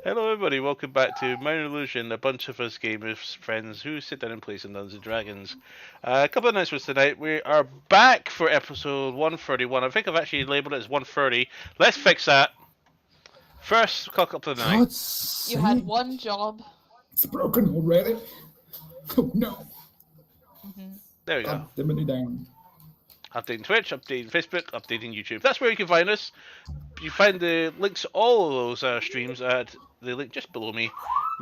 Hello, everybody. Welcome back to Minor Illusion, a bunch of us gamers friends who sit down and play some Dungeons and Dragons. A couple of announcements tonight. We are back for episode 131. I think I've actually labelled it as 130. Let's fix that. First cock up of the night. God's You had sake. one job. It's broken already. Oh no. There we go. God, dimmed it down. Updating Twitch, updating Facebook, updating YouTube. That's where you can find us. You find the links to all of those streams at the link just below me,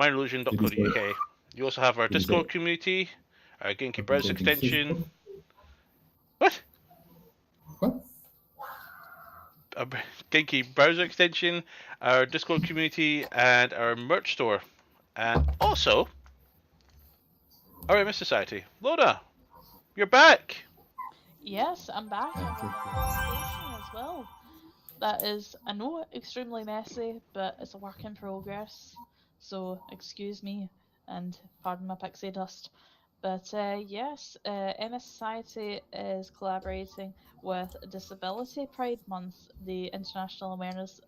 minorillusion.co.uk. You also have our Discord community, our Genki browser extension. What? What? Our Genki browser extension, our Discord community, and our merch store. And also, our MS Society. Loda, you're back! Yes, I'm back. I'm on as well. That is, I know, extremely messy, but it's a work in progress. So excuse me and pardon my pixie dust. But yes, MS Society is collaborating with Disability Pride Month, the international awareness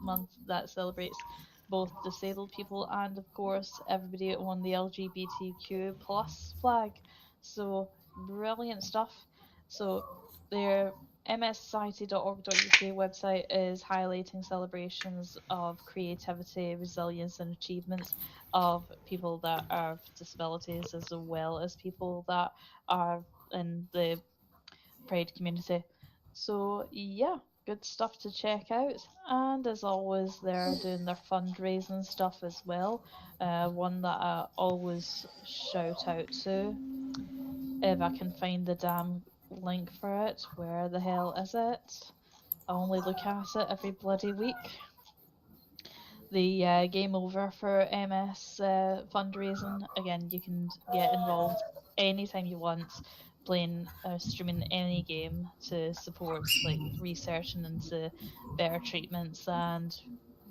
month that celebrates both disabled people and, of course, everybody on the LGBTQ plus flag. So brilliant stuff. So their mssociety.org.uk website is highlighting celebrations of creativity, resilience, and achievements of people that have disabilities as well as people that are in the Pride community. So yeah, good stuff to check out. And as always, they're doing their fundraising stuff as well. One that I always shout out to. If I can find the damn link for it, where the hell is it? I only look at it every bloody week. The Game Over for MS fundraising. Again, you can get involved anytime you want, playing or streaming any game to support like researching into better treatments and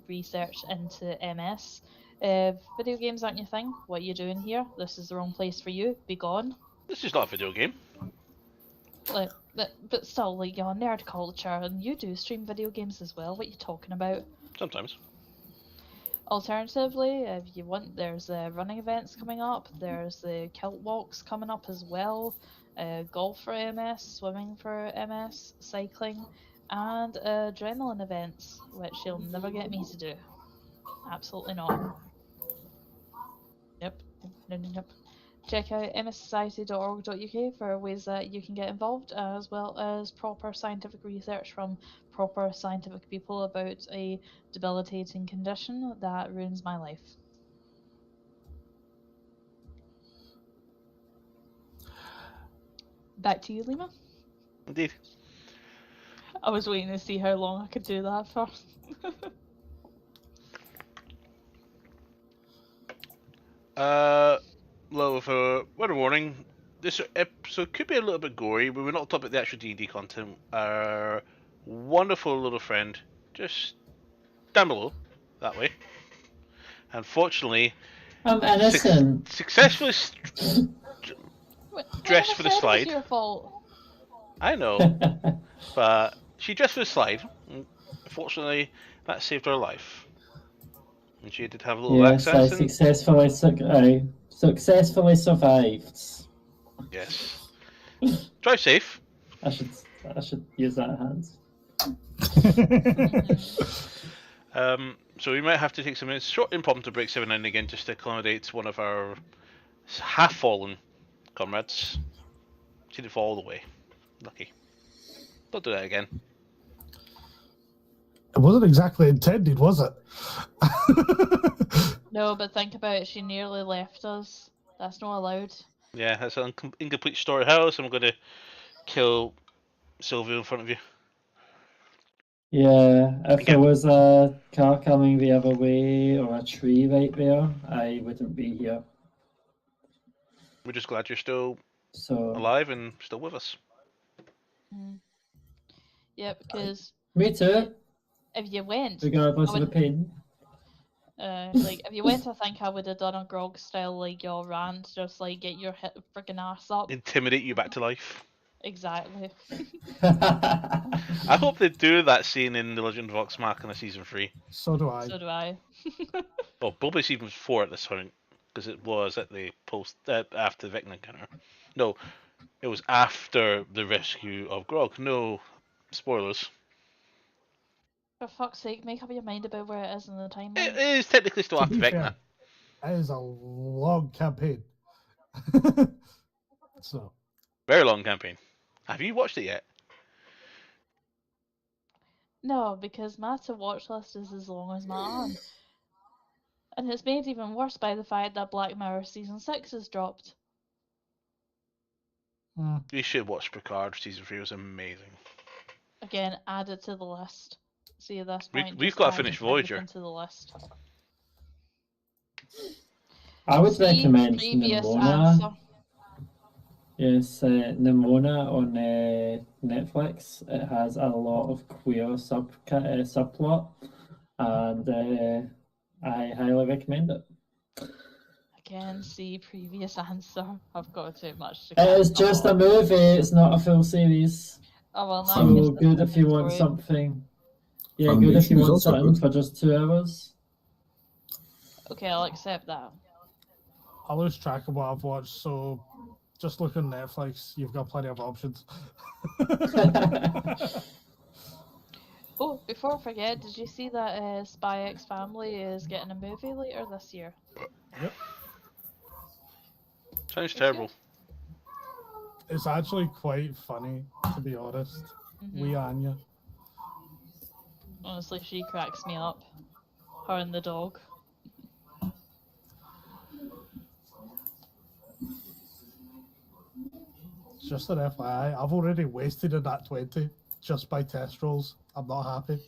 research into MS. If video games aren't your thing, what are you doing here? This is the wrong place for you. Be gone. This is not a video game. Like, but still, like, you're nerd culture, and you do stream video games as well. What are you talking about? Sometimes. Alternatively, if you want, there's running events coming up. There's the kilt walks coming up as well. Golf for MS, swimming for MS, cycling, and adrenaline events, which you'll never get me to do. Absolutely not. Yep. Nope. Check out mssociety.org.uk for ways that you can get involved, as well as proper scientific research from proper scientific people about a debilitating condition that ruins my life. Back to you, Lima. Indeed. I was waiting to see how long I could do that for. Well, for word of warning, this episode could be a little bit gory, but we're not talking about the actual D&D content. Our wonderful little friend, just down below, that way. Unfortunately, I'm innocent. successfully dressed for the slide. It's your fault. I know, but she dressed for the slide. Unfortunately, that saved her life. And she did have a little Yes, I accent. successfully survived. Yes. Drive safe. I should use that hand. So we might have to take some short impromptu breaks every now and again just to accommodate one of our half-fallen comrades. She didn't fall all the way. Lucky. Don't do that again. It wasn't exactly intended, was it? No, but think about it. She nearly left us. That's not allowed. Yeah, that's an incomplete story. How else am I going to kill Sylvia in front of you? Yeah, if there was a car coming the other way or a tree right there, I wouldn't be here. We're just glad you're still So alive and still with us. Yeah, because me too. if you went, Regardless of the pain. like if you went, I think I would have done a grog style like your rant, just like get your freaking ass up. Intimidate you back to life. Exactly. I hope they do that scene in The Legend of Vox Machina season 3. So do I. So do I. Well, probably season 4 at this point, because it was at the after the Vecna encounter. No, it was after the rescue of Grog. No spoilers. For fuck's sake, make up your mind about where it is in the It timeline. is technically still To after be Vecna. fair, it is a long campaign. So, Very long campaign. Have you watched it yet? No, because my watch list is as long as my arm. And it's made even worse by the fact that Black Mirror Season 6 has dropped. You should watch Picard. Season 3 was amazing. Again, add it to the list. See, at this point, We've just got to add finish Voyager. everything to the list. I would See recommend previous Nimona. answer. Yes, Nimona on Netflix. It has a lot of queer subplot, and I highly recommend it. Again, see previous answer. I've got too much to It catch is up just a on. movie. It's not a full series. Oh well, now So good if you want something. something. Yeah, good if you Foundation is want also something good. for just 2 hours. Okay, I'll accept that. I lose track of what I've watched, so just look on Netflix. You've got plenty of options. Oh, before I forget, did you see that Spy X Family is getting a movie later this year? Yep. Sounds terrible. It's actually quite funny, to be honest. We Anya. Honestly, she cracks me up. Her and the dog. Just an FYI, I've already wasted a nat 20 just by test rolls. I'm not happy.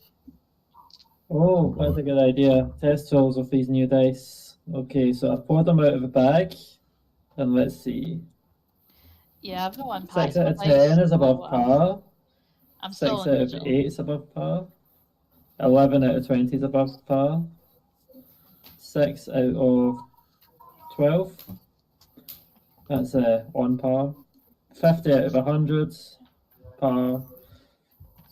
Oh, that's a good idea. Test rolls of these new dice. Okay, so I've poured them out of a bag. And let's see. Yeah, I've no unpacked 6 out my of dice, 10 is above so, par. I'm 6 still out in of digital. 8 is above par. 11 out of 20 is above par. 6 out of 12. That's on par. 50 out of 100. Par.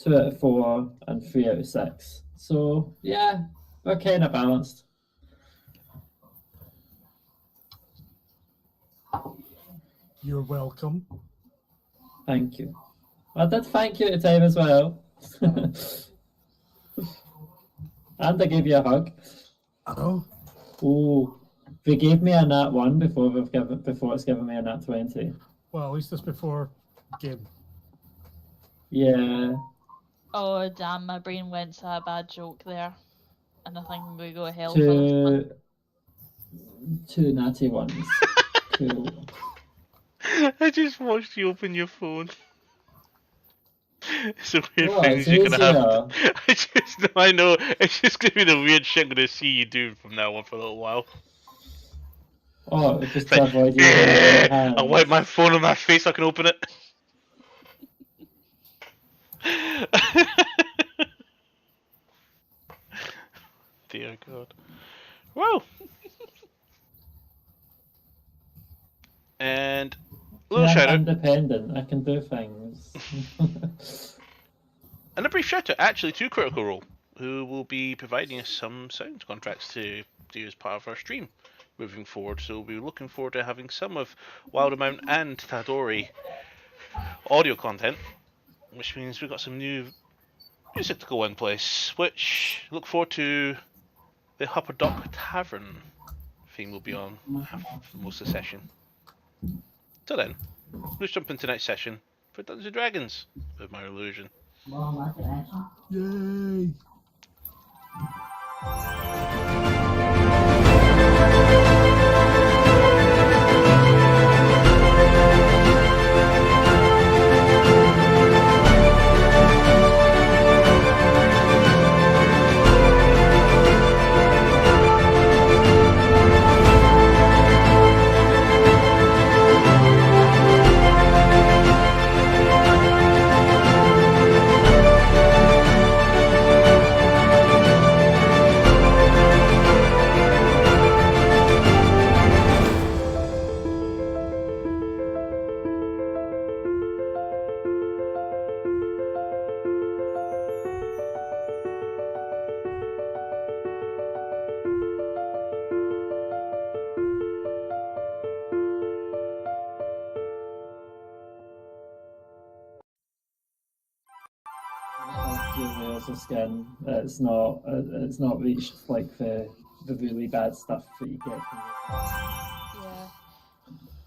2 out of 4 and 3 out of 6. So, yeah, we're kind of balanced. You're welcome. Thank you. I did thank you at the time as well. And I gave you a hug. I know. Oh, they gave me a nat 1 before it's given me a nat 20. Well, at least it's before game. Yeah. Oh damn, my brain went to a bad joke there. And I think we go hell for this one. Two natty ones. Cool. I just watched you open your phone. It's a weird Well, things it's you're gonna easier. have. I know. It's just gonna be the weird shit I'm gonna see you do from now on for a little while. Oh, just It's to like, avoid using your yeah, hand. I'll wipe my phone on my face so I can open it. Dear God. Whoa! And a little Yeah, shout I'm out, independent. I can do things. and a brief shout out actually to Critical Role, who will be providing us some sound contracts to do as part of our stream moving forward. So we'll be looking forward to having some of Wildamount and Tadori audio content, which means we've got some new music to go in place, which look forward to. The Upper Dock Tavern theme will be on for most of the session. Till then, let's jump into next session for Dungeons & Dragons with my illusion. Yay! layers of skin. It's not reached like the really bad stuff that you get from Yeah.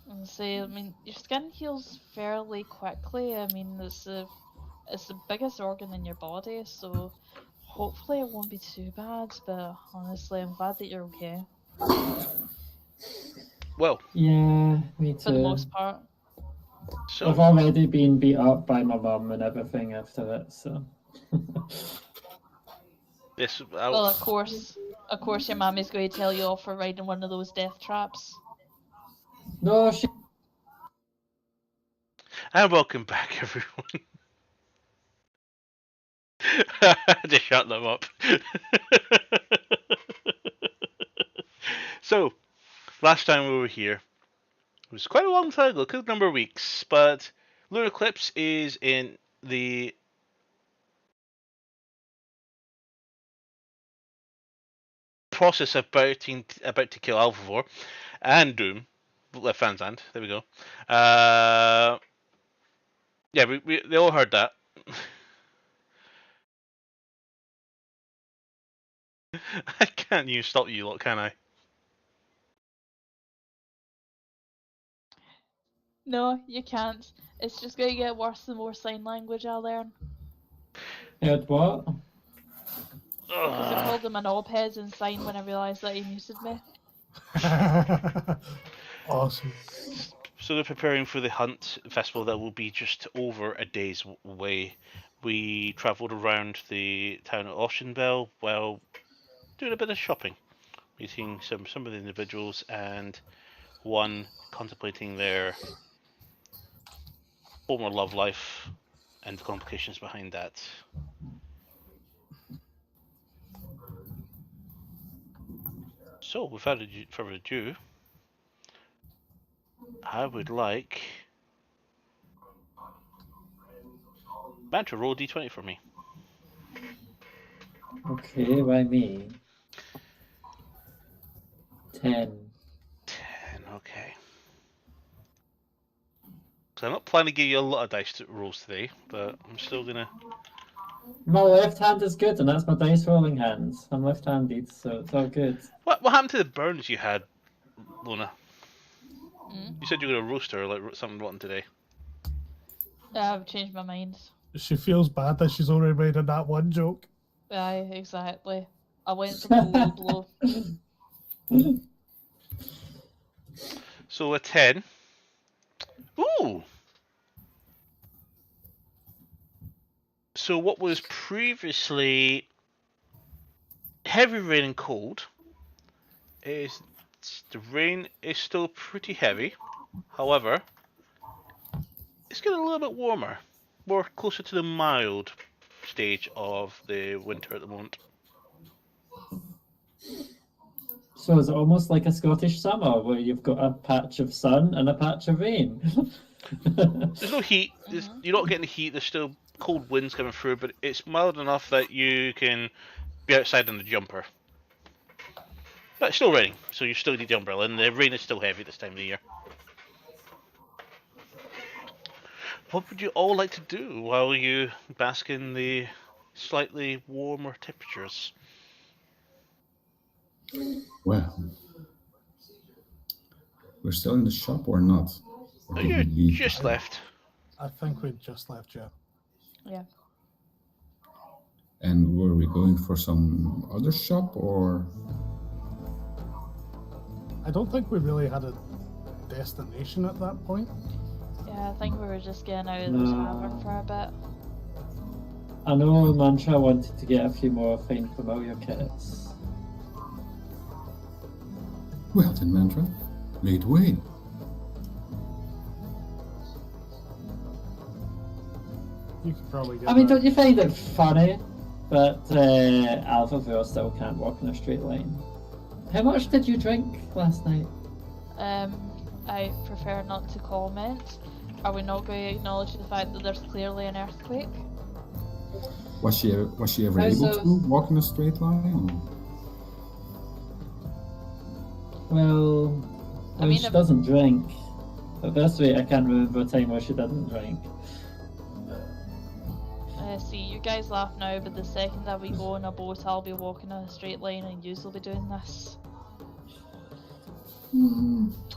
And say, I mean, your skin heals fairly quickly. I mean, it's the biggest organ in your body, so hopefully it won't be too bad. But honestly, I'm glad that you're okay Well, Yeah, me for the too. most part. so I've already been beat up by my mum and everything after it, so. this Well, of course, your mommy's going to tell you off for riding one of those death traps. No, she. and welcome back, everyone. Just shut them up. So, last time we were here, it was quite a long time ago, a number of weeks, but Lunar Eclipse is in the process of about to kill Alvivor and Doom. Left Fan's Hand. There we go. Yeah, they all heard that. I can't even stop you lot, can I? No, you can't. It's just going to get worse the more sign language I learn. Heard what? Because I called him an obhead and sign when I realised that he muted me. Awesome. So they're preparing for the hunt festival that will be just over a day's away. We travelled around the town of Auchenville while doing a bit of shopping, meeting some of the individuals and one contemplating their former love life and the complications behind that. So, without further ado, I would like Man to roll d20 for me. Okay, why me? 10. 10, okay. So I'm not planning to give you a lot of dice rolls today, but I'm still gonna. My left hand is good, and that's my dice rolling hands. I'm left-handed, so it's all good. What happened to the burns you had, Luna? Mm? You said you were gonna roast her like something rotten today. I've changed my mind. She feels bad that she's already made that one joke. Aye, exactly. I went for the low blow. So a 10. Ooh! So what was previously heavy rain and cold is the rain is still pretty heavy. However, it's getting a little bit warmer. More closer to the mild stage of the winter at the moment. So it's almost like a Scottish summer where you've got a patch of sun and a patch of rain. There's no heat. You're not getting the heat. There's still cold winds coming through, but it's mild enough that you can be outside in the jumper. But it's still raining, so you still need the umbrella, and the rain is still heavy this time of the year. What would you all like to do while you bask in the slightly warmer temperatures? Well, we're still in the shop or not? Or No, did we you leave? just left. I think we just left you. Yeah. And were we going for some other shop or? I don't think we really had a destination at that point. Yeah, I think we were just getting out of the tavern for a bit. I know Mantra wanted to get a few more Find Familiar kits. Well then, Mantra, lead the way. You could probably get I mean, that. don't you find it funny that Alphaville still can't walk in a straight line? How much did you drink last night? I prefer not to comment. Are we not going to acknowledge the fact that there's clearly an earthquake? Was she ever How's able those- to walk in a straight line? Well, I mean, she if- doesn't drink. At this rate, I can't remember a time where she didn't drink. See, you guys laugh now, but the second that we go on a boat, I'll be walking in a straight line and you'll be doing this.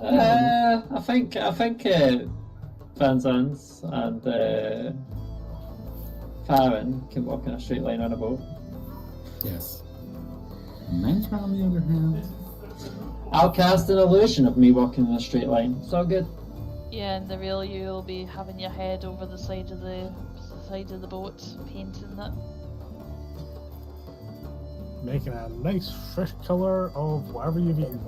I think Van Zandt and Farron can walk in a straight line on a boat. Yes. Mantra, on the other hand. I'll cast an illusion of me walking in a straight line. It's all good. Yeah, and the real you will be having your head over the side of the boat, painting it. Making a nice fresh colour of whatever you've eaten.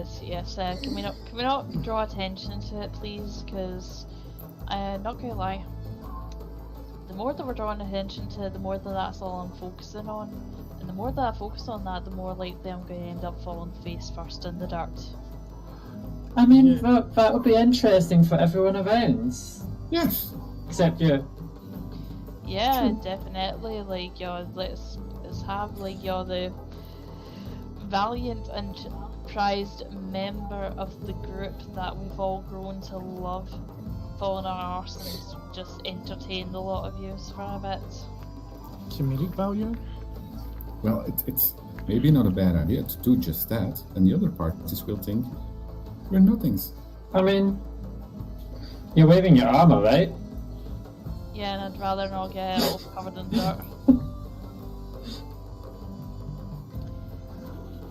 So yes, can we not draw attention to it, please? Because not gonna lie, the more that we're drawing attention to it, the more that's all I'm focusing on, and the more that I focus on that, the more likely I'm going to end up falling face first in the dirt. I mean, that would be interesting for everyone around. Yes. Except you. Yeah, True. definitely. Like, let's have like the valiant and prized member of the group that we've all grown to love fall on our arse and just entertain the lot of yous for a bit. Comedic value? Well, it's maybe not a bad idea to do just that, and the other parties will think we're nothings. I mean, you're waving your armor, right? Yeah, and I'd rather not get all covered in dirt.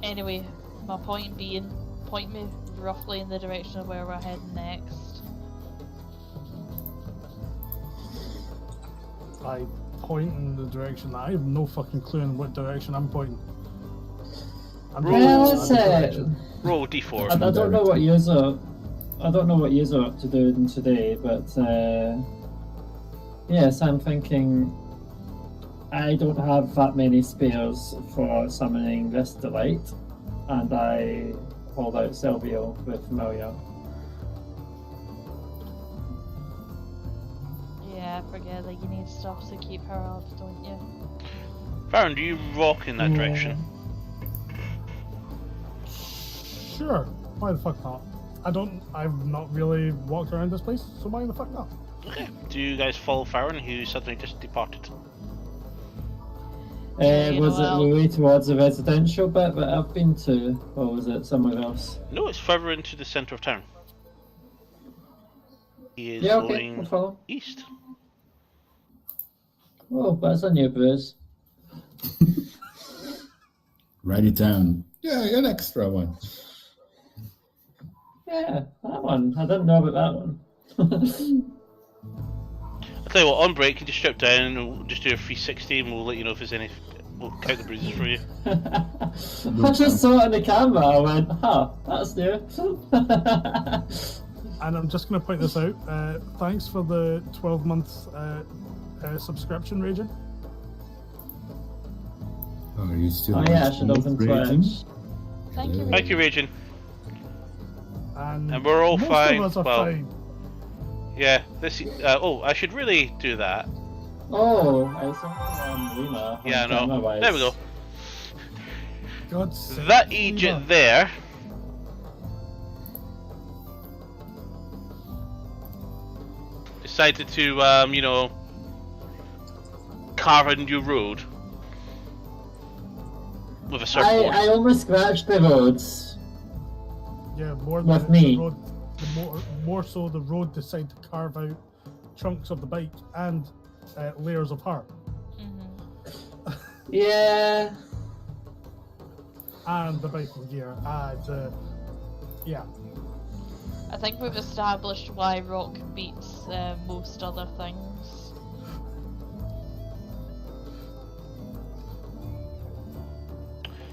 Anyway, my point being, point me roughly in the direction of where we're heading next. I point in the direction. I have no fucking clue in what direction I'm pointing. I'm Roll. pointing in the direction. Roll D4. I don't know what yous are. I don't know what yous are up to doing today, but yes, I'm thinking. I don't have that many spares for summoning this delight, and I hold out Silvio with familiar. Yeah, forget that you need stuff to keep her up, don't you? Farron, do you walk in that direction? Sure. Why the fuck not? I've not really walked around this place, so why the fuck not? Okay. Do you guys follow Farron, who suddenly just departed? Was it the way towards the residential bit that I've been to, or was it somewhere else? No, it's further into the centre of town. He is Yeah, okay, going I'll follow. east. Oh, that's a new bruise. Write it down. Yeah, an extra one. Yeah, that one. I didn't know about that one. I'll tell you what, on break, you just strip down and we'll just do a 360 and we'll let you know if there's any. We'll count the bruises for you. I just saw it on the camera. I went, huh, that's new. And I'm just going to point this out. Thanks for the 12-month subscription, Raging. Oh, are you still Oh yeah, I should open rating? Twitch. Thank you. Thank you, Raging. And we're all most fine. of us are Well, fine. Yeah, this. Oh, I should really do that. Oh, I saw Lima. Yeah, I know. There we go. God's sake, That Egypt Lima. there. Decided to, carve a new road with a surfboard. I almost scratched the roads. Yeah, more With than me. the road. More so, the road decided to carve out chunks of the bike and layers of her. Mhm. Yeah. And the biking gear. And yeah. I think we've established why rock beats most other things.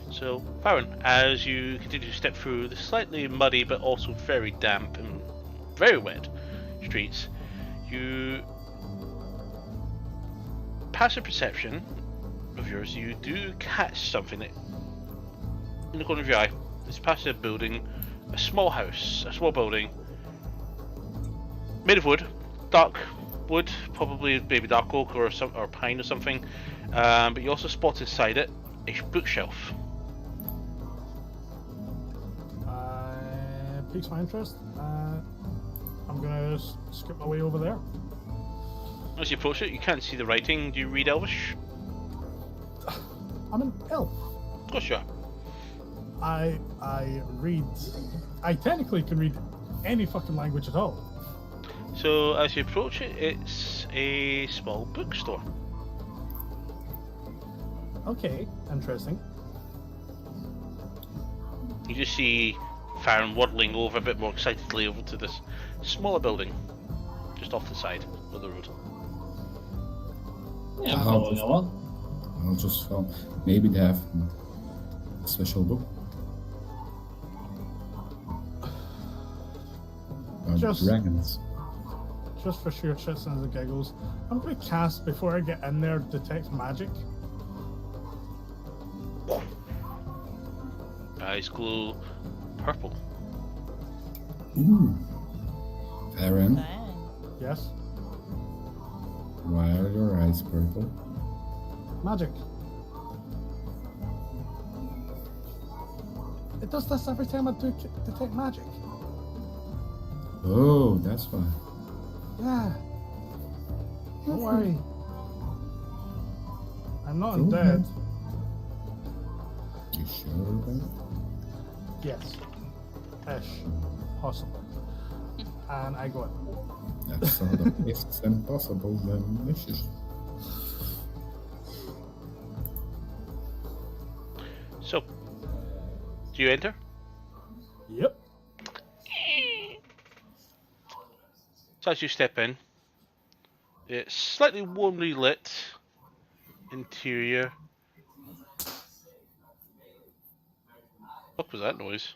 So, Farron, as you continue to step through the slightly muddy but also very damp and very wet streets, you passive perception of yours, you do catch something that, in the corner of your eye. It's past a building, a small house, a small building, made of wood, dark wood, probably maybe dark oak or pine or something. But you also spot inside it a bookshelf. Piques my interest. I'm gonna skip my way over there. As you approach it, you can't see the writing. Do you read Elvish? I'm an elf. Of course you are. I read. I technically can read any fucking language at all. So as you approach it, it's a small bookstore. Okay, interesting. You just see Farron waddling over a bit more excitedly over to this smaller building, just off the side of the road. Yeah, I'm following along. I'll just maybe they have a special book. Just- Dragons. Just for sheer shits and the giggles, I'm gonna cast before I get in there. Detect magic. Eyes glow purple. Ooh. Farron, Dang. Yes, why are your eyes purple? magic. It does this every time I do detect magic. Oh, that's why. Yeah. Don't worry. I'm not Go undead. ahead. You sure about it? Yes. Ish. Possibly. And I go in. That's sort of it's impossible then wishes. So, do you enter? Yep. So as you step in, it's slightly warmly lit interior. What was that noise?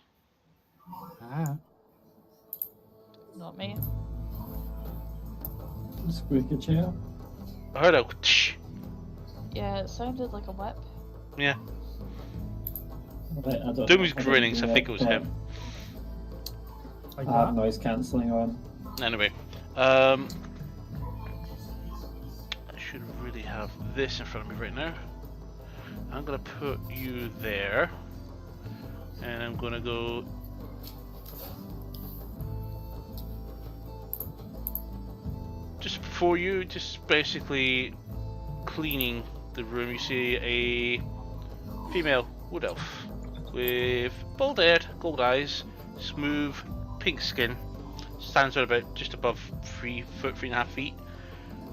Ah. Not me. Squeaky chair. I heard a tsh. Yeah, it sounded like a whip. Yeah. Right, I don't Doom was I don't grinning, so I know think it was what- him. Like I have that. noise cancelling on. Anyway, I should really have this in front of me right now. I'm gonna put you there, and I'm gonna go. Just before you, just basically cleaning the room, you see a female wood elf with bald hair, gold eyes, smooth pink skin, stands at about just above 3 foot, 3.5 feet,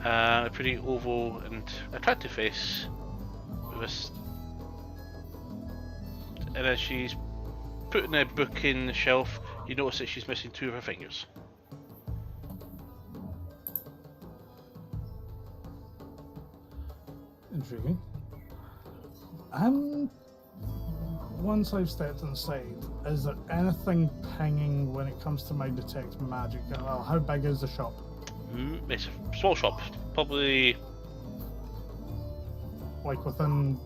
a pretty oval and attractive face, with and as she's putting a book in the shelf, you notice that she's missing 2 of her fingers. Intriguing. Once I've stepped inside, is there anything pinging when it comes to my detect magic? Well, how big is the shop? It's a small shop, probably. Like within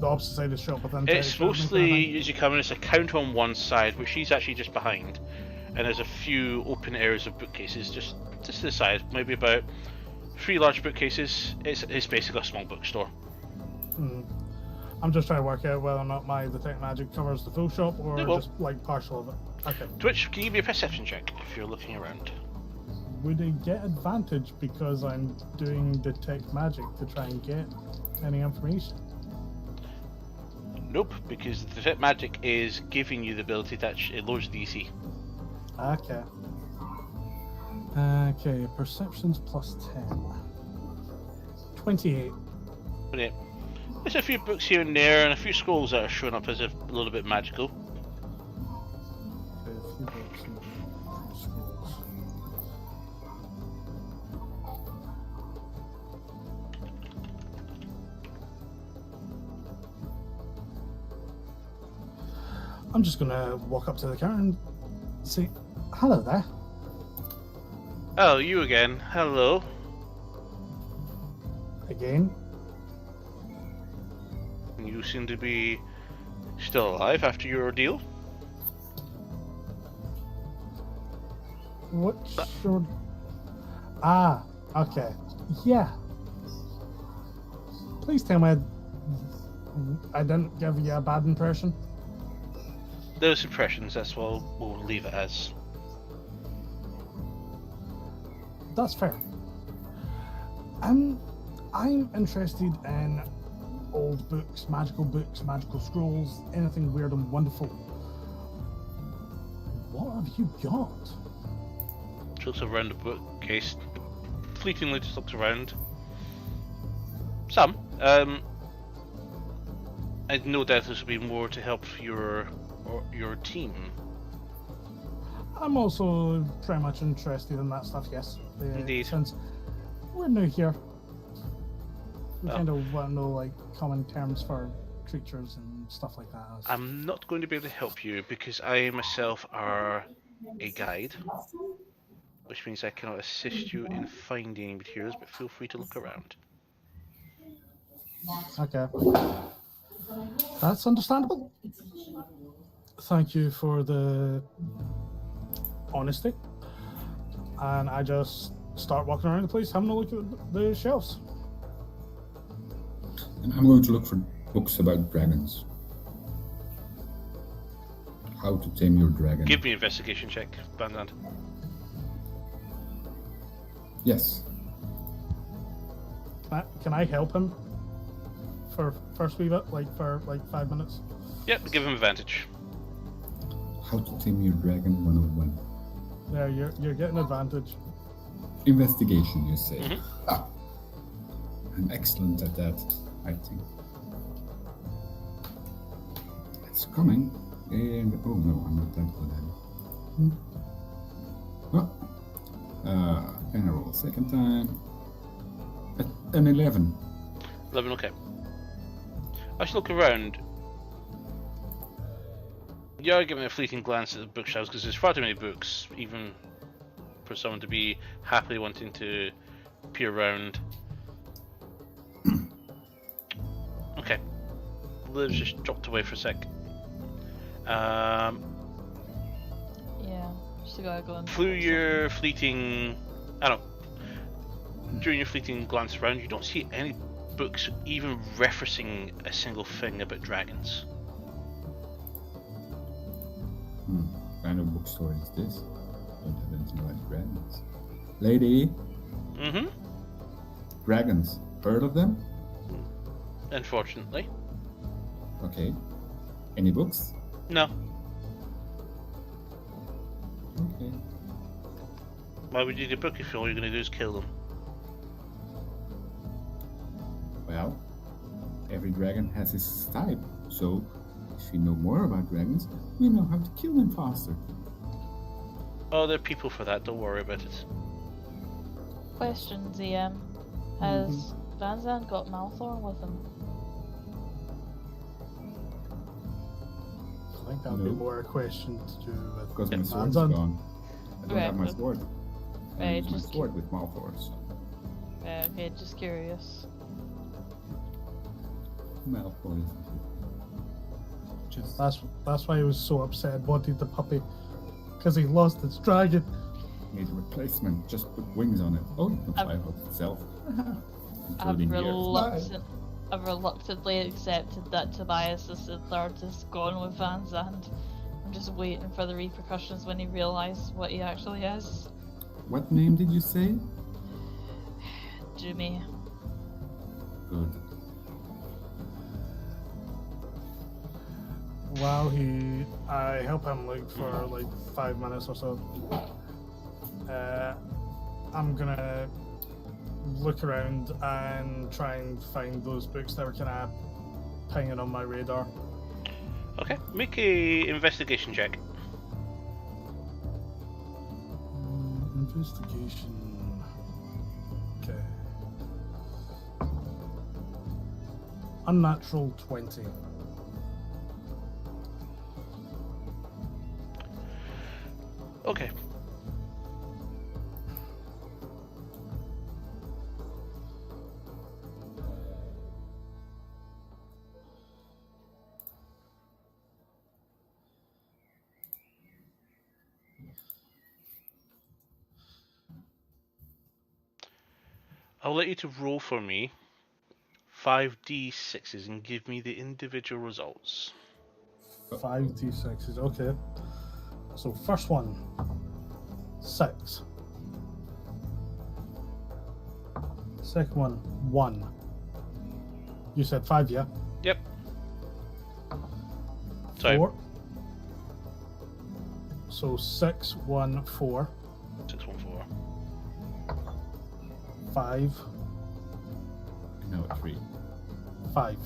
the opposite side of the shop? Within It's 30 foot of me, mostly as you come in. It's a counter on one side, which she's actually just behind, and there's a few open areas of bookcases just to the side, maybe about 3 large bookcases. It's basically a small bookstore. I'm just trying to work out whether or not my detect magic covers the full shop or It will. just like partial of it. Okay. Twitch, can you give me a perception check if you're looking around? Would I get advantage because I'm doing detect magic to try and get any information? Nope, because the detect magic is giving you the ability that it lowers the DC. Okay. Okay, perceptions plus 10. 28. Brilliant. There's a few books here and there, and a few scrolls that are showing up as a little bit magical. Okay, a few books and scrolls. I'm just gonna walk up to the counter and say, hello there. Oh, you again. Hello. Again. You seem to be still alive after your ordeal. What's your... Ah, okay. Yeah. Please tell me I didn't give you a bad impression. Those impressions, that's what we'll leave it as. That's fair. I'm interested in old books, magical scrolls, anything weird and wonderful. What have you got? She looks around the bookcase, fleetingly just looks around. Some. I no doubt this will be more to help your team. I'm also pretty much interested in that stuff, yes. Indeed. Since we're new here, we Well. kind of want to know like common terms for creatures and stuff like that. I'm not going to be able to help you because I myself are a guide, which means I cannot assist you in finding materials, but feel free to look around. Okay. That's understandable. Thank you for the honesty. And I just start walking around the place, having a look at the shelves. And I'm going to look for books about dragons. How to tame your dragon. Give me an investigation check, Bandand. Yes. Can I help him for first wee bit, like for like 5 minutes? Yep, give him advantage. How to tame your dragon 101. There, you're getting advantage. Investigation, you say. Mhm. Ah, I'm excellent at that, I think. It's coming. And oh no, I'm not that good at it. Oh. And I roll a second time. An 11. 11, okay. As you look around, you're giving a fleeting glance at the bookshelves because there's far too many books, even for someone to be happily wanting to peer around. Okay. Liv's just dropped away for a sec. Yeah, just gotta go and Through your fleeting, during your fleeting glance around, you don't see any books even referencing a single thing about dragons. What kind of bookstore is this? Don't have anything about dragons. Lady, Mm-hmm. dragons. Heard of them? Unfortunately. Okay. Any books? No. Okay. Why would you need a book if all you're going to do is kill them? Well, every dragon has his type, so if we know more about dragons, we know how to kill them faster. Oh, there are people for that, don't worry about it. Question, ZM. Has Van Zandt got Malthorn with him? I think that'd be No. more a question to do with Because my Yeah. sword's Manzan. gone. I don't have my Right. sword. I Right, use my just sword with Malthor, so okay, just curious. Malfoy isn't it? Just That's why he was so upset, wanted the puppy, because he lost its dragon. need a replacement. Just put wings on it. Oh, it can fly out itself. I've Including reluctantly accepted that Tobias the third is gone with Van Zandt. I'm just waiting for the repercussions when he realises what he actually is. What name did you say? Jimmy. Good. While I help him look for like 5 minutes or so. I'm gonna look around and try and find those books that were kind of pinging on my radar. Okay, make a investigation check. Investigation. Okay. Unnatural 20. Okay. I'll let you to roll for me 5d6s and give me the individual results. 5d6s, okay. So first one, 6. Second one, 1. You said 5, yeah? Yep. Sorry. 4. So 6, 1, 4. 614. 5, No, 3. 5.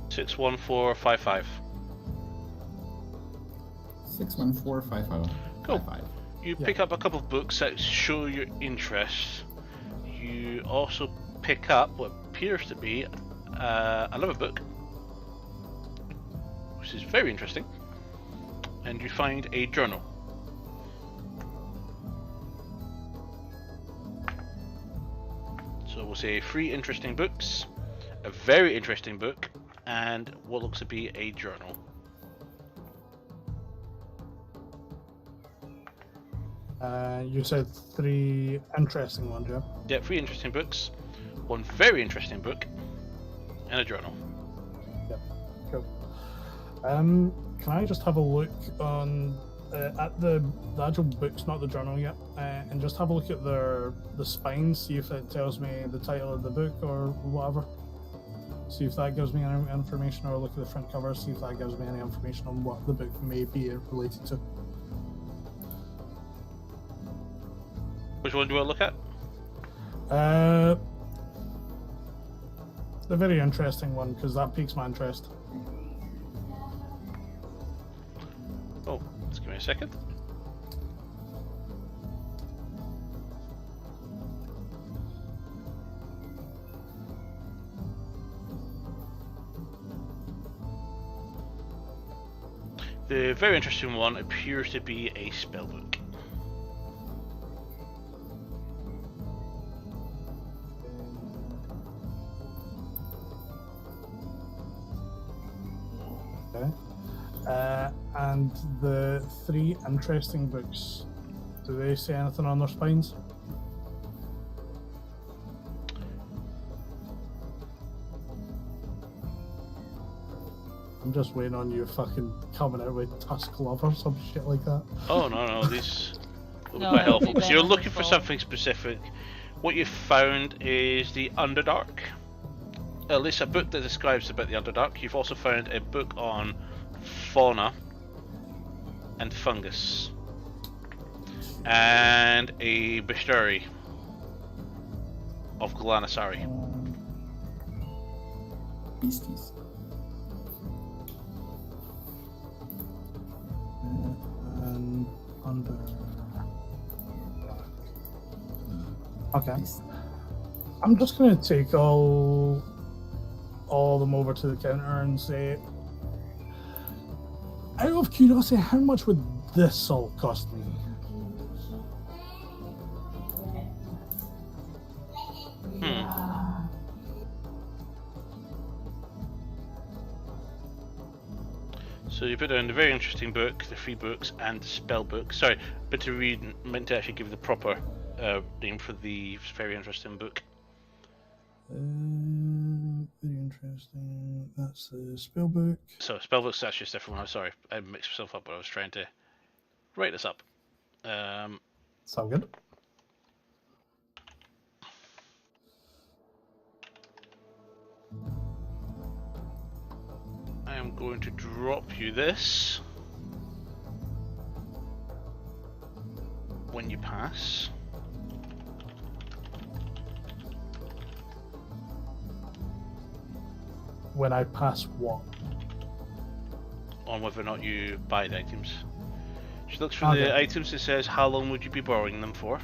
61455. 61455. Cool. 55. You Yeah. pick up a couple of books that show your interest. You also pick up what appears to be another book, which is very interesting. And you find a journal. So we'll say 3 interesting books, a very interesting book, and what looks to be a journal. You said 3 interesting ones, yeah? Yeah, 3 interesting books, 1 very interesting book, and a journal. Cool. Can I just have a look on at the actual books, not the journal yet, and just have a look at the spines, see if it tells me the title of the book or whatever. See if that gives me any information, or look at the front cover, see if that gives me any information on what the book may be related to. Which one do you want to look at? The very interesting one, because that piques my interest. Oh, just give me a second. The very interesting one appears to be a spellbook. Okay. And the 3 interesting books, do they say anything on their spines? I'm just waiting on you fucking coming out with tusk love or some shit like that. Oh no, these will be No, quite it'll be helpful. So you're looking for beneficial. something specific. What you found is the Underdark. At least a book that describes about the Underdark. You've also found a book on fauna and fungus, and a bestiary of Galanasari. Beasties. And under. Okay. Beast. I'm just gonna take all of them over to the counter and say, out of curiosity, how much would this all cost me? So you put down the very interesting book, the 3 books, and the spell book. Sorry, but to read, meant to actually give the proper name for the very interesting book. Very interesting. That's the spell book. So spell book's actually a different one. Sorry, I mixed myself up when I was trying to write this up. Sound good? I am going to drop you this when you pass. When I pass what? On whether or not you buy the items. She looks for Okay. the items. It says, how long would you be borrowing them for?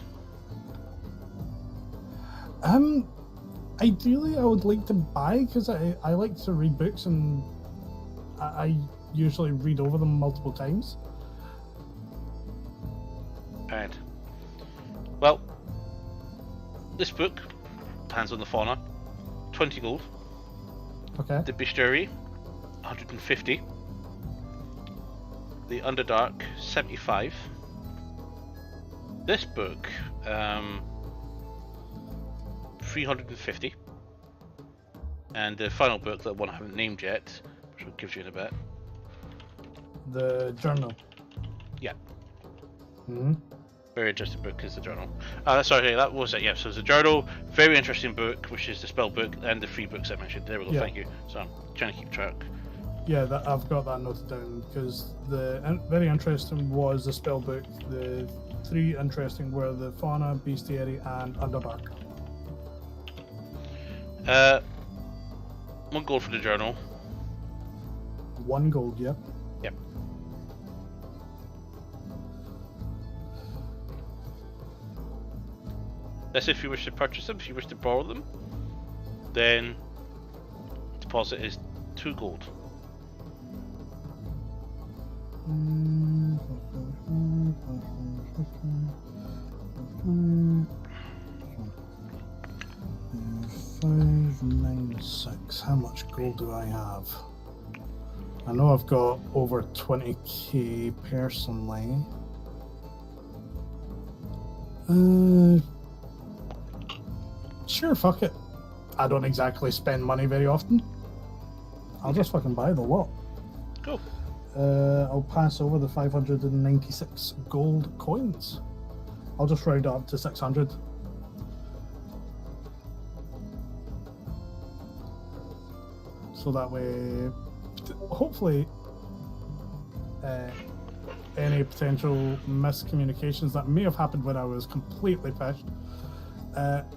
Ideally, I would like to buy, because I like to read books, and I usually read over them multiple times. And well, this book, Hands on the Fauna, 20 gold. Okay. The Bestiary, 150. The Underdark, 75. This book, 350. And the final book, that one I haven't named yet, which will give you in a bit. The journal. Yeah. Hmm. Very interesting book is the journal. Sorry, that was it. Yeah, so the journal, very interesting book, which is the spell book, and the 3 books I mentioned. There we go. Yeah. Thank you. So I'm trying to keep track. Yeah, I've got that noted down because very interesting was the spell book. The 3 interesting were the fauna, bestiary, and underdark. 1 gold for the journal. 1 gold, yeah. Yep. That's if you wish to purchase them. If you wish to borrow them, then deposit is 2 gold. $596. How much gold do I have? I know I've got over 20k personally. Sure, fuck it. I don't exactly spend money very often. I'll just fucking buy the lot. Cool. I'll pass over the 596 gold coins. I'll just round it up to 600. So that way, hopefully, any potential miscommunications that may have happened when I was completely pissed,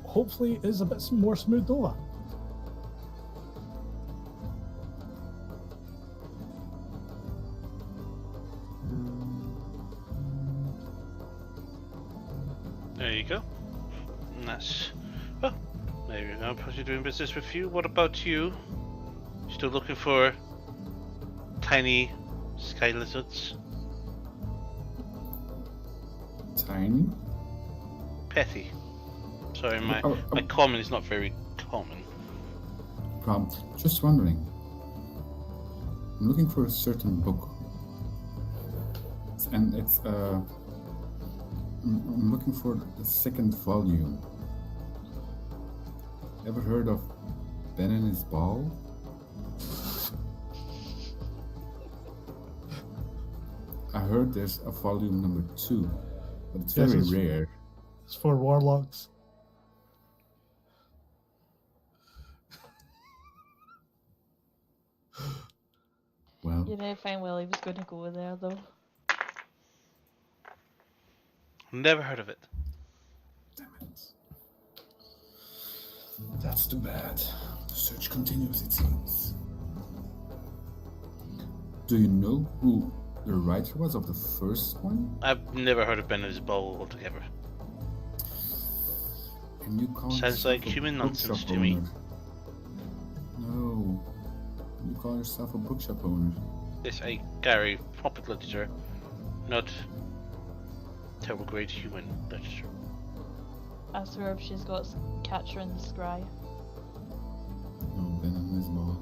hopefully is a bit more smoothed over. There you go. And that's... Well, maybe I'm probably doing business with you. What about you? Still looking for tiny sky lizards? Tiny? Petty. Sorry, my common is not very common. Just wondering. I'm looking for a certain book. And it's I'm looking for the 2nd volume. Ever heard of Ben and His Ball? I heard there's a volume number 2, but it's very rare. It's for warlocks. Well, You know fine well he was going to go there though. Never heard of it. damn it. That's too bad. The search continues, it seems. Do you know who the writer was of the first one? I've never heard of Ben's Ball altogether. Can you call Sounds yourself like a human bookshop nonsense to me. owner? No. You call yourself a bookshop owner. Yes, I carry proper literature, not terrible grade human literature. Ask her if she's got Catcher in the Scry. No, Ben and His Ball.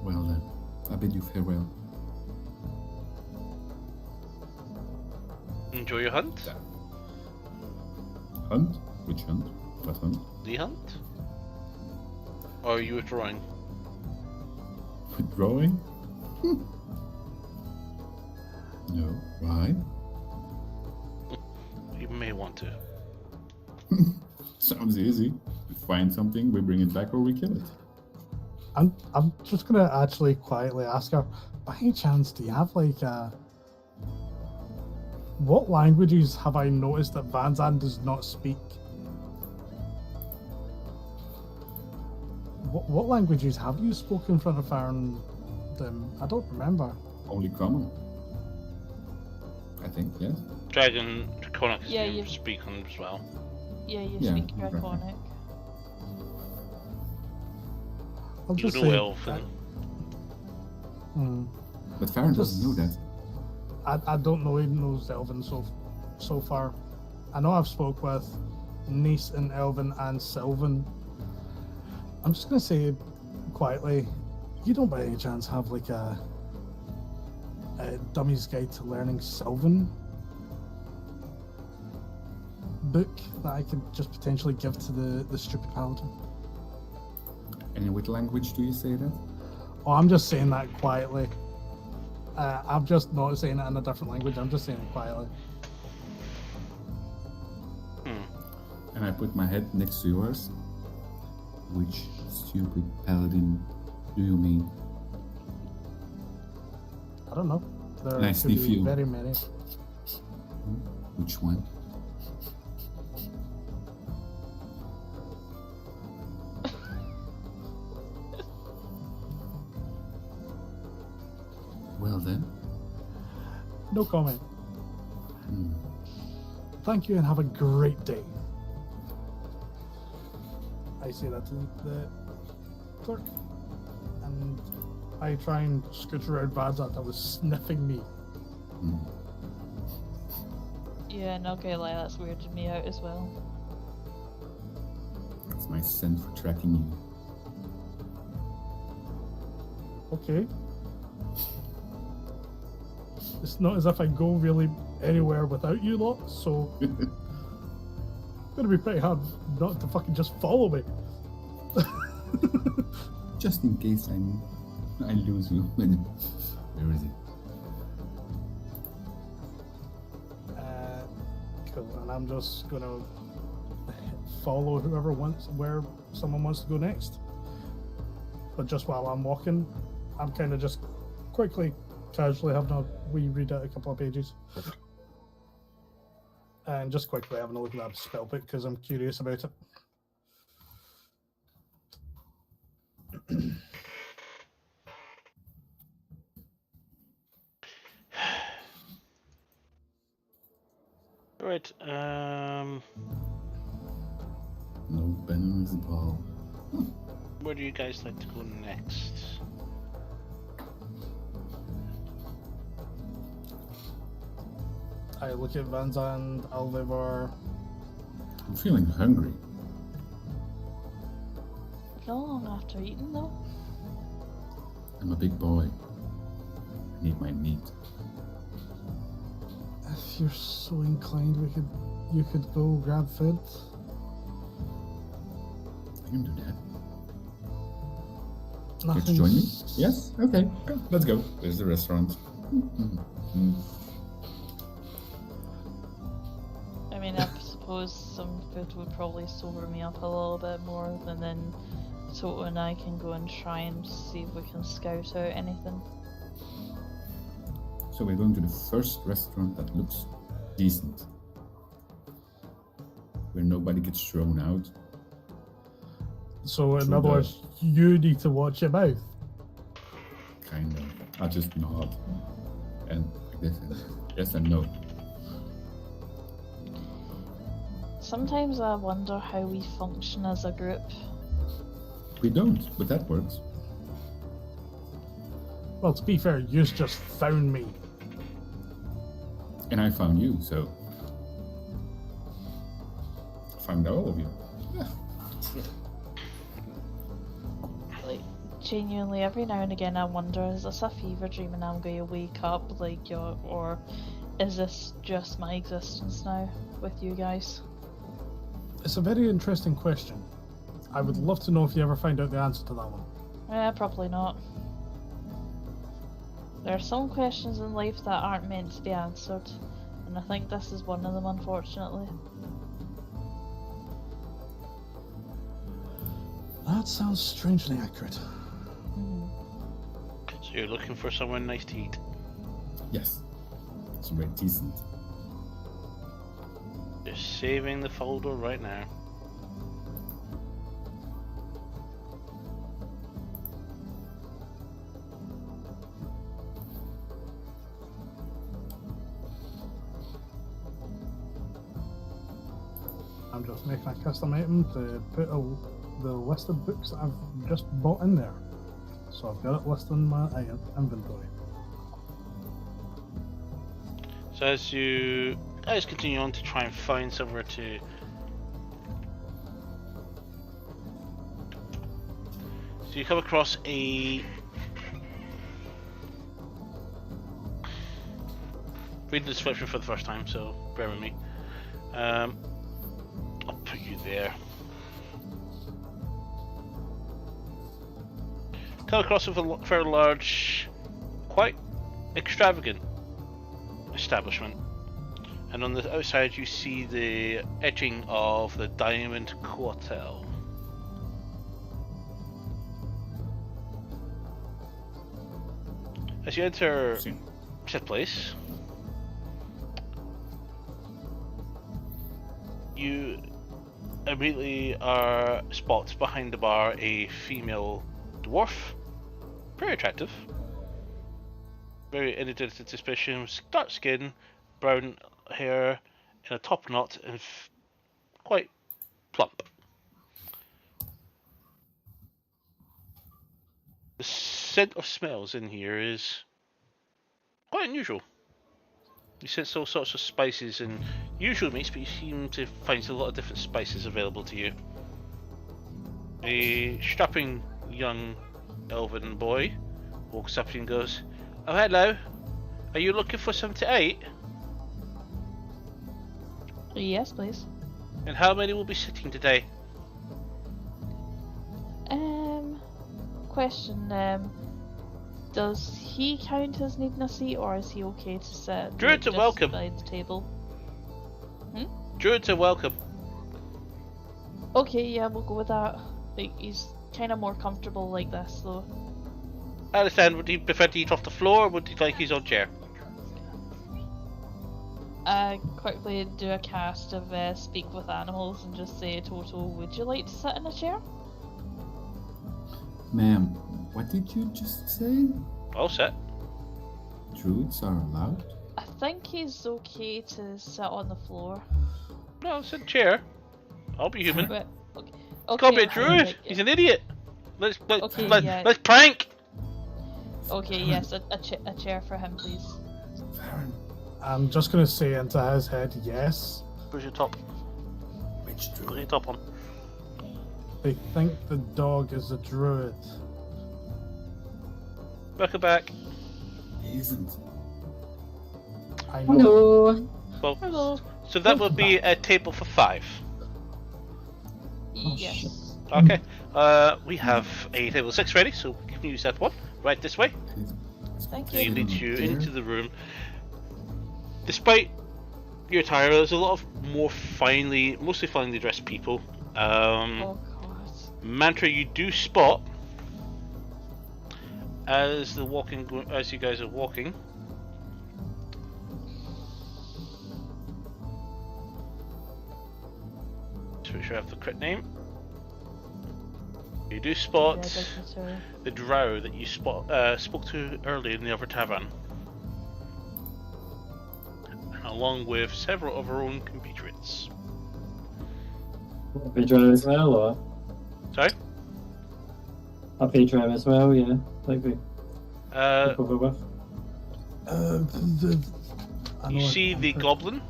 Well then, I bid you farewell. Enjoy your hunt? Hunt? Which hunt? What hunt? The hunt? Or are you withdrawing? Withdrawing? No. Why? You may want to. Sounds easy. We find something, we bring it back, or we kill it. I'm just gonna actually quietly ask her, by any chance, do you have like what languages have I noticed that Van Zandt does not speak? What languages have you spoken in front of her and them? I don't remember. Only common. I think, yes. Dragon, Draconic, Yeah, you you- speak on as well. Yeah, you Yeah, speak okay. Draconic. I'll You just know say, Elfin. But Farron doesn't know that. I don't know he knows Elven so far. I know I've spoke with Nice and Elven and Sylvan. I'm just gonna say quietly, you don't by any chance have like a Dummy's Guide to Learning Sylvan book that I could just potentially give to the stupid paladin? And in what language do you say that? Oh, I'm just saying that quietly. I'm just not saying it in a different language. I'm just saying it quietly. And I put my head next to yours. Which stupid paladin do you mean? I don't know. There Nice could be sniff you. very many. Which one? Well then. No comment. Hmm. Thank you and have a great day. I say that to the clerk. And I try and scooch around Vazat that was sniffing me. Hmm. Yeah, not gonna lie, that's weirded me out as well. It's my scent for tracking you. Okay. It's not as if I go really anywhere without you lot, so it's gonna be pretty hard not to fucking just follow me. Just in case I lose you. Where is it? Cool, and I'm just gonna follow whoever wants where someone wants to go next. But just while I'm walking, I'm kind of just quickly, casually having a wee read out a couple of pages. And just quickly having a look at that spell book because I'm curious about it. Right. No venomous ball. Where do you guys like to go next? I look at Vanza and Alvivar. I'm feeling hungry. Not long after eating though. I'm a big boy. I need my meat. If you're so inclined, you could go grab food. I can do that. Let's Nothing's- join me? Yes? Okay. Go. Let's go. There's the restaurant. Mm-hmm. I mean, I suppose some food would probably sober me up a little bit more, and then Toto and I can go and try and see if we can scout out anything. So we're going to the first restaurant that looks decent. Where nobody gets thrown out. So in True other that. words, you need to watch your mouth. Kind of. I just nod. And yes and no. Sometimes I wonder how we function as a group. We don't, but that works. Well, to be fair, you just found me. And I found you, so I found all of you. Yeah. Like, genuinely, every now and again I wonder, is this a fever dream and I'm going to wake up, like, or is this just my existence now with you guys? It's a very interesting question. I would love to know if you ever find out the answer to that one. Probably not. There are some questions in life that aren't meant to be answered, and I think this is one of them, unfortunately. That sounds strangely accurate. So you're looking for someone nice to eat. Yes. It's very decent. Just saving the folder right now. I'm just making a custom item to put the list of books that I've just bought in there. So I've got it listed in my inventory. So as you guys continue on to try and find somewhere to you come across a read the description for the first time, so bear with me. I'll put you there. Come across with a fairly large, quite extravagant establishment. And on the outside, you see the etching of the Diamond Quartel. As you enter See. said place, you immediately are spot behind the bar a female dwarf, very attractive, very unidentified suspicion, dark skin, brown hair, in a top knot, and quite plump. The scent of smells in here is quite unusual. You sense all sorts of spices and usual meats, but you seem to find a lot of different spices available to you. A strapping young elven boy walks up to you and goes, "Oh, hello. Are you looking for something to eat? Yes, please. And how many will be sitting today?" Question. Does he count as needing a seat, or is he okay to sit? Druids are just welcome. Beside the table. Druids are welcome. Okay, yeah, we'll go with that. Like, he's kind of more comfortable like this, though. I understand. Would he prefer to eat off the floor, or would he like his own chair? Quickly do a cast of Speak with Animals and just say, Toto, would you like to sit in a chair? Ma'am, what did you just say? All set. Druids are allowed? I think he's okay to sit on the floor. No, it's a chair. I'll be human. But, okay. Can't be a I druid. think, He's an idiot. Let's yeah. let's prank. Okay, yes, a chair for him, please. Baron, I'm just gonna say into his head, yes. Where's your top? which Put druid? your top on. They think the dog is a druid. Welcome back. He isn't. I know. Hello. Well, Hello. so that would be a table for 5. Yes. Okay. We have a table 6 ready, so we can use that one. Right this way. Thank He you. leads you into the room. Despite your attire, there's a lot of mostly finely dressed people. Oh, God. Mantra, you do spot as you guys are walking. Just make sure I have the correct name. You do spot Yeah, the drow that you spoke to earlier in the other tavern, along with several of our own compatriots. A Pedro as well, or Sorry? a Pedro as well, yeah. Like we Uh, over with. I you know see the goblin,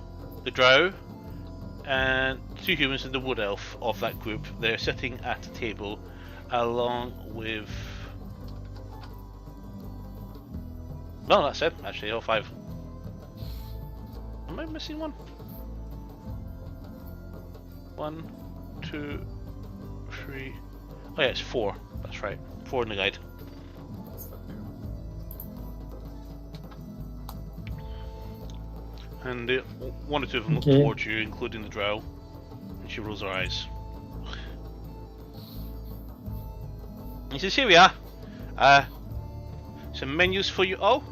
the drow, and 2 humans and the wood elf of that group. They're sitting at a table along with... No, that's it, actually, all 5. Am I missing one? 1, 2, 3... Oh yeah, it's 4. That's right. 4 in the guide. And 1 or 2 of them look Okay. towards you, including the drow. And she rolls her eyes. He says, "Here we are. Some menus for you all.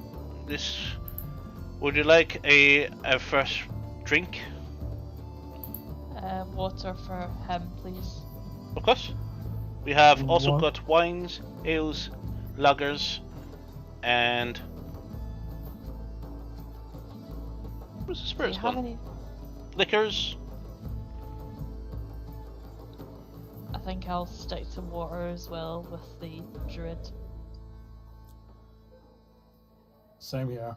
Would you like a first drink?" Water for him, please. Of course. We have also What? got wines, ales, lagers, and... What's the Do you spirits have one? any? Liquors. I think I'll stick to water as well with the druid. Same here.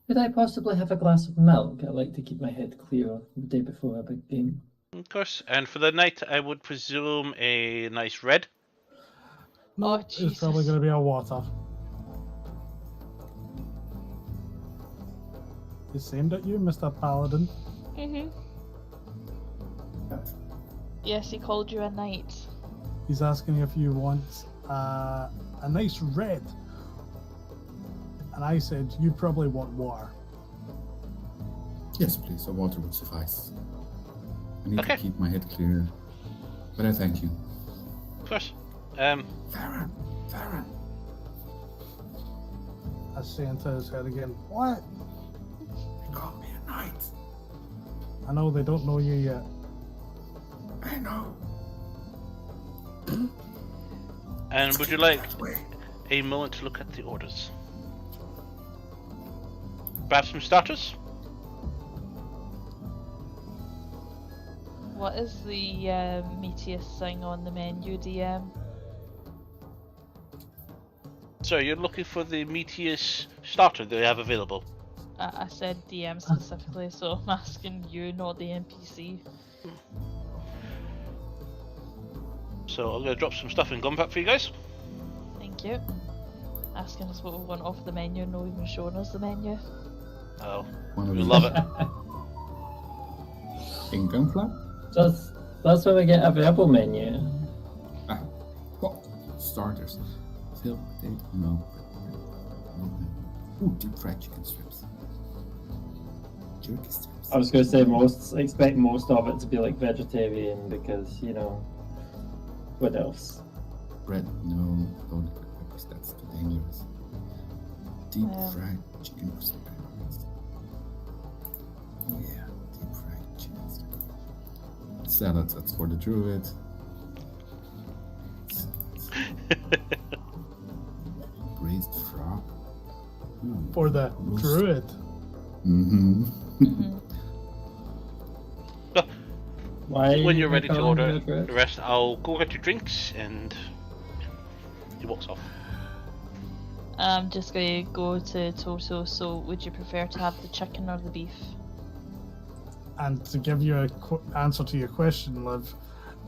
Could I possibly have a glass of milk? I like to keep my head clear the day before a big game. Of course. And for the night, I would presume a nice red. No, Oh, it's probably Jesus. gonna be a water. He's aimed at you, Mr. Paladin. Mhm. Yes, he called you a knight. He's asking if you want a nice red. And I said, you probably want water. Yes, please. A water will suffice. I need Okay. to keep my head clear. But I thank you. Of course. Farron! I say into his head again, what? They call me a knight. I know they don't know you yet. I know. And would you like That way. a moment to look at the orders? Perhaps some starters? What is the meatiest thing on the menu, DM? So you're looking for the meatiest starter they have available. I said DM specifically, so I'm asking you, not the NPC. So I'm going to drop some stuff in Gunpack for you guys. Thank you. Asking us what we want off the menu, not even showing us the menu. Oh, One of we these. love it. In gunflap? That's when we get a verbal menu. Ah, what? Starters. Phil, potato? No. Ooh, deep fried chicken strips. Jerky strips. I was going to say expect most of it to be like vegetarian because, you know, what else? Bread? No. Don't peppers. That's too dangerous. Deep fried chicken strips. Yeah, deep fried chicken strips. Salads, that's for the druid. Braised frog. Ooh, For the roast. druid. Mm-hmm. Why? When you're ready to calling order me a druid? the rest, I'll go get your drinks, and he walks off. I'm just going to go to Toto, so would you prefer to have the chicken or the beef? And to give you a answer to your question, Liv,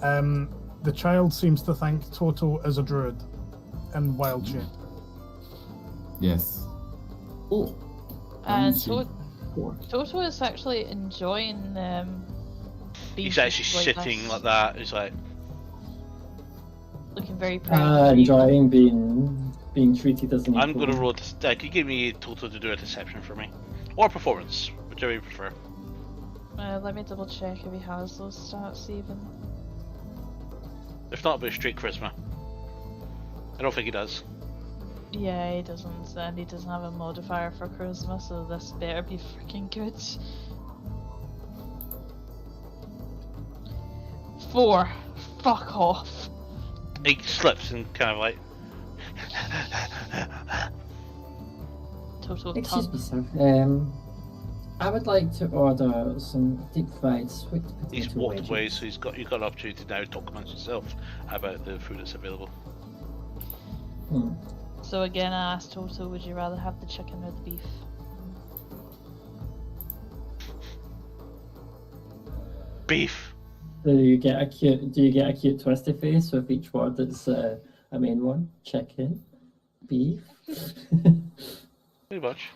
the child seems to think Toto is a druid in wild shape. Yes. Oh. And fancy pork. Toto is actually enjoying beef. He's actually like sitting this, like that. He's like, looking very proud. of you. Enjoying being treated as an I'm equal. going to roll this. Can you give me Toto to do a deception for me? Or performance, whichever you prefer. Let me double check if he has those stats even. If not, it'll be straight charisma. I don't think he does. Yeah, he doesn't, and he doesn't have a modifier for charisma, so this better be freaking good. 4. Fuck off. He slips and kind of like, Total Excuse tongue. me, sir. I would like to order some deep fried sweet potato he's walked wedges. away, so you've got an opportunity now to talk amongst yourself about the food that's available. Hmm. So again, I asked Toto, would you rather have the chicken or the beef? Beef. Do you get a cute twisty face with each word that's a main one? Chicken, beef. Pretty much.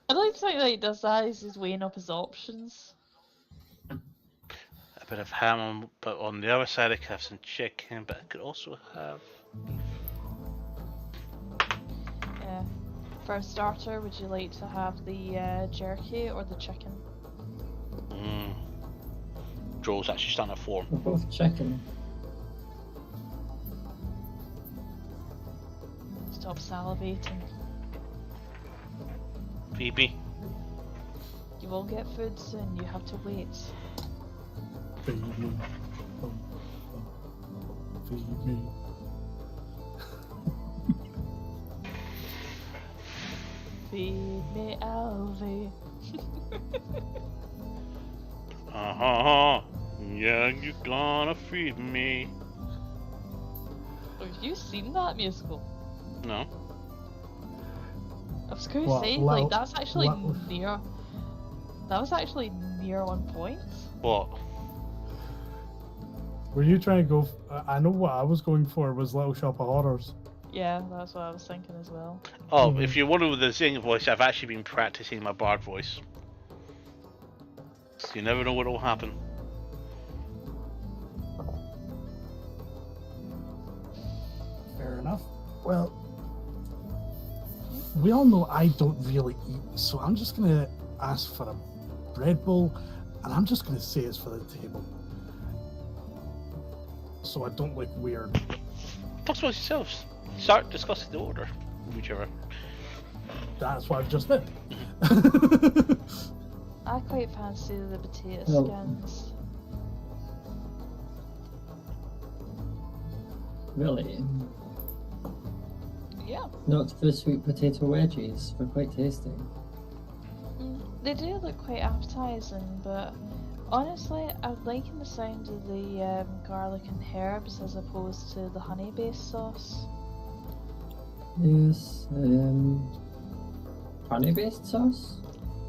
I'd like to think that he does that, he's weighing up his options. A bit of ham, but on the other side I could have some chicken, but I could also have beef. Yeah. For a starter, would you like to have the jerky or the chicken? Joel's actually starting to form. We're both chicken. Stop salivating. Phoebe. You will get food soon, you have to wait. Feed me. Feed me. Feed me, Alvy. Yeah, you're gonna feed me. Have you seen that musical? No. I was going to What, say, Lil- like, that's actually what- near. That was actually near on point. What? Were you trying to go? I know what I was going for was Little Shop of Horrors. Yeah, that's what I was thinking as well. Oh, if you're wondering with the singing voice, I've actually been practicing my bard voice. So you never know what will happen. Fair enough. Well, we all know I don't really eat, so I'm just gonna ask for a bread bowl, and I'm just gonna say it's for the table, so I don't look weird. Talk about yourselves. Start discussing the order, whichever. That's what I've just did. I quite fancy the potato Well- skins. Really? Yeah. Not the sweet potato wedges. They're quite tasty. They do look quite appetizing, but honestly, I'm liking the sound of the garlic and herbs as opposed to the honey-based sauce. Yes. Honey-based sauce?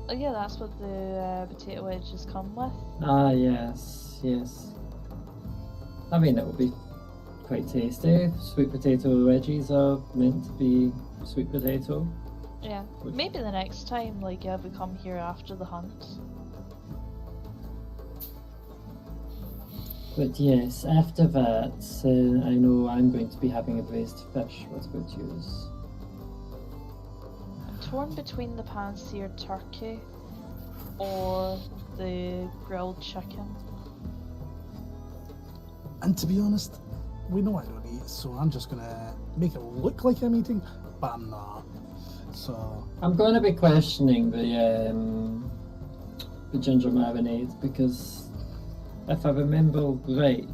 Oh yeah, that's what the potato wedges come with. Ah, yes, yes. I mean, it will be quite tasty. Sweet potato wedges are meant to be sweet potato. Yeah, maybe the next time, like, we come here after the hunt. But yes, after that, I know I'm going to be having a braised fish. What about yours? I'm torn between the pan-seared turkey or the grilled chicken. And to be honest, we know I don't eat, so I'm just gonna make it look like I'm eating, but I'm not. So I'm going to be questioning the ginger marinade because if I remember right,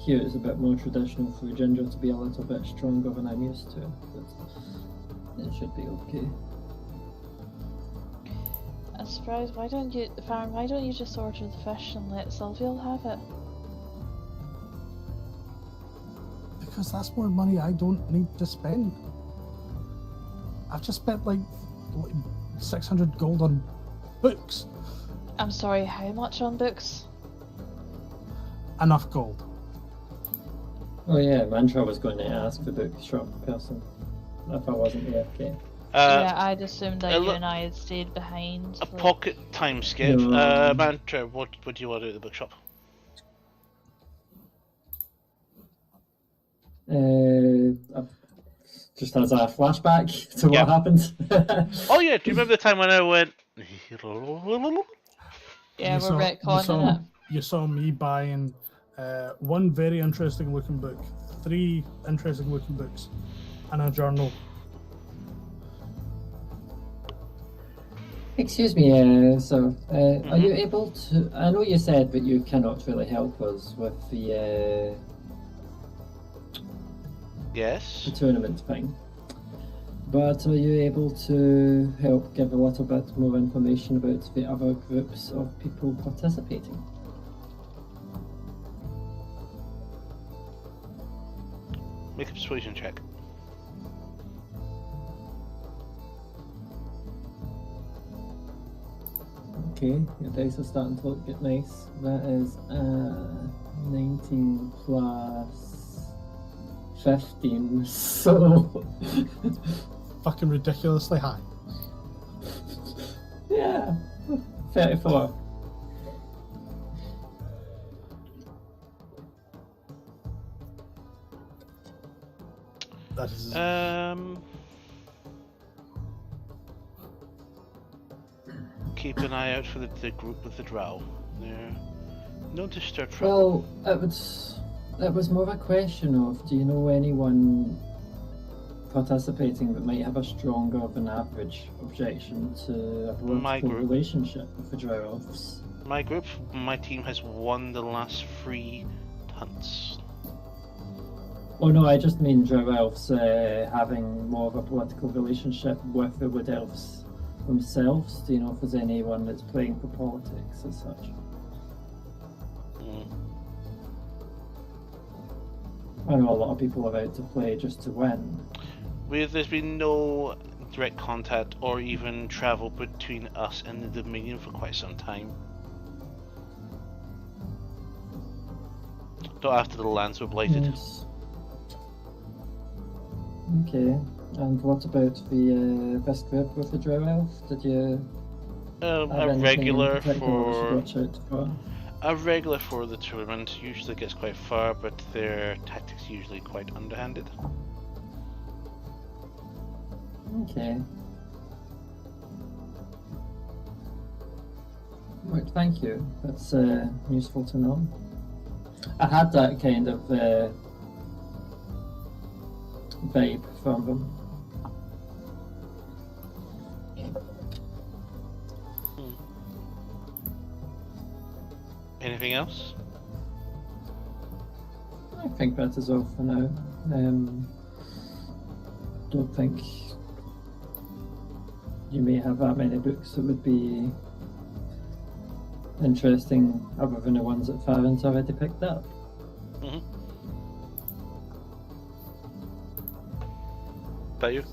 here it's a bit more traditional for ginger to be a little bit stronger than I'm used to, but it should be okay. I'm surprised. Farron, why don't you just order the fish and let Sylvial have it? because that's more money I don't need to spend. I've just spent like 600 gold on books. I'm sorry, how much on books? Enough gold. Oh yeah, Mantra was going to ask the bookshop person if I wasn't AFK. Yeah, I'd assumed that you look- and I had stayed behind. A like- pocket time skip. No. Mantra, what do you want to do at the bookshop? I've just as a flashback to Yep. what happened. Oh yeah, do you remember the time when I went? Yeah, You we're saw- retconning it. You saw me buying one very interesting looking book, 3 interesting looking books, and a journal. Excuse me, are you able to... I know you said that you cannot really help us with the Yes. tournament thing, but are you able to help give a little bit more information about the other groups of people participating? Make a persuasion check. Okay, your dice are starting to look nice. That is 19 plus 15, so Fucking ridiculously high. yeah, 34. That is Keep an eye out for the group with the drow. They're known to stir trouble. Well, it was more a question of, do you know anyone participating that might have a stronger than average objection to a My political group. relationship with the Drow Elves? My team has won the last 3 hunts. Oh no, I just mean Drow Elves having more of a political relationship with the Wood Elves themselves. Do you know if there's anyone that's playing for politics as such? Mm. I know a lot of people are out to play just to win. There's been no direct contact or even travel between us and the Dominion for quite some time. Not after the lands were blighted. Yes. Okay, and what about the this group with the Drow Elf? Did you have A anything regular in particular we should for watch out for? a regular for the tournament usually gets quite far, but their tactics usually quite underhanded. Okay. Right, thank you. That's useful to know. I had that kind of vibe from them. Anything else? I think that is all for now. Don't think you may have that many books that would be interesting other than the ones that Farron's already picked up. Mm-hmm. That you?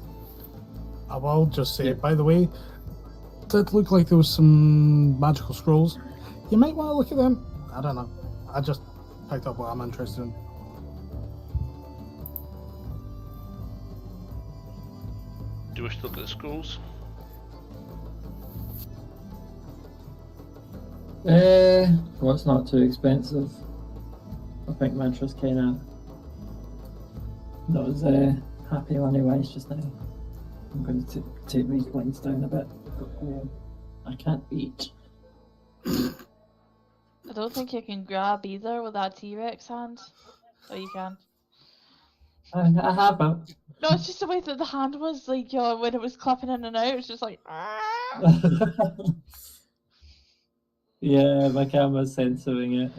I will just say, Yeah. by the way, it did look like there was some magical scrolls. You might want to look at them. I don't know. I just picked up what I'm interested in. Do you wish to look at the scrolls? Well, it's not too expensive. I think Mantra's kind of not as happy money-wise just now. I'm going to take these coins down a bit. I can't eat. I don't think you can grab either with that T-Rex hand. Oh, you can. I haven't. No, it's just the way that the hand was, like, when it was clapping in and out, it was just like, Yeah, my camera's censoring it.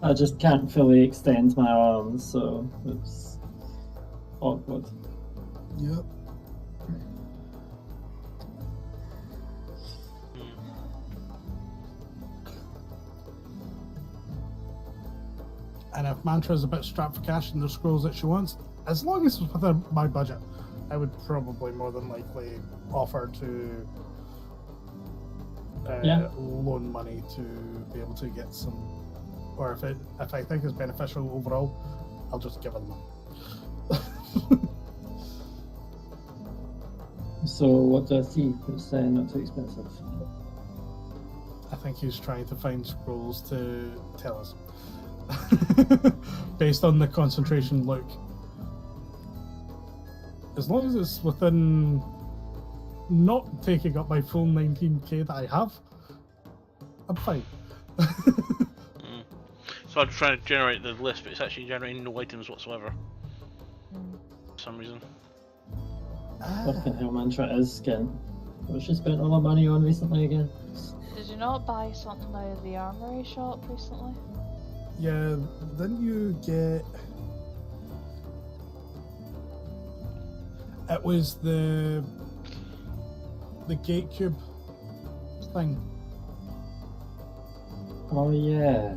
I just can't fully extend my arms, so it's awkward. Yep. And if Mantra's a bit strapped for cash and there's scrolls that she wants, as long as it's within my budget, I would probably more than likely offer to loan money to be able to get some, or if I think it's beneficial overall, I'll just give her the money. So what do I see? It's not too expensive. I think he's trying to find scrolls to tell us. Based on the concentration look. As long as it's within not taking up my full 19k that I have, I'm fine. So I'm trying to generate the list, but it's actually generating no items whatsoever. For some reason. Fucking hell, Mantra is skin. What she spent all her money on recently again? did you not buy something out of the armory shop recently? Yeah, then you get... It was the gate cube thing. Oh yeah.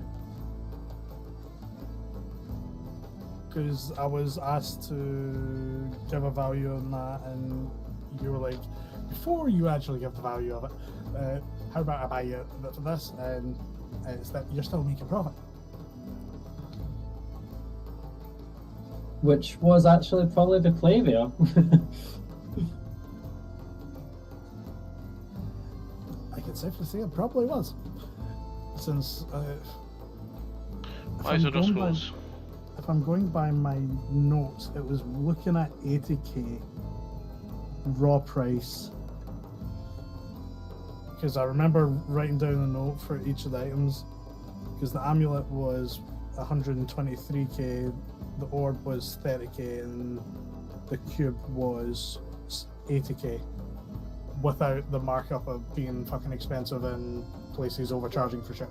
Because I was asked to give a value on that, and you were like, before you actually give the value of it, how about I buy you a bit for this, and it's that you're still making profit. Which was actually probably the play there. I can safely say it probably was. Since Why is there no scrolls? if I'm going by my notes, it was looking at 80k raw price. Because I remember writing down a note for each of the items. Because the amulet was 123k, the orb was 30k, and the cube was 80k. Without the markup of being fucking expensive and places overcharging for shit.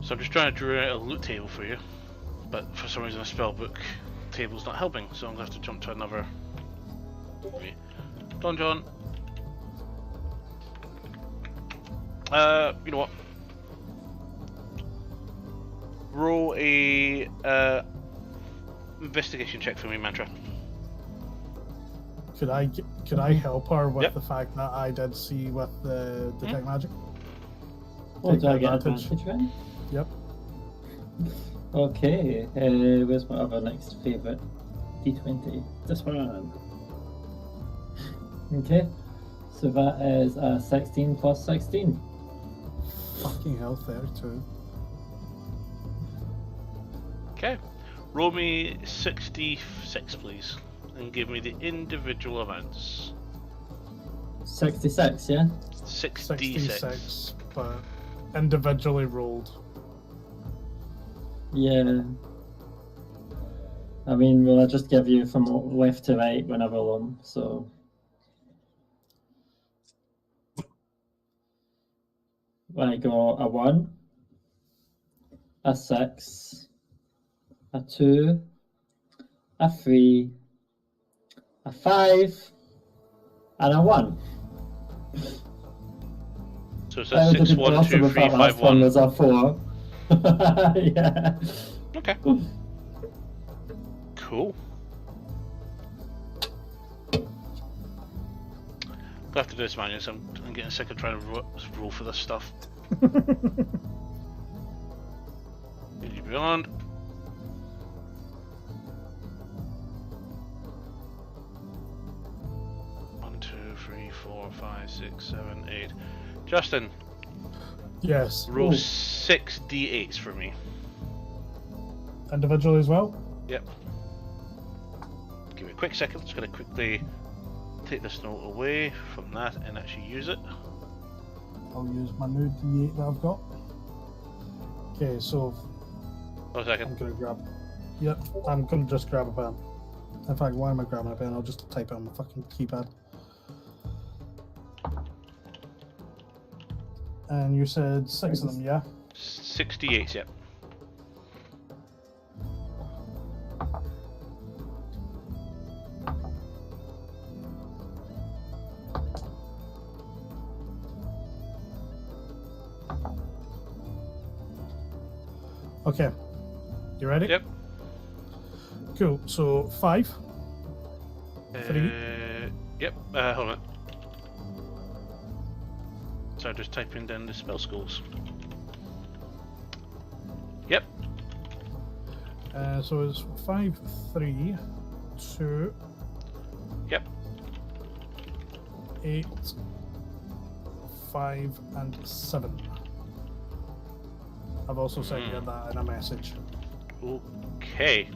So I'm just trying to draw out a loot table for you, but for some reason a spellbook table's not helping, so I'm going to have to jump to another. Wait. Don John. You know what? Roll a investigation check for me, Mantra. Could I help her with Yep. the fact that I did see with the detect magic? Oh, Take do I get advantage. advantage then? Yep. Okay, where's my other next favourite? D20. This one. Okay, so that is 16 plus 16. Fucking hell, 32. Okay. Roll me 66, please, and give me the individual amounts. 66, yeah? 6d6. but individually rolled. Yeah. I mean, will I just give you from left to right when I roll them? So. I got a 1, a 6, a 2, a 3, a 5, and a 1. So it's a 6, 1, 2, 3, 5, 1. Was a 4. Yeah. Okay. Cool. I'll have to do this manually, so I'm getting sick of trying to roll for this stuff. Beyond. One, 2, 3, 4, 5, 6, 7, 8. Justin, Yes. roll 6 d8s for me. Individually as well? Yep. Give me a quick second. Just gonna quickly take this note away from that and actually use it. I'll use my new D8 that I've got. Okay, so 1 I'm second. gonna grab. Yep, I'm gonna just grab a pen. In fact, why am I grabbing a pen? I'll just type it on my fucking keypad. And you said 6 of them, yeah? 68, yep. Okay. You ready? Yep. Cool. So 5. 3. Yep. Hold on. So just typing down the spell schools. Yep. So it's 5, 3, 2. Yep. 8, 5, and 7. I've also sent you that in a message. Okay.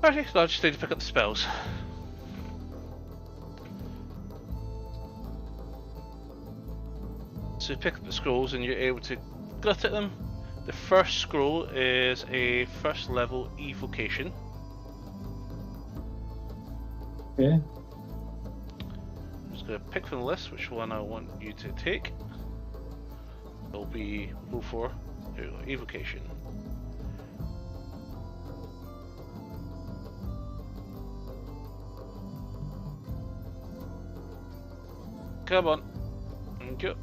Okay, so I just need to pick up the spells. So you pick up the scrolls and you're able to glut at them. The first scroll is a first level evocation. Okay. I'm just going to pick from the list which one I want you to take. It'll be roll 4. Here we go, evocation. Come on. Thank you.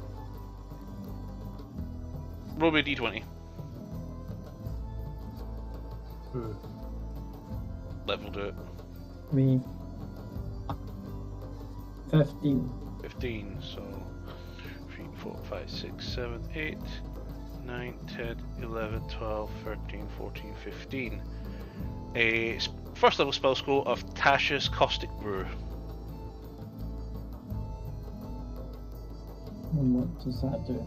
Roll me a d20. Ooh. Level do it. Me. 15. 15, so 3, 4, 5, 6, 7, 8, 9, 10, 11, 12, 13, 14, 15. A first level spell scroll of Tasha's Caustic Brew. And what does that do?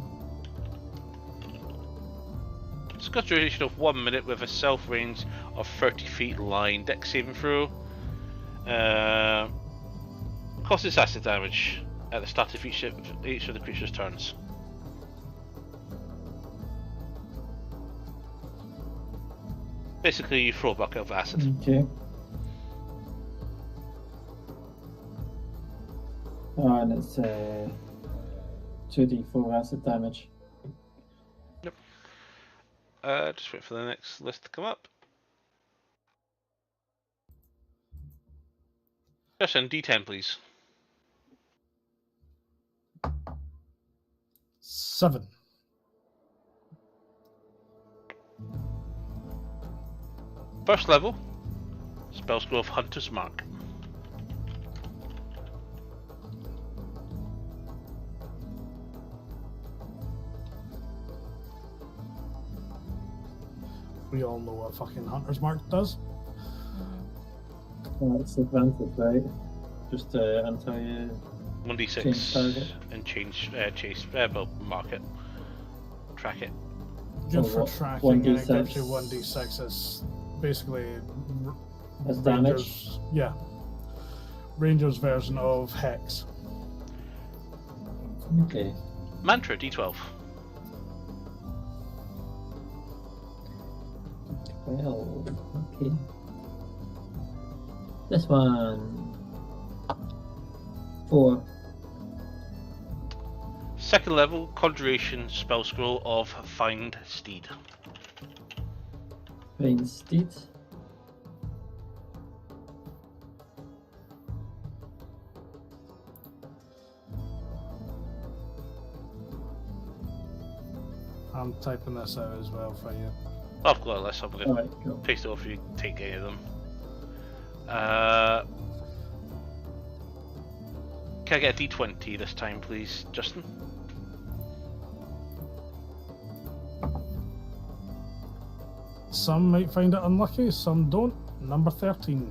It's got a duration of 1 minute with a self range of 30 feet line. Dex saving throw. Causes acid damage at the start of each of the creature's turns. Basically, you throw a bucket of acid. Okay. Oh, and it's 2d4 acid damage. Just wait for the next list to come up. Justin, D10, please. 7. First level, spell scroll of Hunter's Mark. We all know what fucking Hunter's Mark does. Oh, it's advantage, right? Just until you Change 1d6 target. and chase. Well, mark it. Track it. Good So for what, tracking, and it gives 1d6? you 1d6 as basically As damage. Rangers, yeah, Rangers version of Hex. Okay. Mantra D12. Well, okay. This one. 4. Second level conjuration spell scroll of Find Steed. Find Steed. I'm typing this out as well for you. I've got a list. I'm going to Alright, cool. paste it off you take any of them. Can I get a D20 this time, please, Justin? Some might find it unlucky, some don't. Number 13.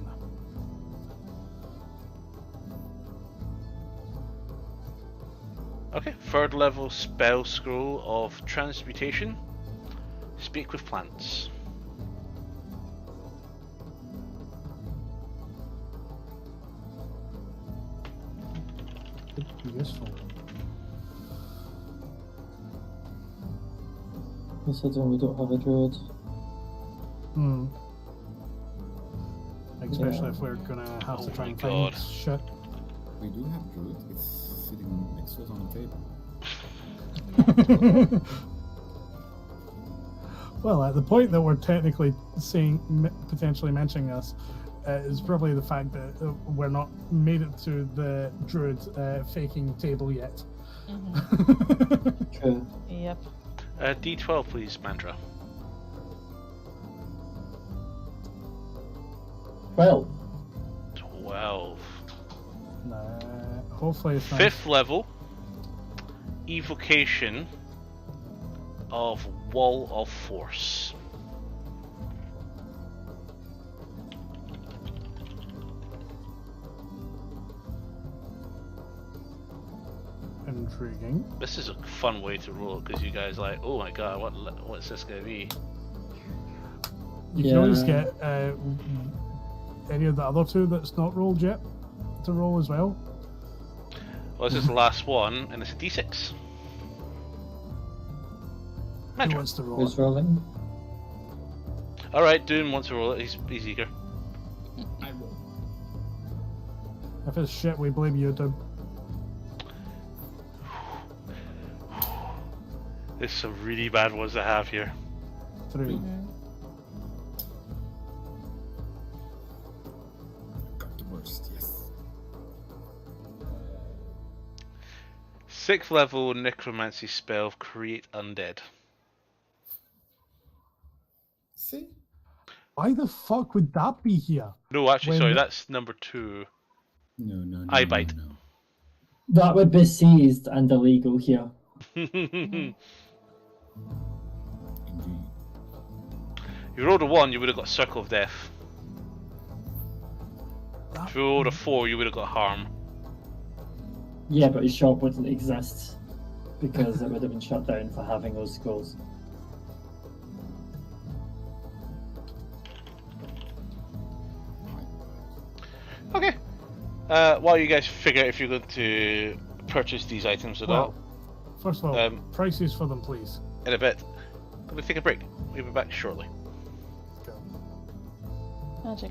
Okay, third level spell scroll of transmutation. Speak with plants. Could be useful. Considering we don't have a druid. Hmm. Especially Yeah. if we're gonna have to Oh try my and God. find shit. We do have Druid. It's sitting next to us on the table. Well, at the point that we're technically potentially mentioning this, is probably the fact that we're not made it to the druid faking table yet. Mhm. True. Yep. D12, please, Mantra. 12. 12. Hopefully it's not. Fifth level evocation of Wall of Force. Intriguing. This is a fun way to roll because you guys are like, oh my god, what's this gonna be? You can always Yeah. get any of the other two that's not rolled yet to roll as well. Well, this is the last one, and it's a D6. Who Mantra. wants to roll Who's it? rolling? Alright, Doom wants to roll it, he's eager. I roll. If it's shit, we blame you, dude. There's some really bad ones to have here. 3. Mhm. Got the worst, yes. 6th level necromancy spell, create undead. See? Why the fuck would that be here? No, actually, When sorry, the- that's number 2. No. I bite. No. That would be seized and illegal here. Indeed. If you rolled a 1, you would have got Circle of Death. If you rolled a 4, you would have got Harm. Yeah, but his shop wouldn't exist because it would have been shut down for having those scrolls. Okay. While you guys figure out if you're going to purchase these items or Well, first of all, Um, prices for them, please. not, in a bit, I'm going to take a break. We'll be back shortly. Go. Magic.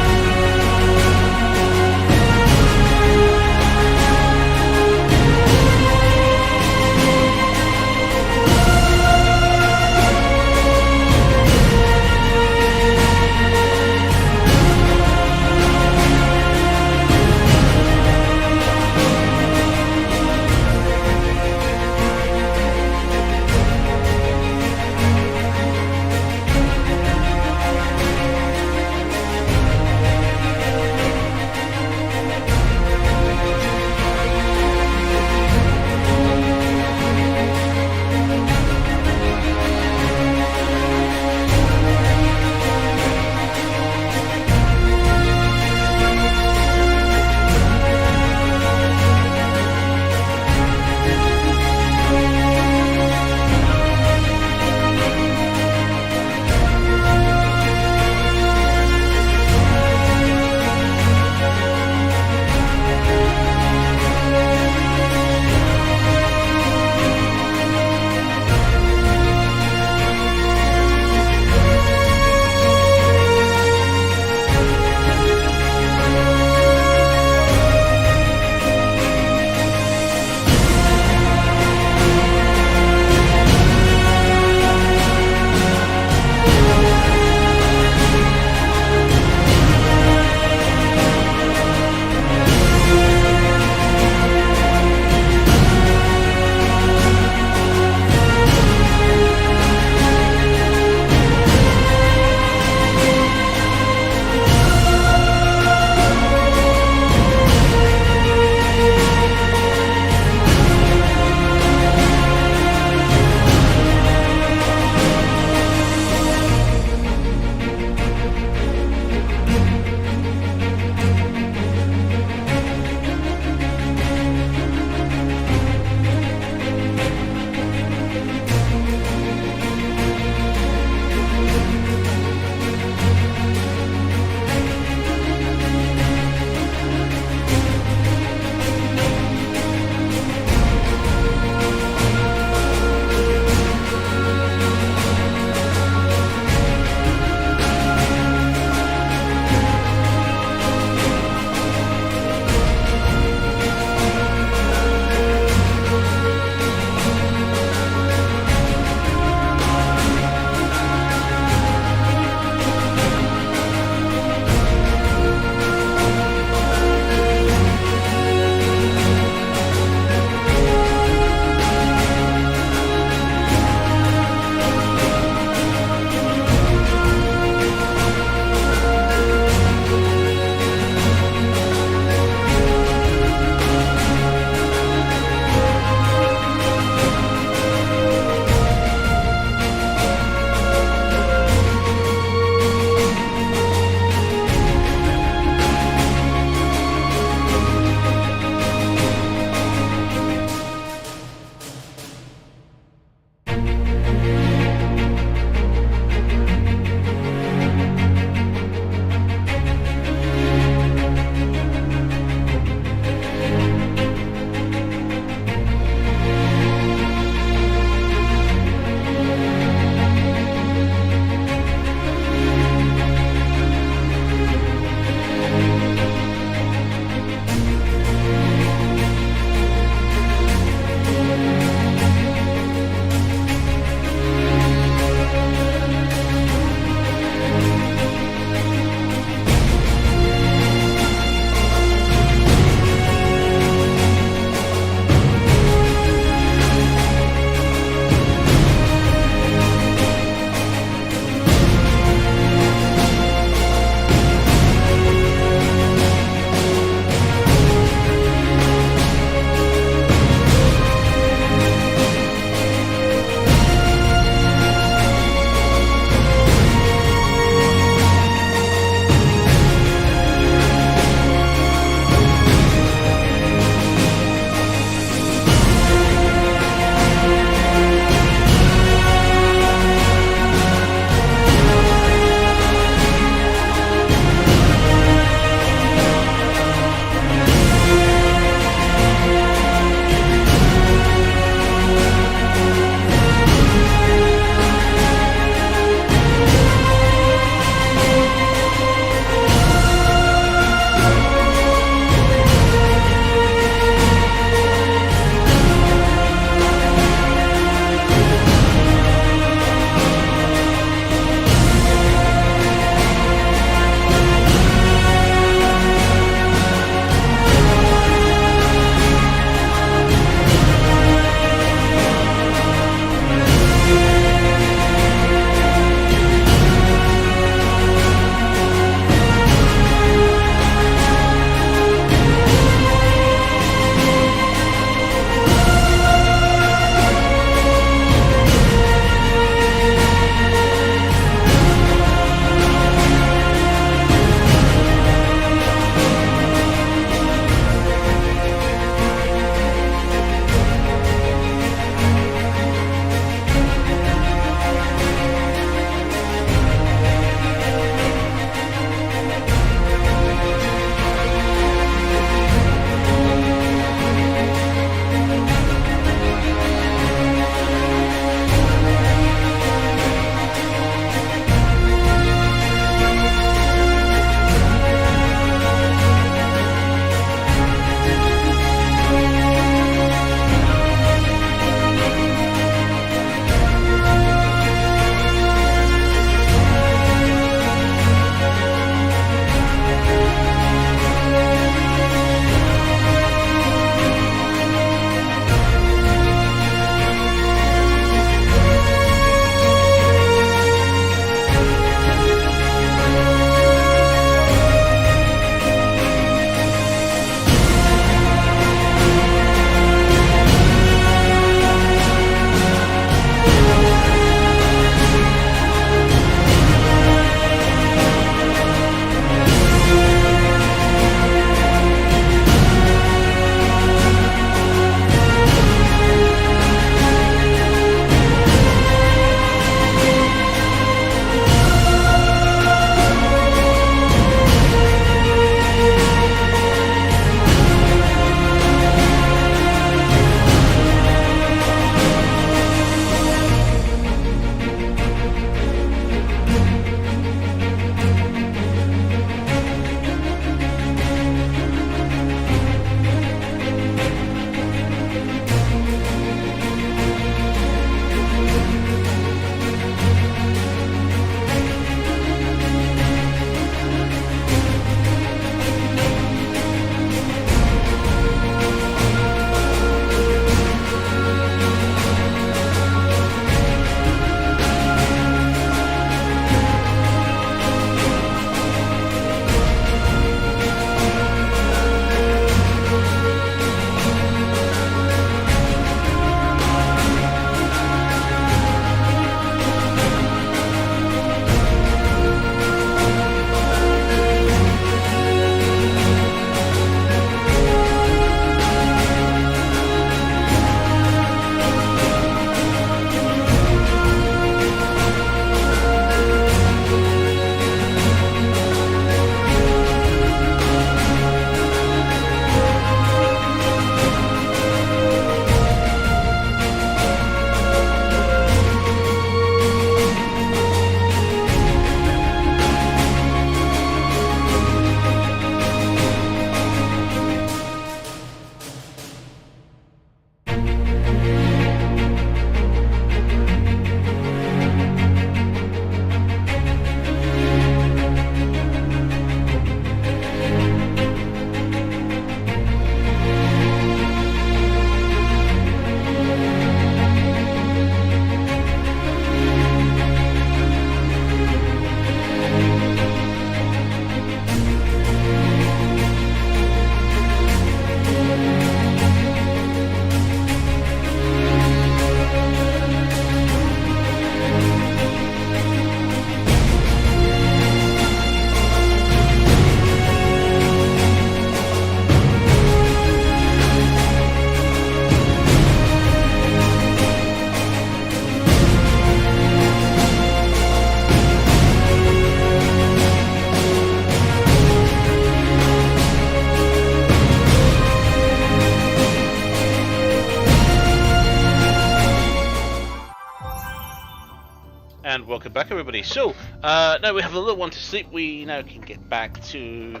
And welcome back, everybody. So, now we have a little one to sleep, we now can get back to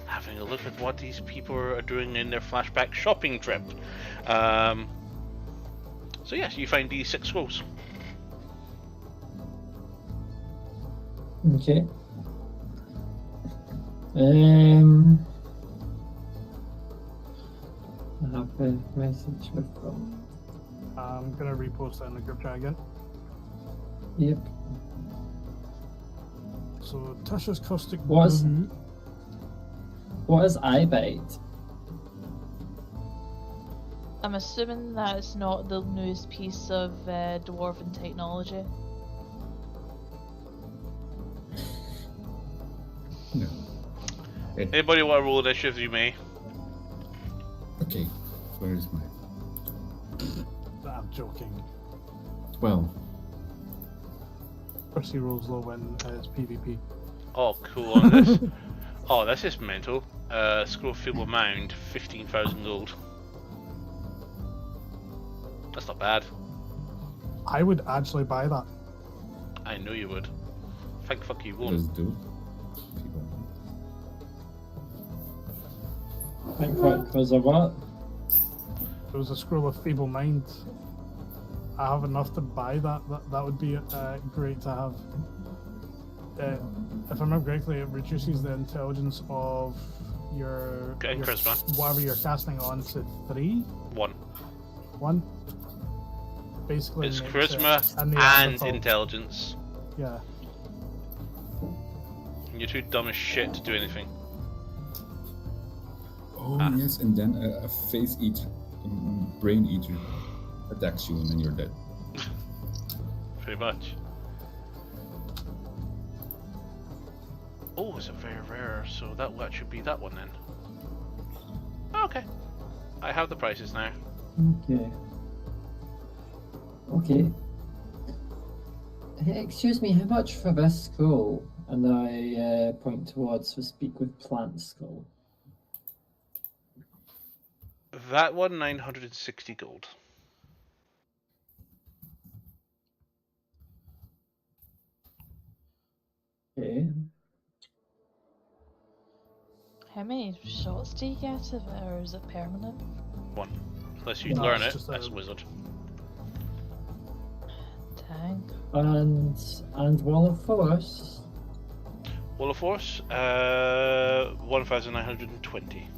having a look at what these people are doing in their flashback shopping trip. So yes, you find these 6 scrolls. Okay. I have a message with them. I'm gonna repost that in the group chat again. Yep. So Tasha's caustic What is- brew. What is eyebite? I'm assuming that it's not the newest piece of dwarven technology. No. Anybody want to roll initiative, you may. Okay, where is my I'm joking. 12? First he rolls low when it's PvP. Oh, cool on this. Oh, this is mental. Scroll Feeble Mound, 15,000 gold. That's not bad. I would actually buy that. I know you would. Thank fuck you won't. Let's do it. People. Think what was a what? There was a scroll of feeble mind. I have enough to buy that. That would be great to have. If I remember correctly, it reduces the intelligence of your charisma. Whatever you're casting on to 3. 1. 1. Basically, It's makes charisma it a and Neanderthal. intelligence. Yeah. And you're too dumb as shit to do anything. Oh yes, and then a face eater, brain eater, attacks you, and then you're dead. Pretty much. Oh, it's a very rare, so that should be that one then. Okay. I have the prices now. Okay. Okay. Hey, excuse me, how much for this scroll? And I point towards the Speak with Plant scroll. That one, 960 gold. Okay. How many shots do you get of it, or is it permanent? 1. Unless you No, learn it's it just as a- a wizard. Dang. And Wall of Force. Wall of Force, 1,920.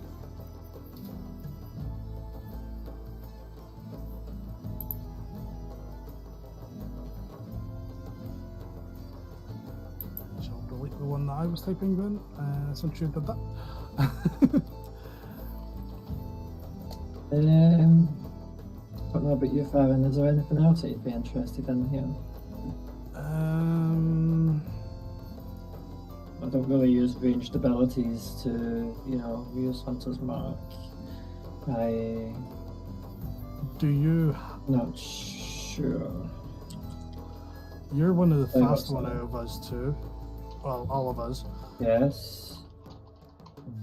Shall delete the one that I was typing then, since you did that. Don't know about you, Farron. Is there anything else that you'd be interested in here? I don't really use ranged abilities to, use Hunter's Mark. Do you? Not sure. You're one of the Oh, fast what's one that? out of us too. Well, all of us. Yes.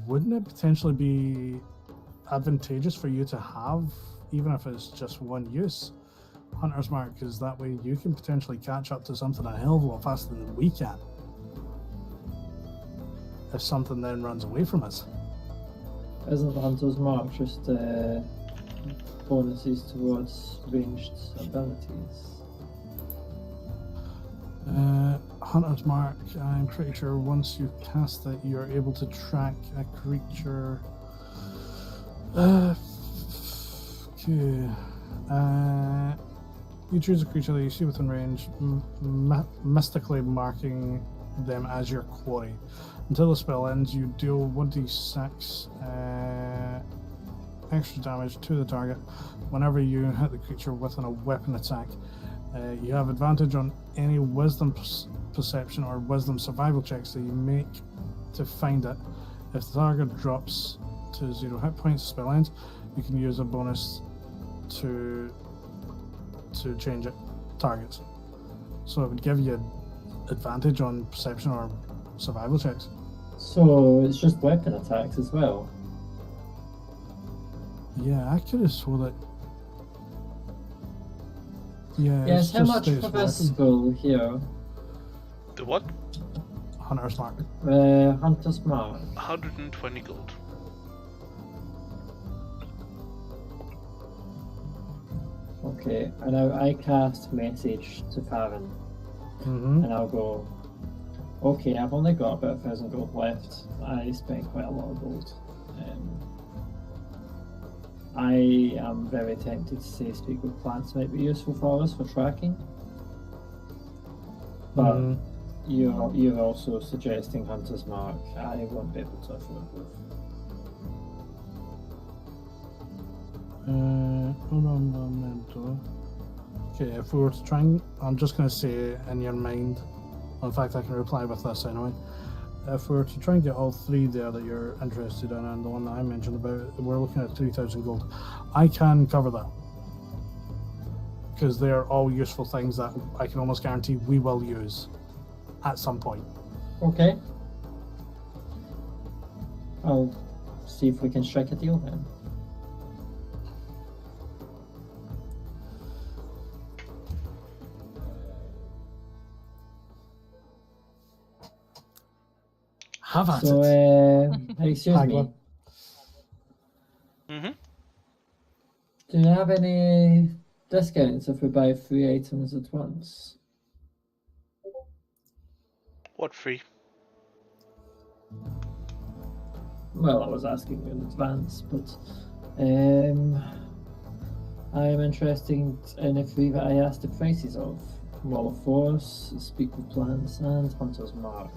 Wouldn't it potentially be advantageous for you to have, even if it's just one use, Hunter's Mark? Because that way you can potentially catch up to something a hell of a lot faster than we can. If something then runs away from us. Isn't Hunter's Mark just bonuses towards ranged abilities? Hunter's Mark, I'm pretty sure once you cast it, you're able to track a creature. Okay. You choose a creature that you see within range, mystically marking them as your quarry. Until the spell ends, you deal 1d6 extra damage to the target whenever you hit the creature within a weapon attack. You have advantage on any wisdom perception or wisdom survival checks that you make to find it. If the target drops to 0 hit points, the spell ends, you can use a bonus to change it targets. So it would give you advantage on perception or survival checks. So it's just weapon attacks as well. Yeah, I could have swore that. Yeah. Yes, it's how just much states for this weapon. scroll here? The what? Hunter's Mark. Hunter's Mark. 120 gold. Okay, and now I cast message to Farron, Mm-hmm. and I'll go. Okay, I've only got about 1,000 gold left. I spent quite a lot of gold. I am very tempted to say speak with plants might be useful for us for tracking. But you're also suggesting Hunter's Mark. I won't be able to afford both. Hold on a moment. Okay, if we were to try and, I'm just going to say in your mind, in fact I can reply with this anyway. If we were to try and get all three there that you're interested in, and the one that I mentioned about, we're looking at 3,000 gold. I can cover that. Because they're all useful things that I can almost guarantee we will use at some point. Okay. I'll see if we can strike a deal then. Have at So, it. excuse me. Mm-hmm. Do you have any discounts if we buy 3 items at once? What free? Well, I was asking in advance, but I am interested in a three that I asked the prices of. Wall of Force, Speak with Plants, and Hunter's Mark.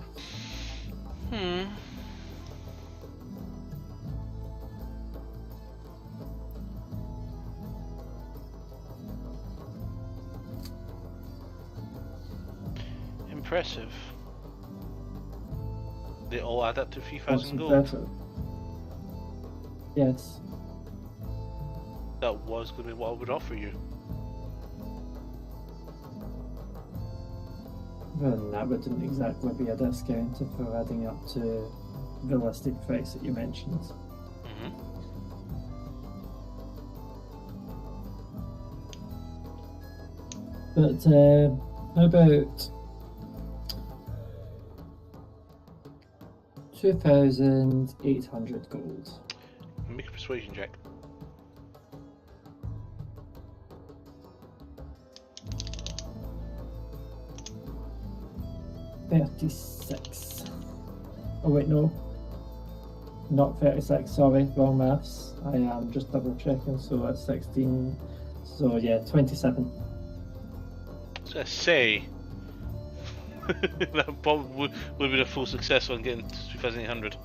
Impressive. They all add up to What's 3,000 gold. impressive? Yes. That was going to be what I would offer you. Well, that wouldn't exactly be a discount if we're adding up to the listed price that you mentioned. Mm-hmm. But how about 2,800 gold? Make a persuasion check. $36. Oh wait, no. Not 36, sorry, wrong maths. I am just double checking, so that's 16. So yeah, 27. So I say that probably would have been a full success on getting to 2,800.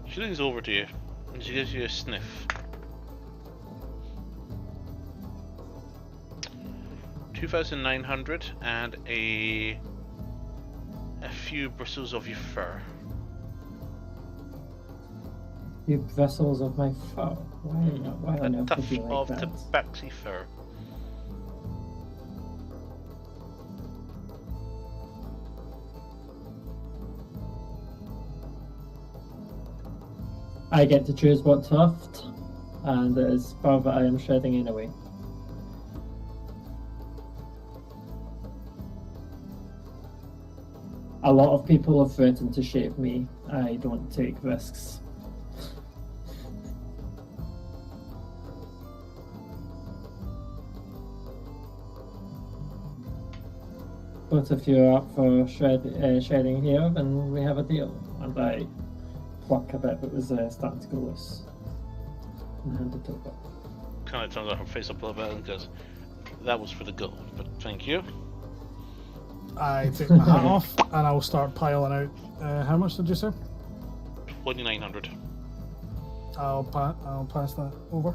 She leans over to you and she gives you a sniff. 2,900 and a few bristles of your fur. You bristles of my fur. Why A on earth would tuft you like of that? tabaxi fur. I get to choose what tuft, and it is fur that I am shedding anyway. A lot of people have threatened to shave me. I don't take risks. But if you're up for shedding hair, then we have a deal. And I pluck a bit that was starting to go loose and hand it over. Kind of turns her face up a little bit and goes, "That was for the gold, but thank you." I take my hat off and I'll start piling out. How much did you say? 2,900. I'll pass that over.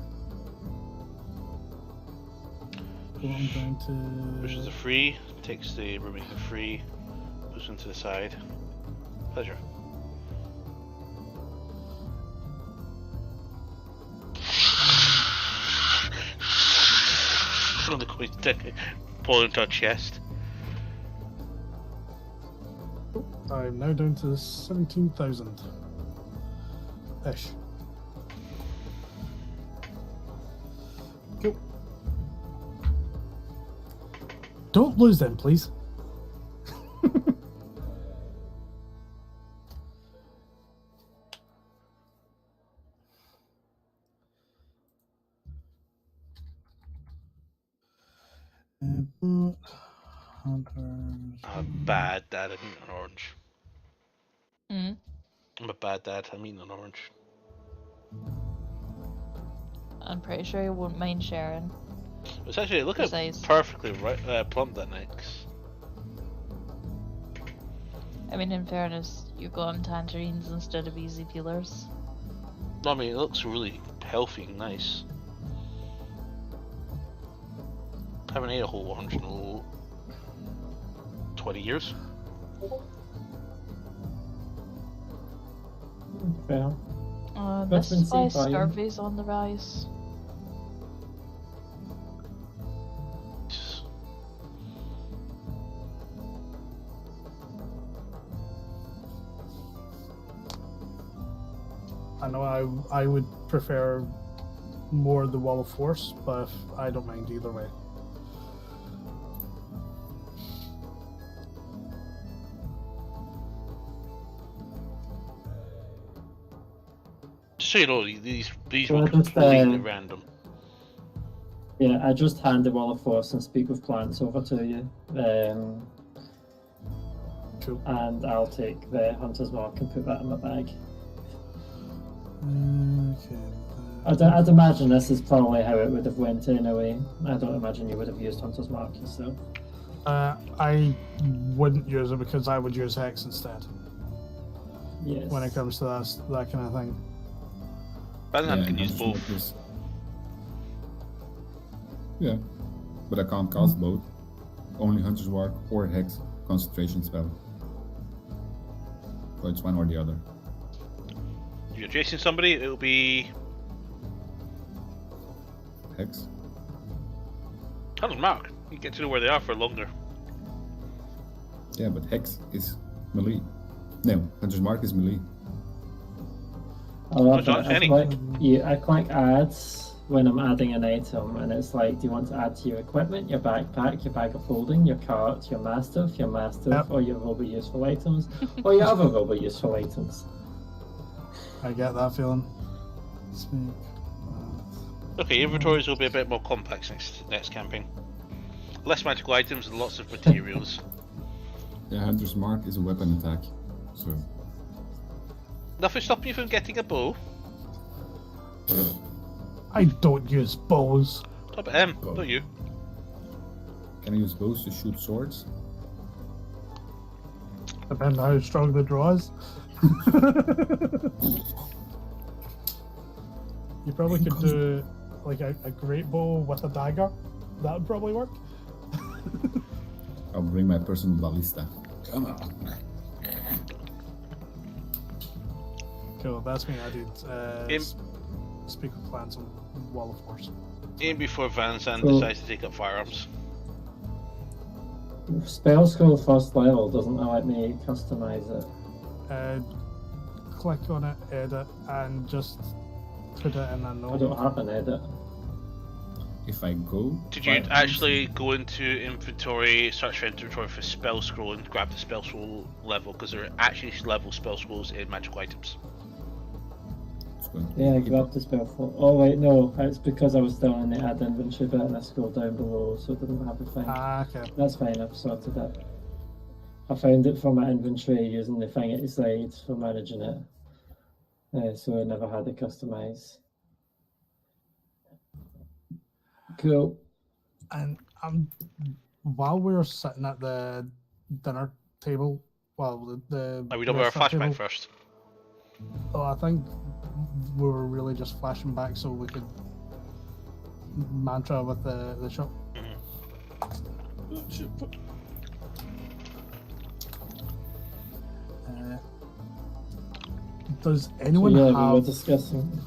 Go on down to... Pushes the free, takes the remaining free, puts them to the side. Pleasure. From the coin pull into her chest. I'm now down to 17,000. ish. Cool. Don't lose them, please. Hunters. I'm a bad dad. I'm eating an orange. Hmm. I'm a bad dad. I'm eating an orange. I'm pretty sure you won't mind sharing. It's actually look at Precise. perfectly plump that next. I mean, in fairness, you got him tangerines instead of easy peelers. I mean, it looks really healthy and nice. I haven't ate a whole orange in 20 years. Fair. This Vitamin is why C for you. scurvy's on the rise. I know I would prefer more the Wall of Force, but I don't mind either way. Just so you know, these Well, were just, completely random. Yeah, I just hand the Wall of Force and Speak with Plants over to you. Cool. And I'll take the Hunter's Mark and put that in my bag. Okay. I'd imagine this is probably how it would have went anyway. I don't imagine you would have used Hunter's Mark yourself. I wouldn't use it because I would use Hex instead Yes. when it comes to that kind of thing. I think I can use Hunter's both. Mark is- Yeah, but I can't cast both. Only Hunter's Mark or Hex concentration spell. So it's one or the other. If you're chasing somebody, it'll be Hex. Hunter's Mark. You get to know where they are for longer. Yeah, but Hex is melee. No, Hunter's Mark is melee. I love Not that. any. I click adds when I'm adding an item, and it's like, do you want to add to your equipment, your backpack, your bag of holding, your cart, your mastiff, Yep. or your will be useful items, or your other will be useful items. I get that feeling. Speak. Okay, inventories will be a bit more complex next campaign. Less magical items and lots of materials. Yeah, Hunter's Mark is a weapon attack. So Nothing stopping you from getting a bow. I don't use bows. Top of M, Bow. don't you? can I use bows to shoot swords? Depending on how strong the draw is. You probably could do like a great bow with a dagger. That would probably work. I'll bring my personal ballista. Come on. Cool, that's me. I did Im- Speak with Plants on Wall of Force. Aim before Van Zandt Cool. decides to take up firearms. Spell scroll first level doesn't let me customize it. Click on it, edit, and just put it in a I note. don't have an edit. If I go... Did you firearms- actually go into inventory, search for inventory for spell scroll and grab the spell scroll level? Because there are actually level spell scrolls in magical items. It's going to Yeah, I keep- grabbed the spell for. Oh wait, no, it's because I was still in the add inventory bit and I scrolled down below, so it didn't have a thing. Okay. That's fine, I've sorted it. I found it from my inventory using the thing at the side for managing it. So I never had it customized. Cool. And while we're sitting at the dinner table, well, the Are we done with our restaurant flashback table, first? Oh, I think we were really just flashing back so we could mantra with the shop. Does So anyone yeah, we were have? discussing.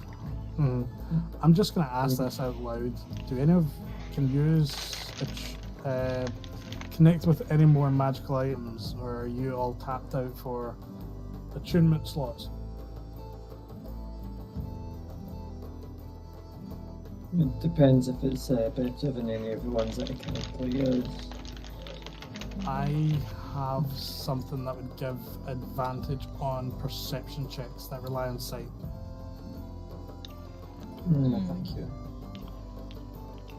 I'm just gonna ask this out loud. Do any of can use connect with any more magical items, or are you all tapped out for attunement slots? It depends if it's better than any of the ones that I currently use. I have something that would give advantage on perception checks that rely on sight. Thank you.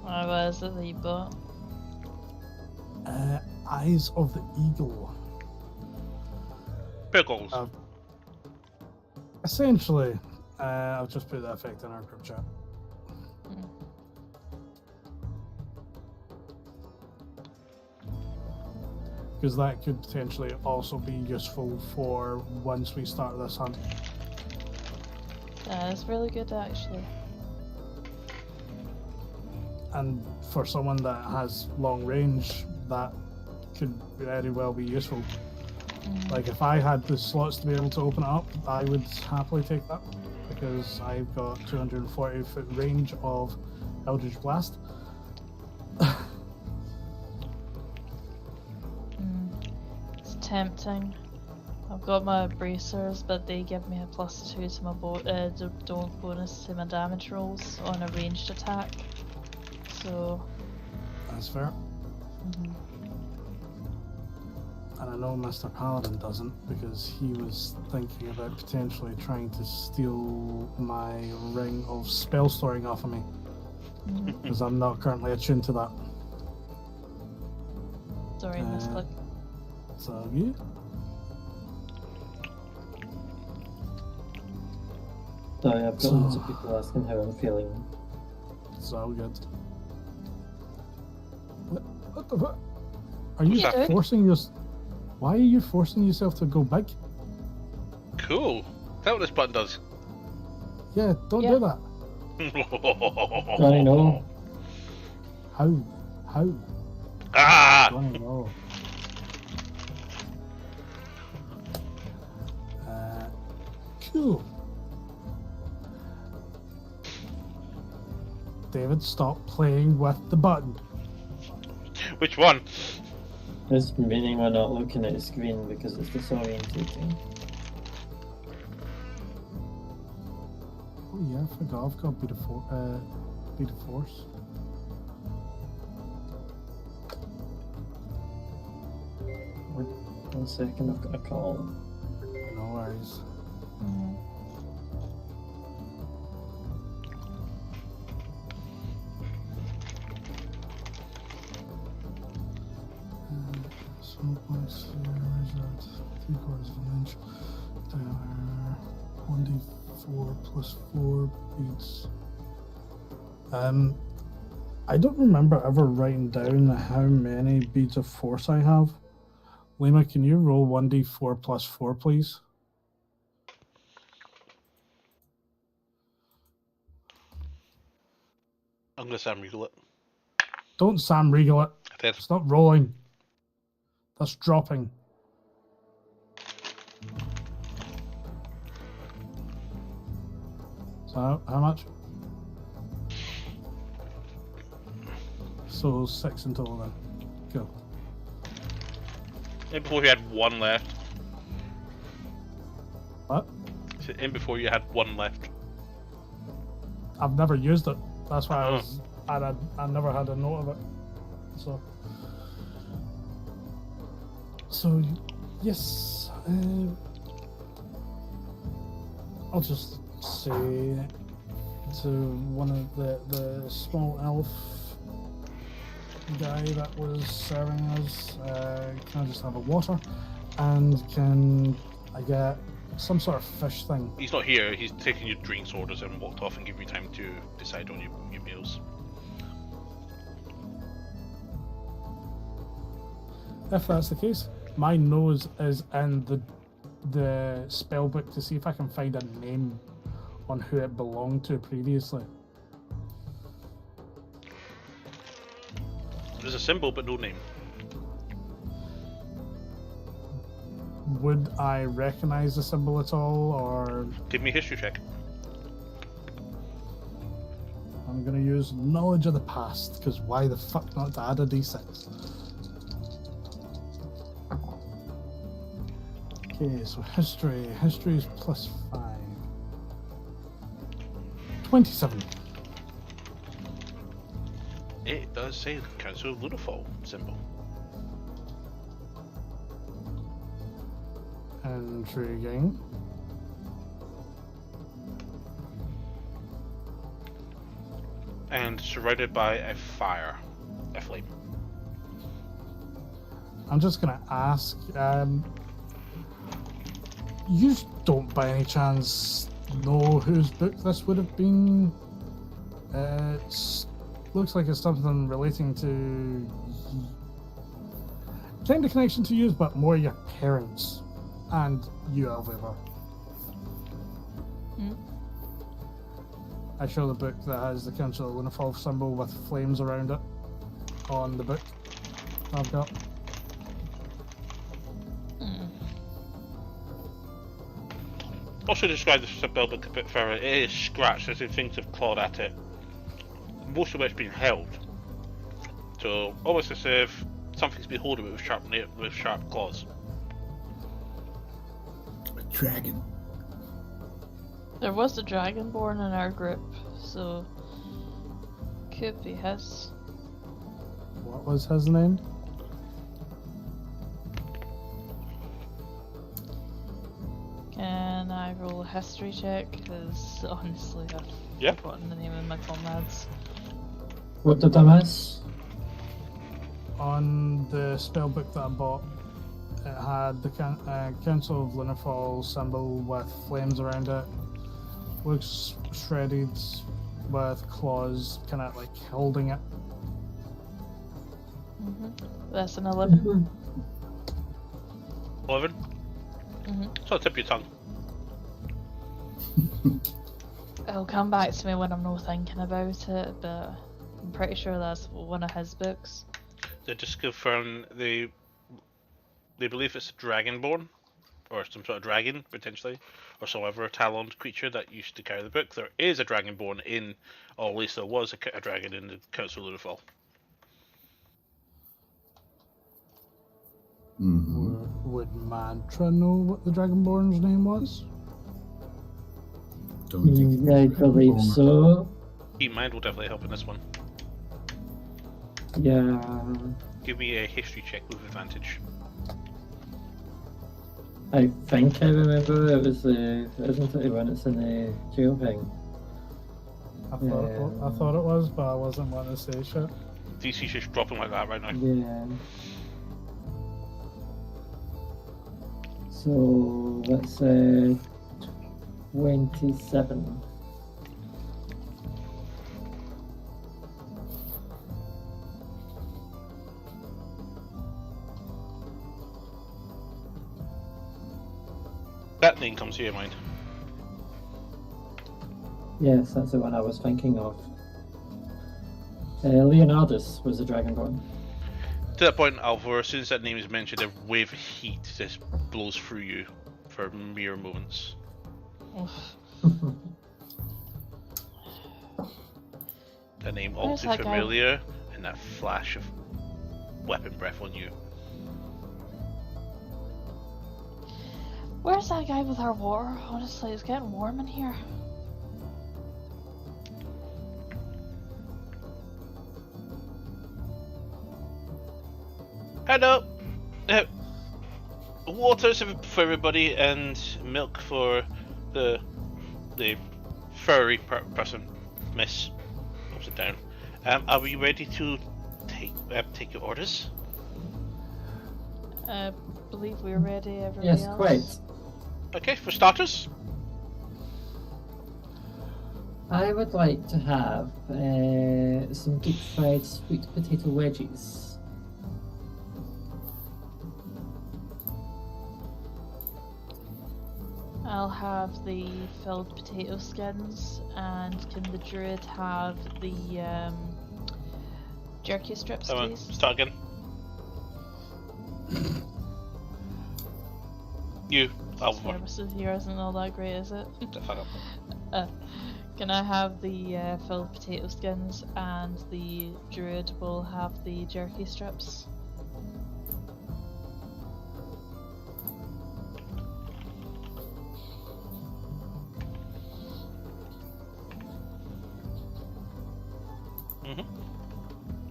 What is it that you bought? Eyes of the Eagle. Pickles. Essentially, I'll just put that effect in our group chat. Because that could potentially also be useful for once we start this hunt. It's really good actually. And for someone that has long range, that could very well be useful. Like if I had the slots to be able to open it up, I would happily take that because I've got 240 foot range of Eldritch Blast. It's tempting. I've got my bracers, but they give me a +2 to my don't bonus to my damage rolls on a ranged attack. So That's fair. And I know Mr. Paladin doesn't because he was thinking about potentially trying to steal my ring of spell storing off of me. Because I'm not currently attuned to that. sorry, misclick. So you? Sorry, I've got lots of people asking how I'm feeling. It's all good. What the fuck? Are you Yeah. forcing your... Why are you forcing yourself to go big? Cool. Is that what this button does? Yeah, don't Yeah. do that. I know. How? Ah! Don't know. Cool. David, stop playing with the button. Which one? It's meaning we're not looking at the screen because it's disorientating. Oh yeah, I forgot. I've got beat of force. One second, I've got a call. No worries. So points measured 3/4 of an inch. Diameter 1d4 plus 4 beats. I don't remember ever writing down how many beads of force I have. Lima, can you roll 1d4 plus 4, please? I'm gonna Sam Regal it. Don't Sam Regal it. I did. It's not rolling. That's dropping. So, how much? So 6 in total then. Go. In before you had one left. What? So in before you had one left. I've never used it. That's why I never had a note of it. So yes. I'll just say to one of the small elf guy that was serving us, can I just have a water? And can I get some sort of fish thing? He's not here. He's taking your drinks orders and walked off and giving you time to decide on your meals. If that's the case, my nose is in the spell book to see if I can find a name on who it belonged to previously. There's a symbol but no name. Would I recognize the symbol at all, or Give me a history check. I'm going to use knowledge of the past, because why the fuck not to add a d6? Okay, so history is +5. 27. does say the Council of Lunafall symbol. Intriguing. And surrounded by a fire, a flame. I'm just gonna ask, you don't by any chance know whose book this would have been? It looks like it's something relating to kind of connection to you, but more your parents and you, Elvira. I show the book that has the Council of Lunafall symbol with flames around it on the book I've got. Also describe this book a bit further. It is scratched as if things have clawed at it. Most of it's been held. So almost as if something's been holding it with sharp claws. A dragon. There was a dragonborn in our group, so could be his. What was his name? Can I roll a history check? Because honestly, I've Yeah. forgotten the name of my comrades. What did I miss? On the spell book that I bought, it had the Council of Lunafall symbol with flames around it. Looks shredded with claws, kind of like holding it. That's an 11. 11? So tip your tongue. It'll come back to me when I'm not thinking about it, but I'm pretty sure that's one of his books. They just confirm they believe it's a dragonborn, or some sort of dragon potentially, or some other taloned creature that used to carry the book. There is a dragonborn in, or at least there was a dragon in the Council of Lunafall. Would Mantra know what the Dragonborn's name was? Don't think I believe Dragonborn. so. Keen Mind will definitely help in this one. Yeah. Give me a history check with advantage. I think I remember it was isn't it when it's in the jail thing? I thought it was, but I wasn't wanting to say shit. DC's just dropping like that right now. Yeah. So let's say 27. That name comes to your mind. Yes, that's the one I was thinking of. Leonardus was a dragonborn. To that point, Alvor, as soon as that name is mentioned, a wave of heat just blows through you for mere moments. The name all Where's too that guy? familiar, and that flash of weapon breath on you. Where's that guy with our water? Honestly, it's getting warm in here. Hello! Water for everybody and milk for the furry person, Miss. Puts it down. Are we ready to take your orders? I believe we're ready, everybody Yes, else. quite. Okay, for starters. I would like to have some deep fried sweet potato wedges. I'll have the filled potato skins, and can the druid have the jerky strips, Come on, please? start again. You, Alvor. Services here isn't all that great, is it? The fuck up. Can I have the filled potato skins, and the druid will have the jerky strips?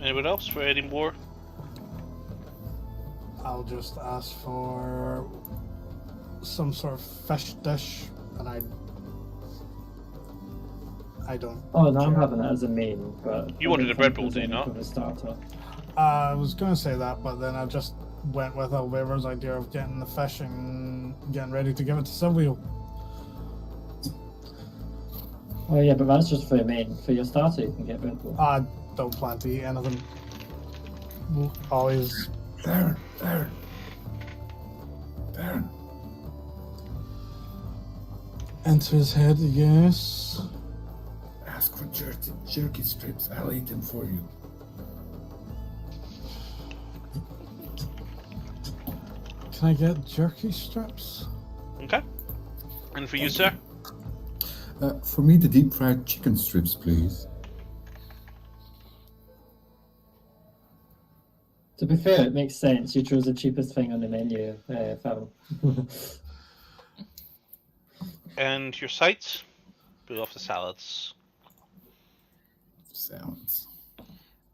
Anyone else for any more? I'll just ask for some sort of fish dish, and I don't. Oh, no, I'm care. having it as a main, but You I wanted don't a bread think bowl, there's did you any not? for the starter. I was going to say that, but then I just went with Oliver's idea of getting the fish and getting ready to give it to Silvio. Oh yeah, but that's just for your main. For your starter, you can get Red Bull. I don't plan to eat anything. Always. Baron. Into his head, yes. Ask for jerky strips. I'll eat them for you. Can I get jerky strips? Okay. And for you, sir? For me, the deep fried chicken strips, please. To be fair, it makes sense. You chose the cheapest thing on the menu, Farrell. And your sides? Put off the salads. Salads.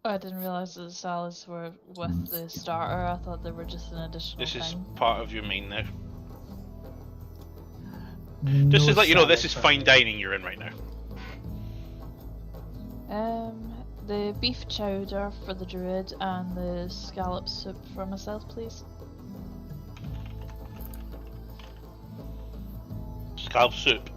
Oh, I didn't realise that the salads were with the starter. I thought they were just an additional This thing. is part of your main now. No Just to let you know, this salad is for fine me. dining you're in right now. The beef chowder for the druid and the scallop soup for myself, please. Scallop soup.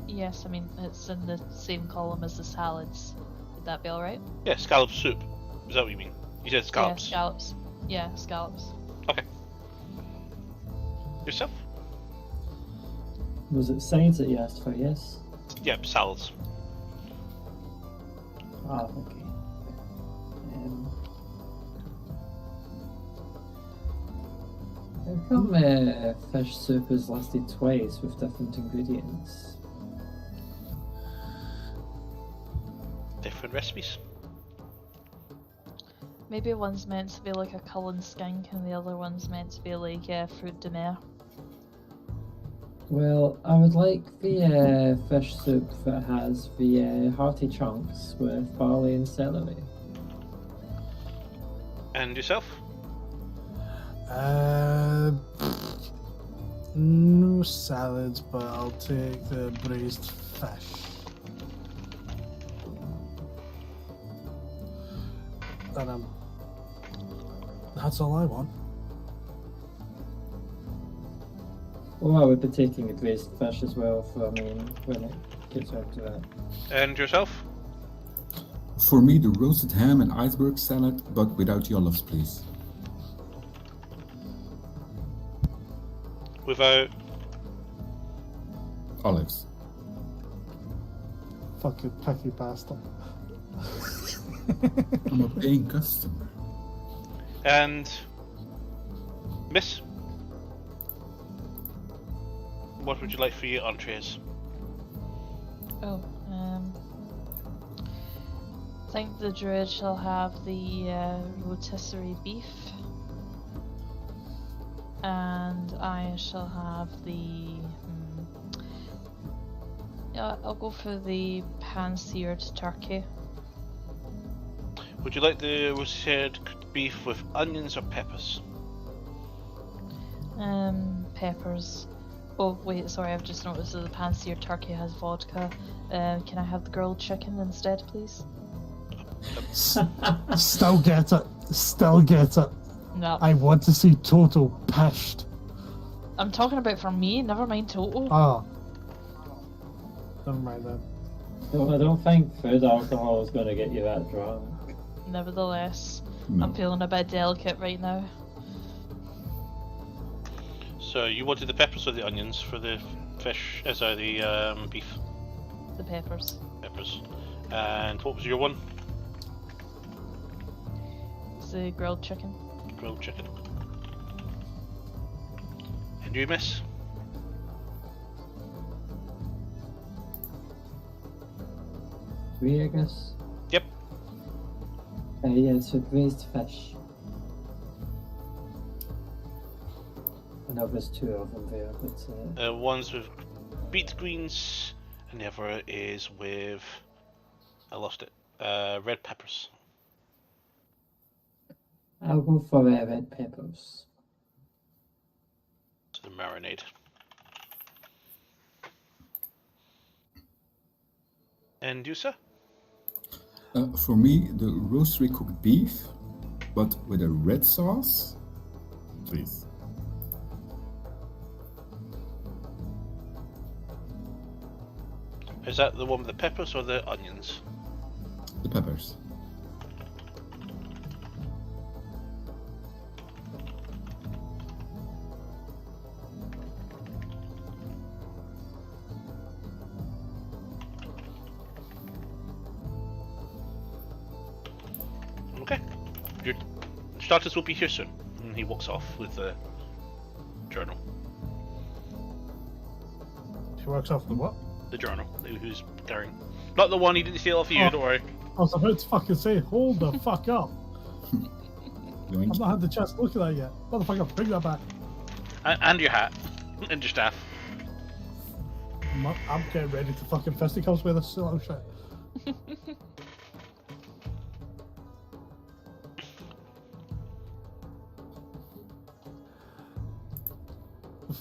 Yes, I mean it's in the same column as the salads. Would that be alright? Yeah, scallop soup. Is that what you mean? You said scallops. Yeah, scallops. Yeah, scallops. Okay. Yourself? Was it sides that you asked for? Yes. Yep, salads. Ah, okay. How come fish soup is listed twice with different ingredients? Different recipes. Maybe one's meant to be like a Cullen skink and the other one's meant to be like fruit de mer. Well, I would like the fish soup that has the hearty chunks with barley and celery. And yourself? No salads, but I'll take the braised fish. And that's all I want. Well, I would be taking the braised fish as well for me when it gets out to that. And yourself? For me, the roasted ham and iceberg salad, but without the olives, please. Without... Olives. Fucking picky bastard. I'm a paying customer. And... Miss? What would you like for your entrees? Oh, I think the druid shall have the rotisserie beef. And I shall have the... yeah, I'll go for the pan-seared turkey. Would you like the roasted beef with onions or peppers? Peppers. Oh wait, sorry, I've just noticed that the pan-seared turkey has vodka. Can I have the grilled chicken instead, please? Still get it. Still get it. No, I want to see Toto pissed. I'm talking about for me, never mind Toto. Oh. Never mind then. Well, I don't think food alcohol is going to get you that drunk. Nevertheless, No. I'm feeling a bit delicate right now. So you wanted the peppers or the onions for the fish, sorry, the beef? The peppers. Peppers. And what was your one? It's the grilled chicken. Grilled chicken. And you, miss? 3, I guess. Yep. Yeah, so braised fish. I know there's 2 of them there, but One's with beet greens, and the other is with... I lost it. Red peppers. I'll go for red peppers. To the marinade. And you, sir? For me, the roastery cooked beef, but with a red sauce, please. Is that the one with the peppers or the onions? The peppers. Okay. Your starters will be here soon. And he walks off with the journal. He works off the what? The journal who's carrying. Not the one he didn't steal off you, don't worry. I was about to fucking say, hold the fuck up. Yoink. I've not had the chance to look at that yet. Motherfucker, bring that back. And your hat. And your staff. I'm getting ready to fucking fisticuffs with this little shit.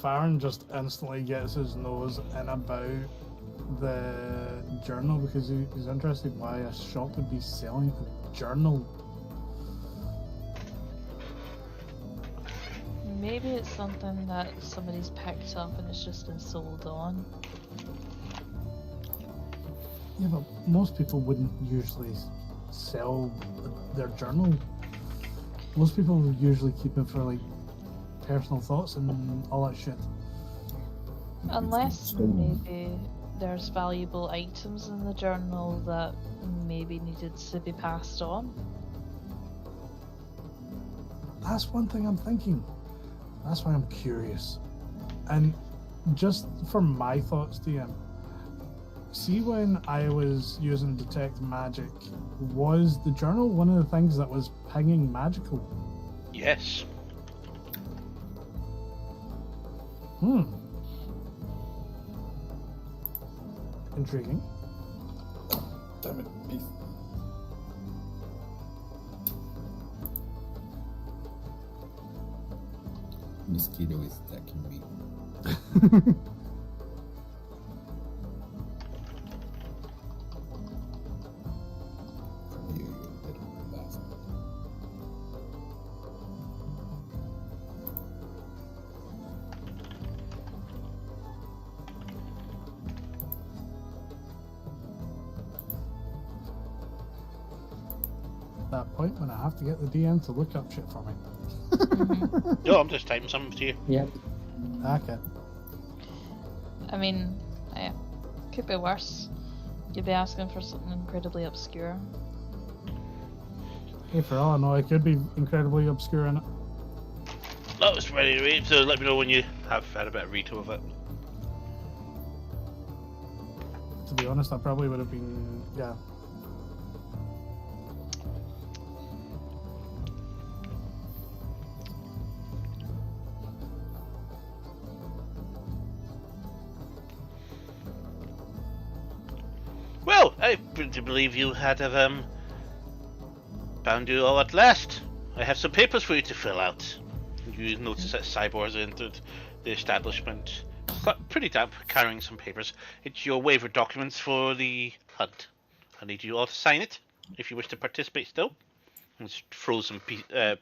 Farron just instantly gets his nose in about the journal because he's interested why a shop would be selling a journal. Maybe it's something that somebody's picked up and it's just been sold on. Yeah, but most people wouldn't usually sell their journal. Most people would usually keep it for like personal thoughts and all that shit. Unless maybe there's valuable items in the journal that maybe needed to be passed on. That's one thing I'm thinking. That's why I'm curious. And just for my thoughts, DM, see when I was using Detect Magic, was the journal one of the things that was pinging magical? Yes. Intriguing. Damn it, beef. Mosquito is attacking me. You little bastard. That point when I have to get the DM to look up shit for me. No, I'm just typing something to you. Yep. Okay. I mean, yeah, could be worse. You'd be asking for something incredibly obscure. Hey, for all I know, it could be incredibly obscure in it. That was ready to read, so let me know when you have had a bit of read of it. To be honest, I probably would have been, yeah. Well, I believe you had found you all at last. I have some papers for you to fill out. You notice that Cyborg's entered the establishment. Pretty damp, carrying some papers. It's your waiver documents for the hunt. I need you all to sign it, if you wish to participate still. And just throws some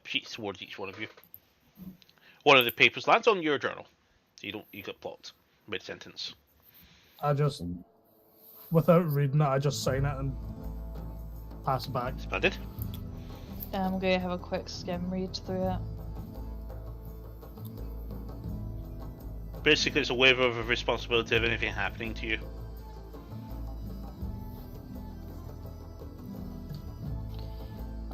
sheets towards each one of you. One of the papers lands on your journal. So you get plopped mid-sentence. I just, without reading it, I just sign it and pass it back. Splendid. I'm going to have a quick skim read through it. Basically, it's a waiver of responsibility of anything happening to you.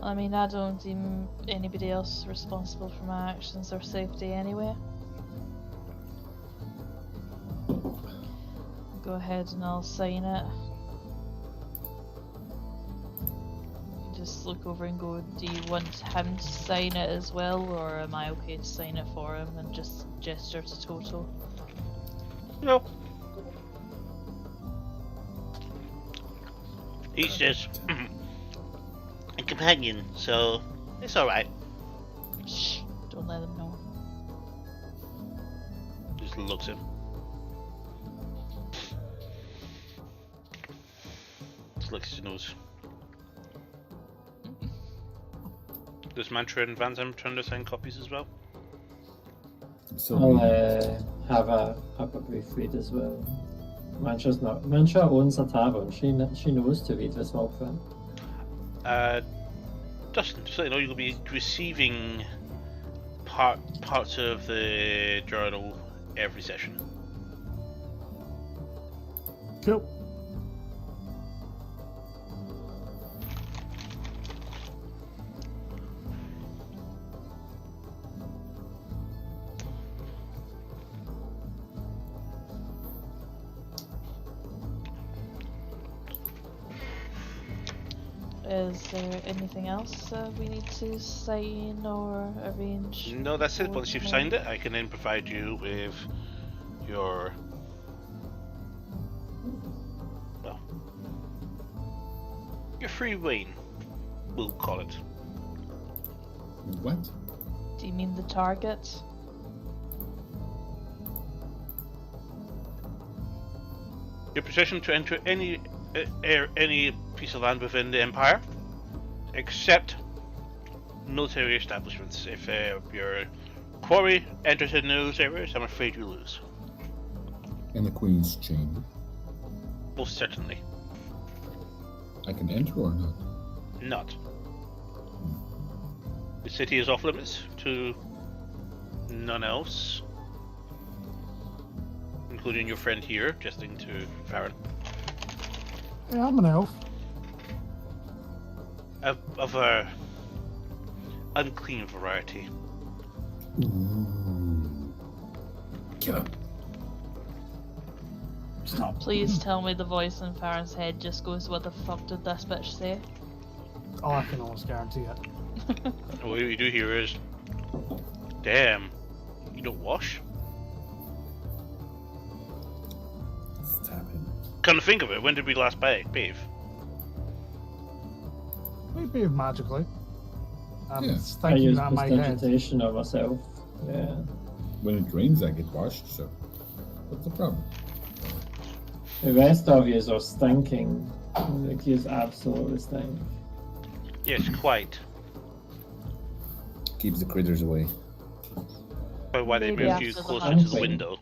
I mean, I don't deem anybody else responsible for my actions or safety anyway. Go ahead and I'll sign it. Just look over and go, do you want him to sign it as well, or am I okay to sign it for him and just gesture to Toto? No. He says, good companion, so it's alright. Shh, don't let them know. Just looks at him. Just licks his nose. Does Mantra and Van Zam trying to sign copies as well? So I'll we- have a brief read as well. Mantra owns a tavern. She knows to read the small print. Just so you know, you'll be receiving parts of the journal every session. Cool. Is there anything else we need to sign or arrange? No, that's it. for Once you've tomorrow? signed it, I can then provide you with your your free reign, we'll call it. What? Do you mean the target? Your possession to enter any piece of land within the Empire, except military establishments. If your quarry enters in those areas, I'm afraid you lose. In the Queen's chamber? Most certainly I can enter or not? not. The city is off limits to none else, including your friend here, jesting to Farron. Yeah, I'm an elf. Of a unclean variety. Ooh. Kill him. Stop. Please tell me the voice in Farron's head just goes, "What the fuck did this bitch say?" Oh, I can almost guarantee it. What you do here is, damn, you don't wash? Stab him. Come to think of it, when did we last bathe? Maybe magically. I'm Yeah. I thinking use that in my head. prestidigitation on myself. Yeah. When it rains, I get washed, so what's the problem? The rest of you are stinking. Like, you absolutely stink. Yes, quite. Keeps the critters away. By why they Maybe moved you after the closer hunt. to the window.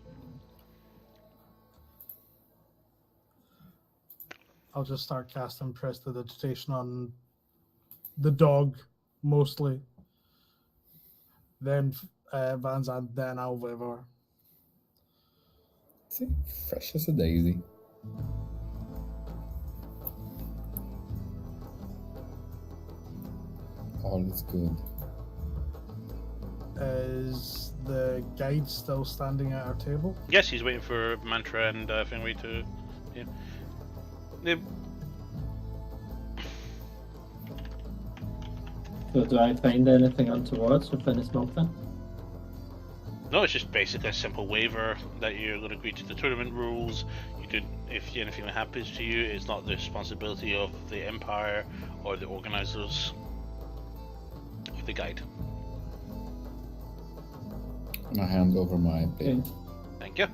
I'll just start casting prestidigitation on the dog, mostly. Then Van Zandt, then Alvivor. See, fresh as a daisy. All is good. Is the guide still standing at our table? Yes, he's waiting for Mantra and Finway to. Yeah. So do I find anything untoward within the smoke then? No, it's just basically a simple waiver that you're going to agree to the tournament rules. You could, if anything happens to you, it's not the responsibility of the Empire or the organizers of the guide. I hand over my Okay. bit. Thank you.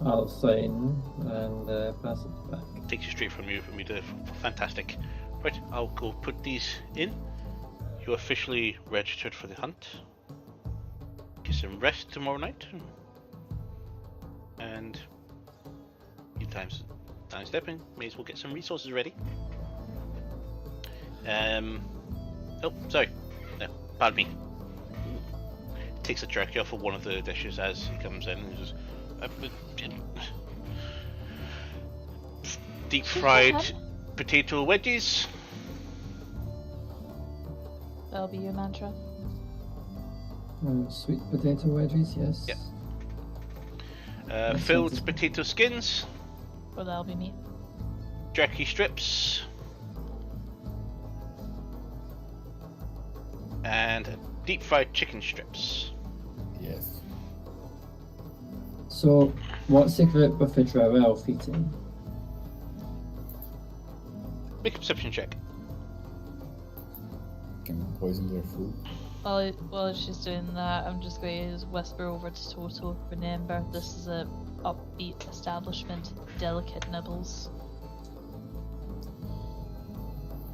I'll sign and pass it back. Takes you straight from me to fantastic. Right, I'll go put these in. You're officially registered for the hunt. Get some rest tomorrow night. And you time stepping, may as well get some resources ready. Oh, sorry. No, pardon me. Takes a jerky off of one of the dishes as he comes in and just deep fried potato wedges. That'll be your mantra. Sweet potato wedges, yes. Yep. That Filled sounds- potato skins, Or that'll be me. jerky strips, and deep fried chicken strips. Yes. So What's the group with the drow elf eating? Make a perception check. Can we poison their food? While she's doing that, I'm just going to whisper over to Toto. Remember, this is a upbeat establishment. Delicate nibbles.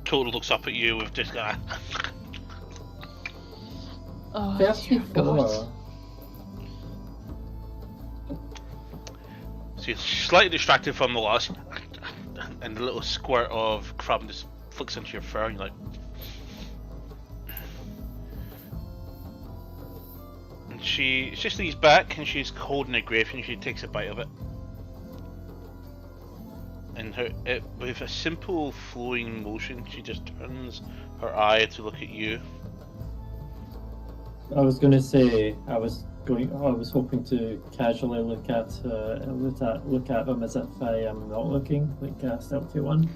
Toto looks up at you with just kind Oh, dear 34. God. So you're slightly distracted from the loss, and the little squirt of crumb just flicks into your fur, and you're like. And she just leans back, and she's holding a grape, and she takes a bite of it. And with a simple flowing motion, she just turns her eye to look at you. I was going to say I was hoping to casually look at them as if I am not looking, like cast LT1.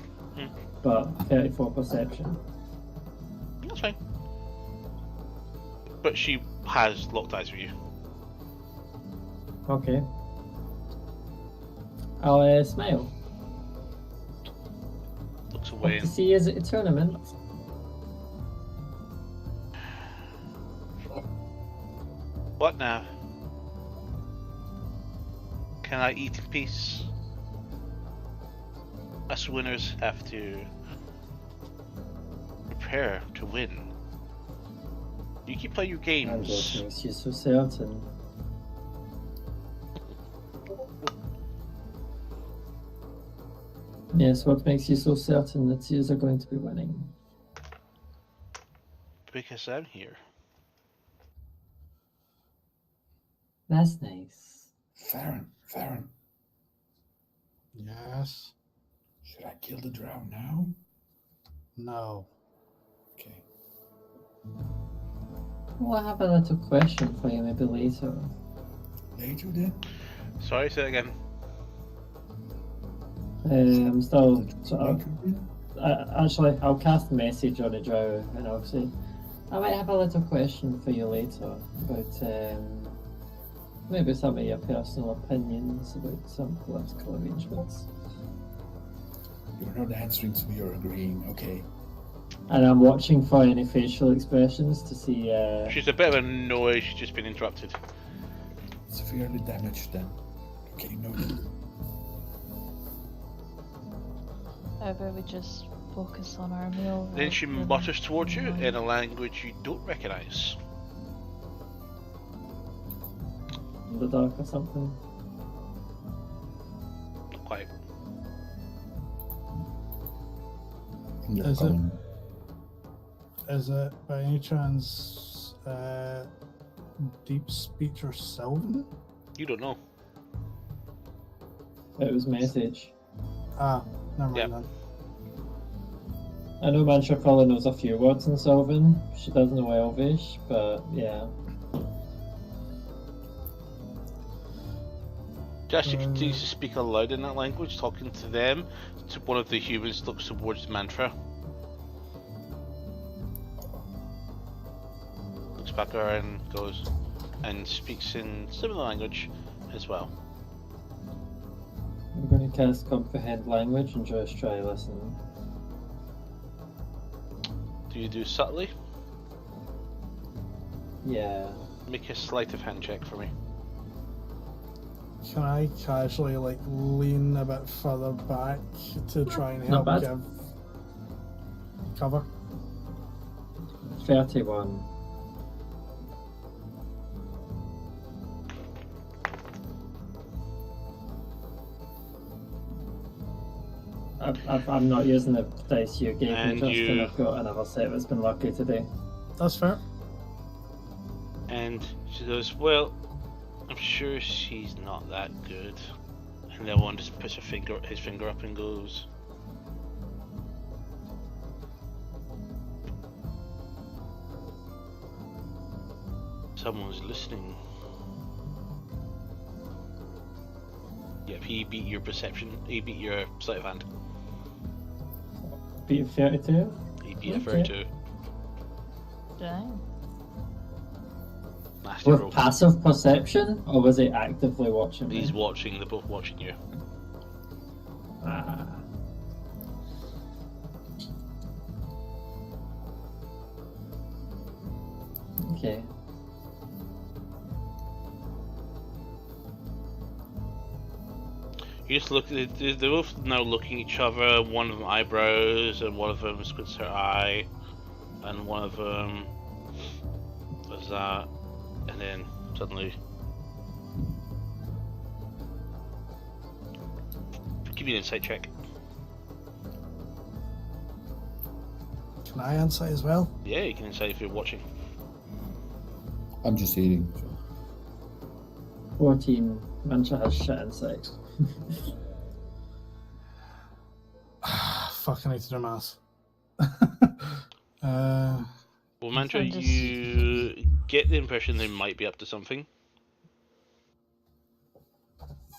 But 34 perception. That's fine. But she has locked eyes with you. Okay. I'll smile. Looks away. Hope to see you at a tournament. What now? Can I eat in peace? Us winners have to prepare to win. You keep playing your And games. what makes you so certain? Yes, what makes you so certain that you are going to be winning? Because I'm here. That's nice. Farron, Yes. should I kill the drow now? No. Okay. Well, I have a little question for you maybe later. Later then? Sorry, say that again. I'm still sort of... Later then? Actually, I'll cast a message on a drow and I'll say, I might have a little question for you later about maybe some of your personal opinions about some political arrangements. You're not answering, so you're agreeing. Okay. And I'm watching for any facial expressions to see. She's a bit of a noise, she's just been interrupted. Severely damaged then. Okay, noted. How about we just focus on our meal? Then she rather than- mutters towards you in a language you don't recognise. In the dark or something. Not quite. Is it? Is it by any chance deep speech or Sylvan? You don't know. It was message. Ah, never mind Yeah. then. I know Mantra probably knows a few words in Sylvan. She doesn't know Elvish, but yeah. Just continues to speak aloud in that language, talking to them. To one of the humans looks towards Mantra. Looks back at her and goes and speaks in similar language as well. I'm going to cast Comprehend Language and just try listen. Do you do subtly? Yeah. Make a sleight of hand check for me. Can I casually lean a bit further back to try and Not help bad. give cover? 31. I'm not using the dice you gave And me, Justin. you- I've got another set that's been lucky today. That's fair. And she goes, well, I'm sure she's not that good. And then one just puts his finger up and goes, someone's listening. Yep, he beat your perception. He beat your sleight of hand. Beat 32? He beat a Okay. 32. Dang. Nasty With roll. passive perception, or was he actively watching me? He's watching. They're both watching you. Ah. Okay. You just look. They're both now looking at each other. One of them eyebrows, and one of them squints her eye, and one of them does that, and then suddenly. Give me an insight check. Can I insight as well? Yeah, you can insight if you're watching. I'm just eating. So. 14. Mancha has shit insight. Fuck, I need to do maths. Well, Mantra, I'm just- you get the impression they might be up to something.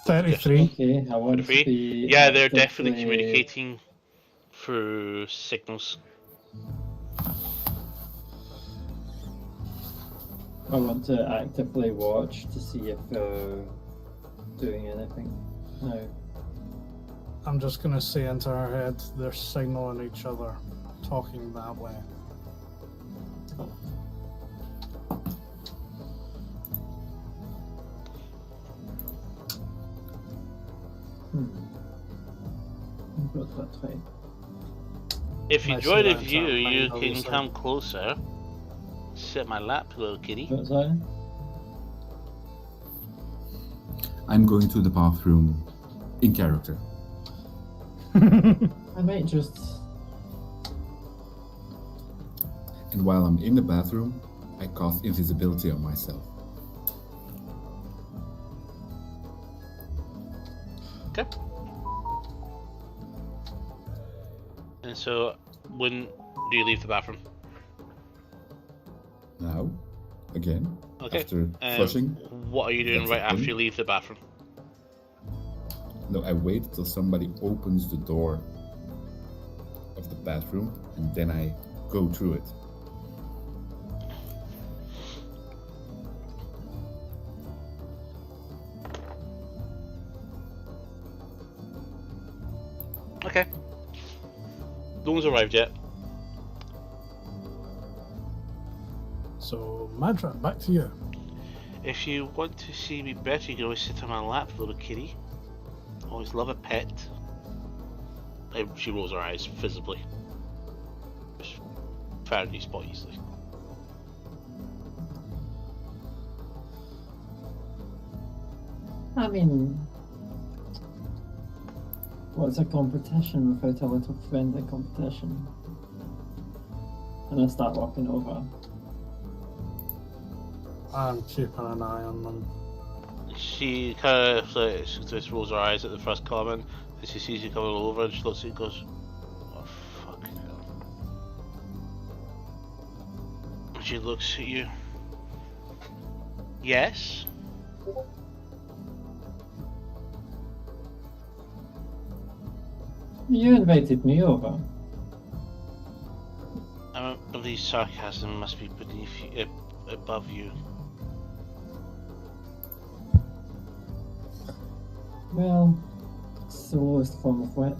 33. Okay, I want to Free? be. Yeah, they're definitely actively- communicating through signals. I want to actively watch to see if they're doing anything. No. I'm just gonna say into her head, they're signaling each other, talking that way. But that's fine. If you I join see a that view, in you mind, can obviously. come closer. Sit in my lap, little kitty. What's that? I'm going to the bathroom in character. I might just. And while I'm in the bathroom, I cast invisibility on myself. Okay. And so, when do you leave the bathroom? Now, again, Okay. after flushing. What are you doing That's right the after thing. you leave the bathroom? No, I wait till somebody opens the door of the bathroom, and then I go through it. Okay. No one's arrived yet. So, Mantra, back to you. If you want to see me better, you can always sit on my lap, little kitty. Always love a pet. She rolls her eyes visibly. Just found you spot easily. I mean, what's a competition without a little friendly competition? And I start walking over. I'm keeping an eye on them. She kind of just rolls her eyes at the first comment, and she sees you coming over, and she looks at you and goes, "Oh fuck hell." And she looks at you. Yes. You invited me over. I believe sarcasm must be beneath you, above you. Well, it's the lowest form of wit.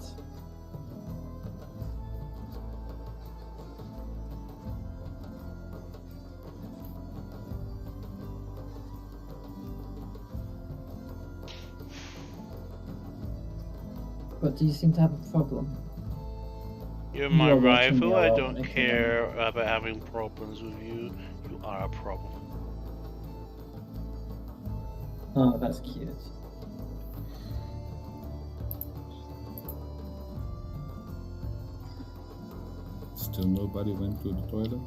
But do you seem to have a problem? You're my You're watching rival. me I a lot, don't making care about having problems with you. You are a problem. Oh, that's cute. Still nobody went to the toilet?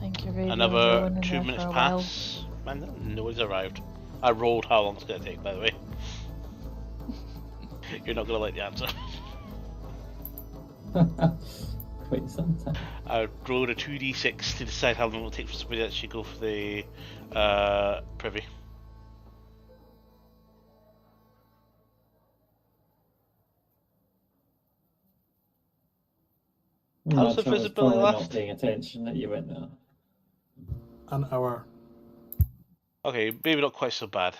Thank you, Radio. no Another one in 2 there minutes for a while. pass. Man, no one's arrived. I rolled how long it's going to take, by the way. You're not going to like the answer. Quite some time. I rolled a 2d6 to decide how long it will take for somebody to actually go for the privy. How's the That's why I was visibility probably not last? paying attention that you went there. An hour. Okay, maybe not quite so bad.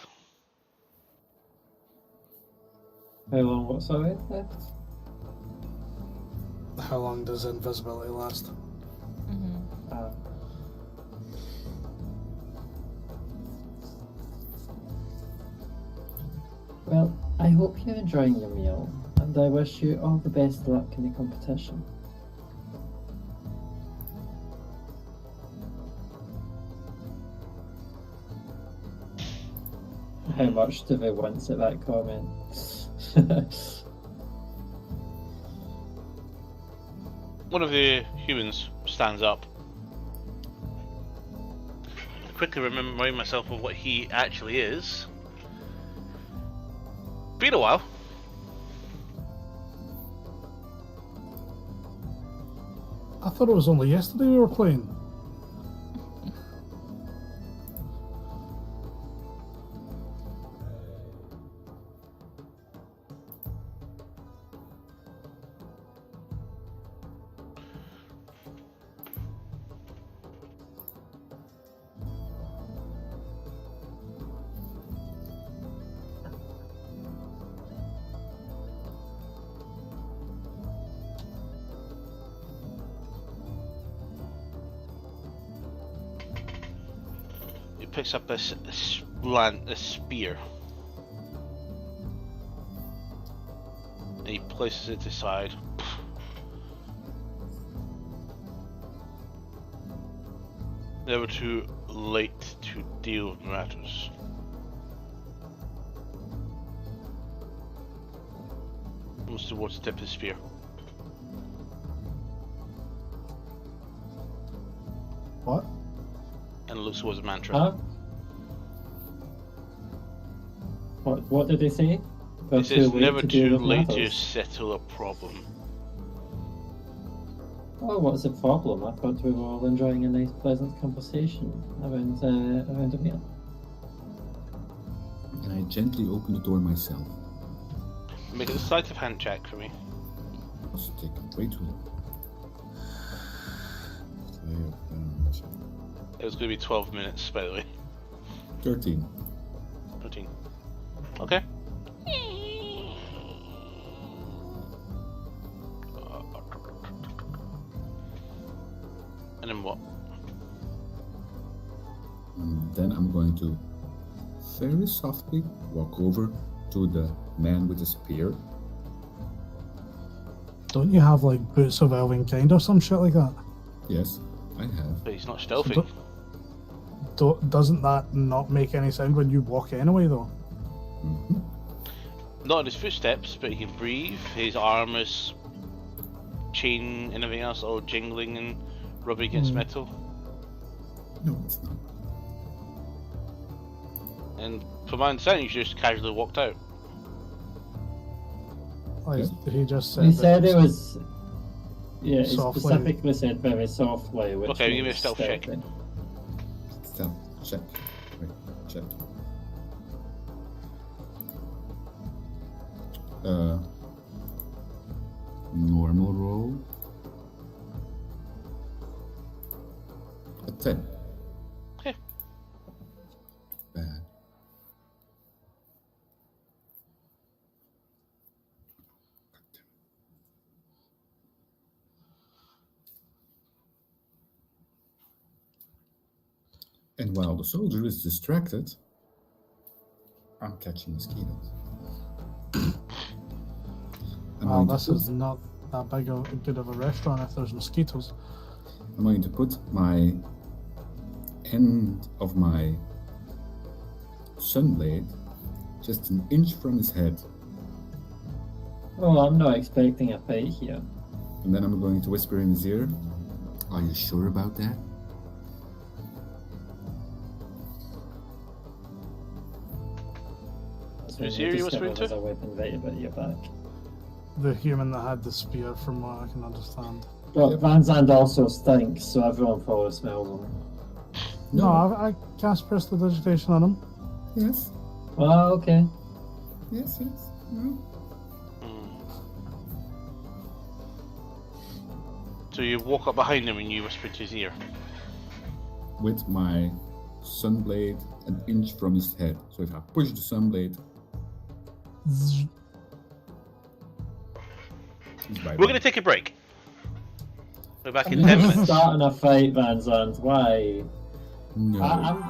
How long? What? Sorry. How long does invisibility last? Well, I hope you're enjoying your meal, and I wish you all the best luck in the competition. How much do they wince at that comment? One of the humans stands up. Quickly remembering myself of what he actually is. Been a while. I thought it was only yesterday we were playing. He picks up a spear. And he places it aside. Never too late to deal with matters. Moves towards the tip of the spear. What? And looks towards the mantra. Huh? What did they say? It says never deal too with late to matters. settle a problem. Oh, what's the problem? I thought we were all enjoying a nice, pleasant conversation around a meal. And I gently open the door myself. Make a sleight of hand check for me. Must take way too long. It was going to be 12 minutes, by the way. 13. 13. Okay. And then what? And then I'm going to very softly walk over to the man with the spear. Don't you have like boots of elvenkind or some shit like that? Yes, I have. But he's not stealthy. Doesn't that not make any sound when you walk anyway, though? Mm-hmm. Not in his footsteps, but he can breathe. His arm is chain and everything else all jingling and rubbing against metal. No, it's not. And from my understanding, you just casually walked out. Like, he just said. He that said it it's- was. Yeah, he Softly. specifically said very softly. Which Okay, give me a means stealth check. stealthy. Stealth check. Wait, check. Normal roll. A 10. Okay. Bad. And while the soldier is distracted, I'm catching mosquitoes. I'm Well, going to this put- is not that big of good of a restaurant if there's mosquitoes. I'm going to put my end of my sunblade just an inch from his head, Well, I'm not expecting a fight here. and then I'm going to whisper in his ear, "Are you sure about that?" That's Who's when here you discover whispering to? there's a weapon right about your back. The human that had the spear, from what I can understand. But Yep. Van Zandt also stinks, so everyone probably smells him. No, I cast prestidigitation on him. Yes. Oh, okay. Yes. Yes. No. So you walk up behind him and you whisper to his ear. With my sunblade an inch from his head. So if I push the sunblade, Zzz. he's bye-bye. We're going to take a break. We're back in 10 minutes. Starting a fight, Van Zandt. Why? No. I'm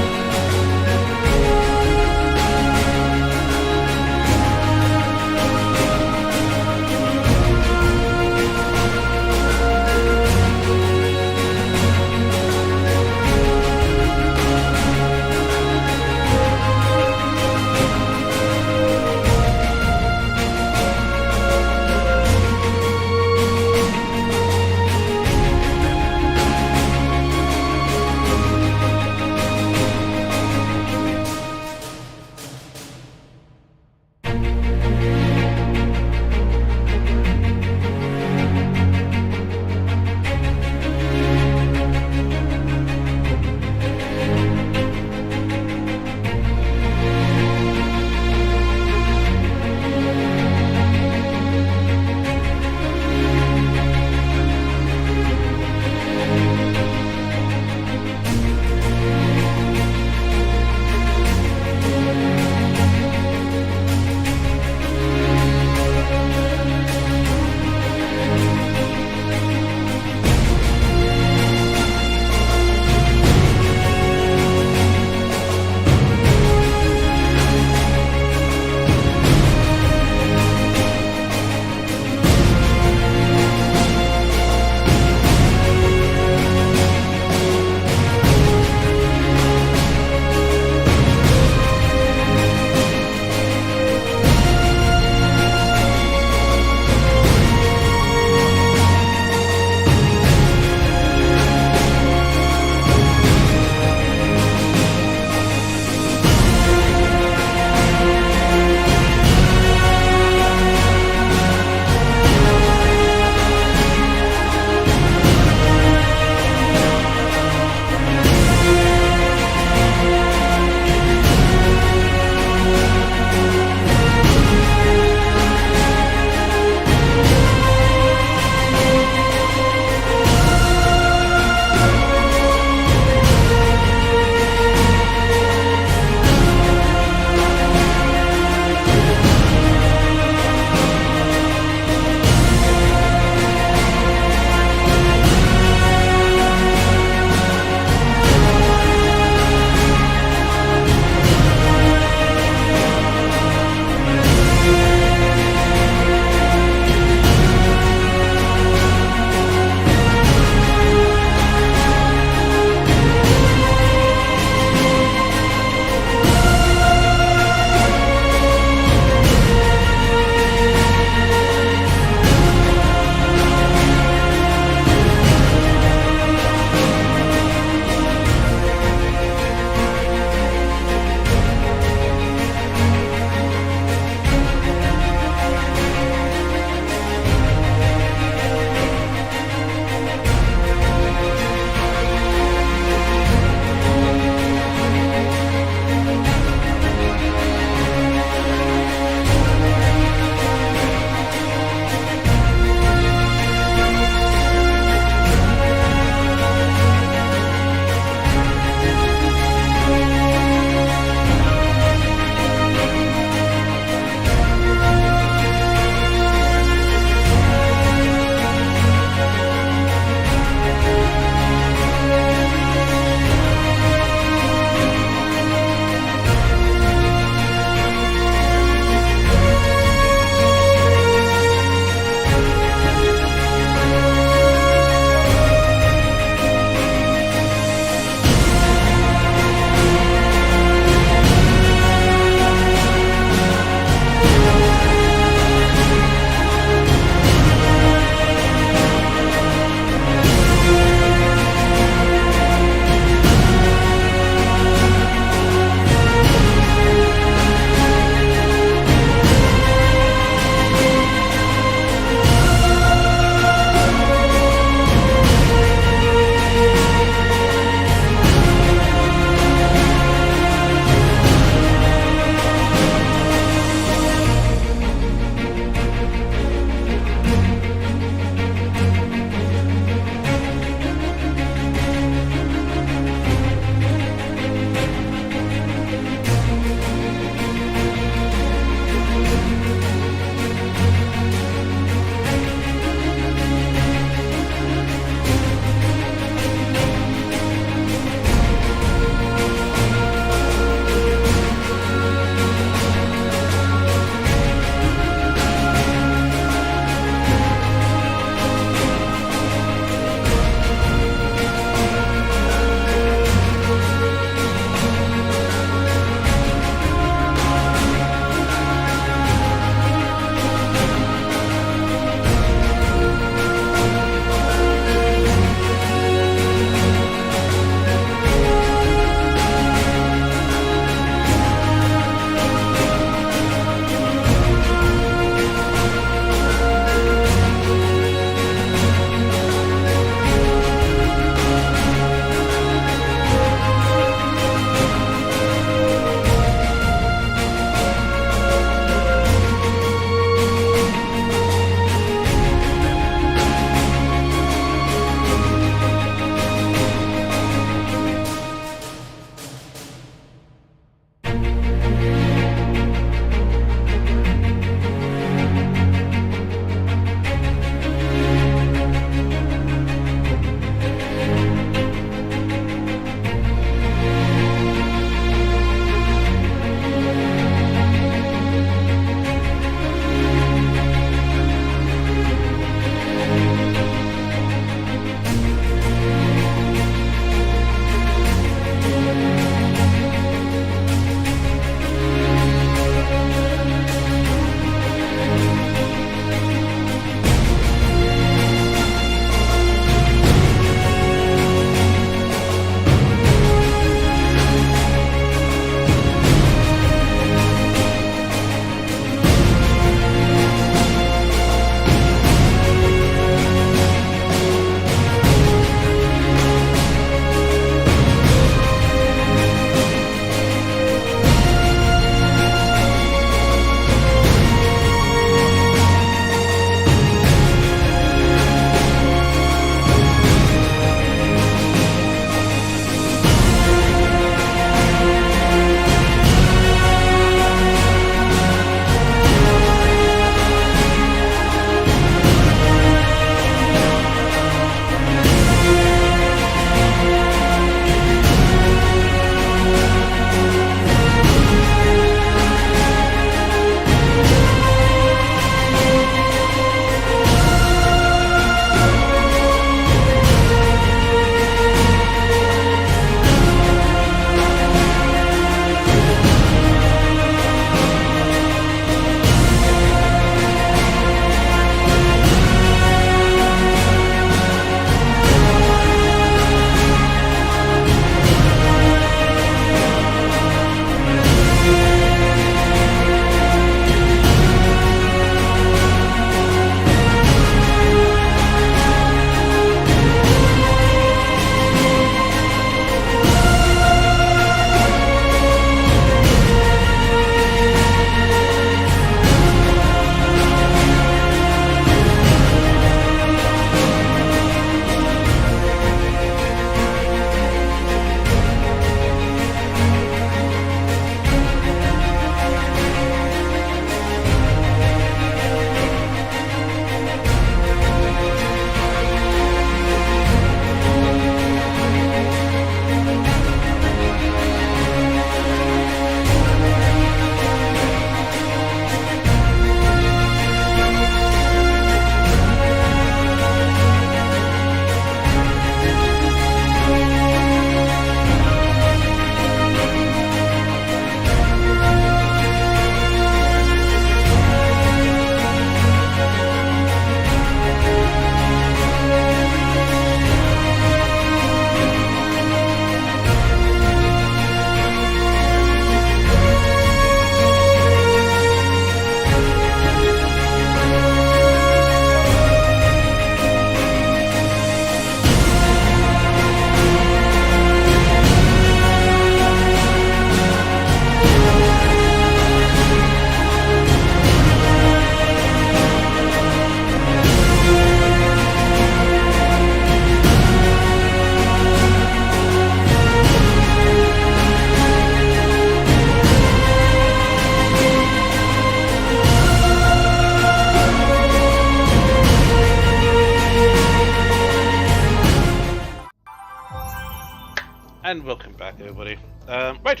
And welcome back, everybody. Right.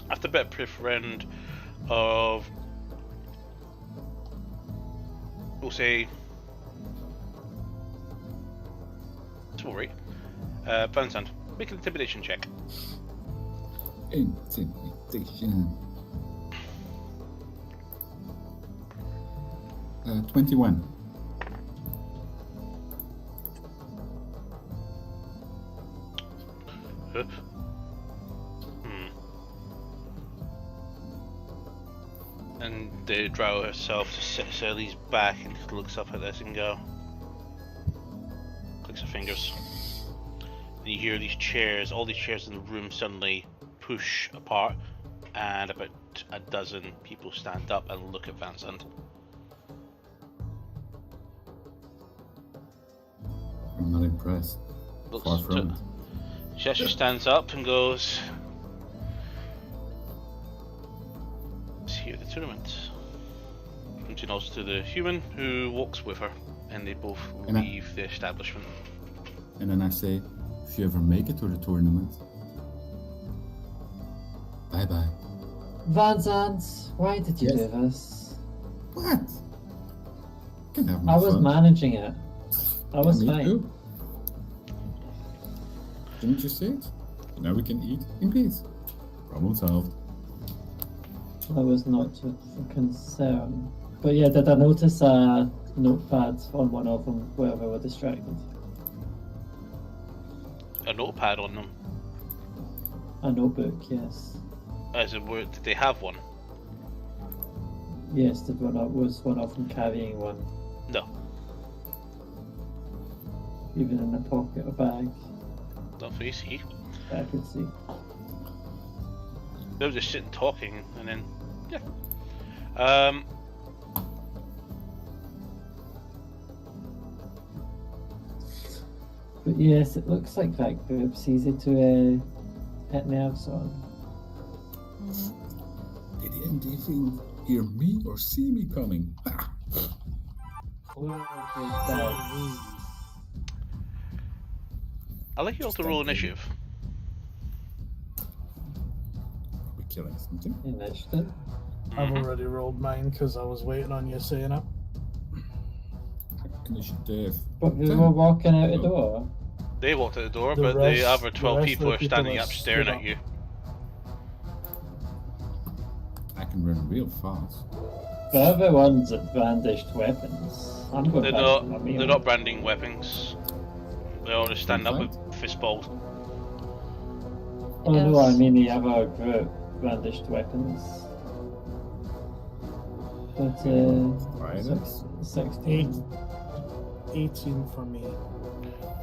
After a bit of brief round of, we'll say, story, Vincent, make an intimidation check. Intimidation. 21. And the drow herself just sits at his back and just looks up at this and clicks her fingers. And you hear these chairs, all these chairs in the room suddenly push apart, and about a dozen people stand up and look at Vincent. I'm not impressed. Far from it. She actually stands up and goes, "Let's hear the tournament." And she nods to the human who walks with her, and they both leave the establishment. And then I say, if you ever make it to the tournament, bye bye. Vincent, why did you do this? What? Can have my I was fun. managing it. I was Me fine. too. Didn't you see it? Now we can eat in peace. Problem solved. I was not a concern. But yeah, did I notice a notepad on one of them where we were distracted? A notepad on them. A notebook, yes. As it were, did they have one? Yes, was one of them carrying one? No. Even in the pocket or bag? Not for you see. I could see. They were just sitting talking, and then, yeah. But yes, it looks like that group's easy to hit nerves on. Did anything hear me or see me coming? I'd like you all to roll initiative. We're killing something. Initiative? I've already rolled mine because I was waiting on you saying it. Initiative. But we 10. were walking out the door. They walked out the door, The but rest- the other 12 the rest people of are the people standing are up staring stood at up. you. I can run real fast. But everyone's at brandished weapons. I'm going They're back not, to my meal. they're not branding weapons. They all just stand up Okay. with fistballs. Oh no, I Yes. mean the other group brandished weapons. But Right. 16. 18 for me.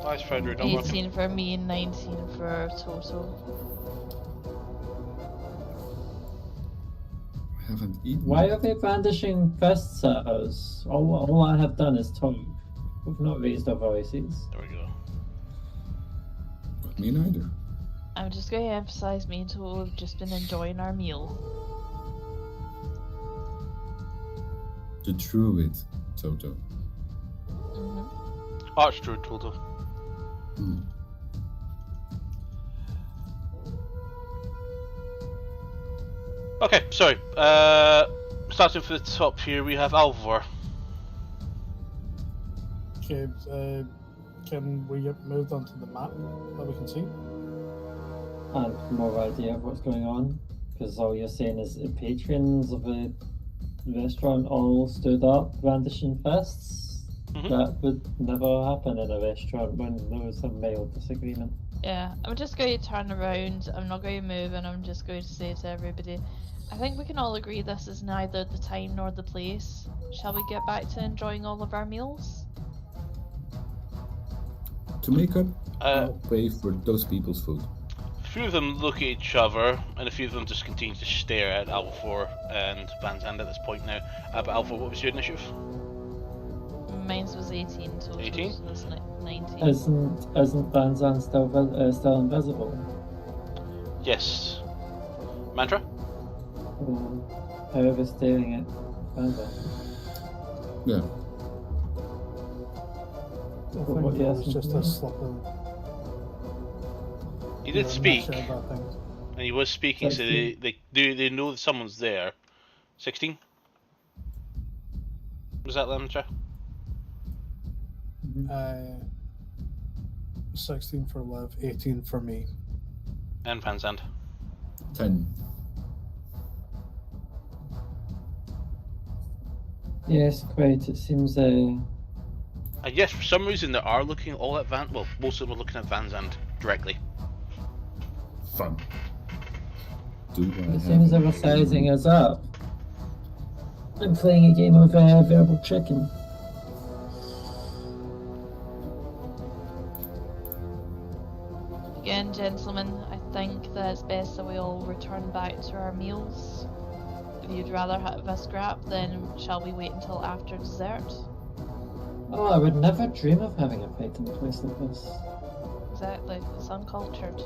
Nice, Frederick, don't work. 18 for me, 19 for total. I haven't eaten. Why are they brandishing fists at us? All I have done is talk. We've not raised our voices. There we go. Me neither. I'm just going to emphasize me until we've just been enjoying our meal. The druid, Toto. Archdruid total. Hmm. Okay, sorry. Starting from the top here, we have Alvor. Okay, can we get moved onto the map that we can see? And more idea of what's going on, because all you're saying is the patrons of the restaurant all stood up brandishing fists. Mhm. That would never happen in a restaurant when there was a mild disagreement. Yeah, I'm just going to turn around, I'm not going to move, and I'm just going to say to everybody, I think we can all agree this is neither the time nor the place. Shall we get back to enjoying all of our meals? To make up, Uh, I'll pay for those people's food. A few of them look at each other, and a few of them just continue to stare at Alvor and Van Zandt at this point now. But Alvor, what was your initiative? Mine was 18 total, 18? so it's 19. Isn't Banzan still invisible? Yes. Mantra? However, staring at Banzan. Yeah. I What think it you was asking just for? a slip of He did Yeah, speak, not sure about things. and he was speaking, so 16. they know that someone's there. 16? Was that Lemcha? Mhm. 16 for Lev, 18 for me. And Van Zandt. 10. Yes, quite. It seems. And yes, for some reason they are looking all at Van. Well, most of them are looking at Van Zandt directly. Fun. Do what I It have seems they in were mind. sizing us up. I'm playing a game of verbal chicken. Again, gentlemen, I think that it's best that we all return back to our meals. If you'd rather have a scrap, then shall we wait until after dessert? Oh, I would never dream of having a fight in a place like this. Exactly, it's uncultured.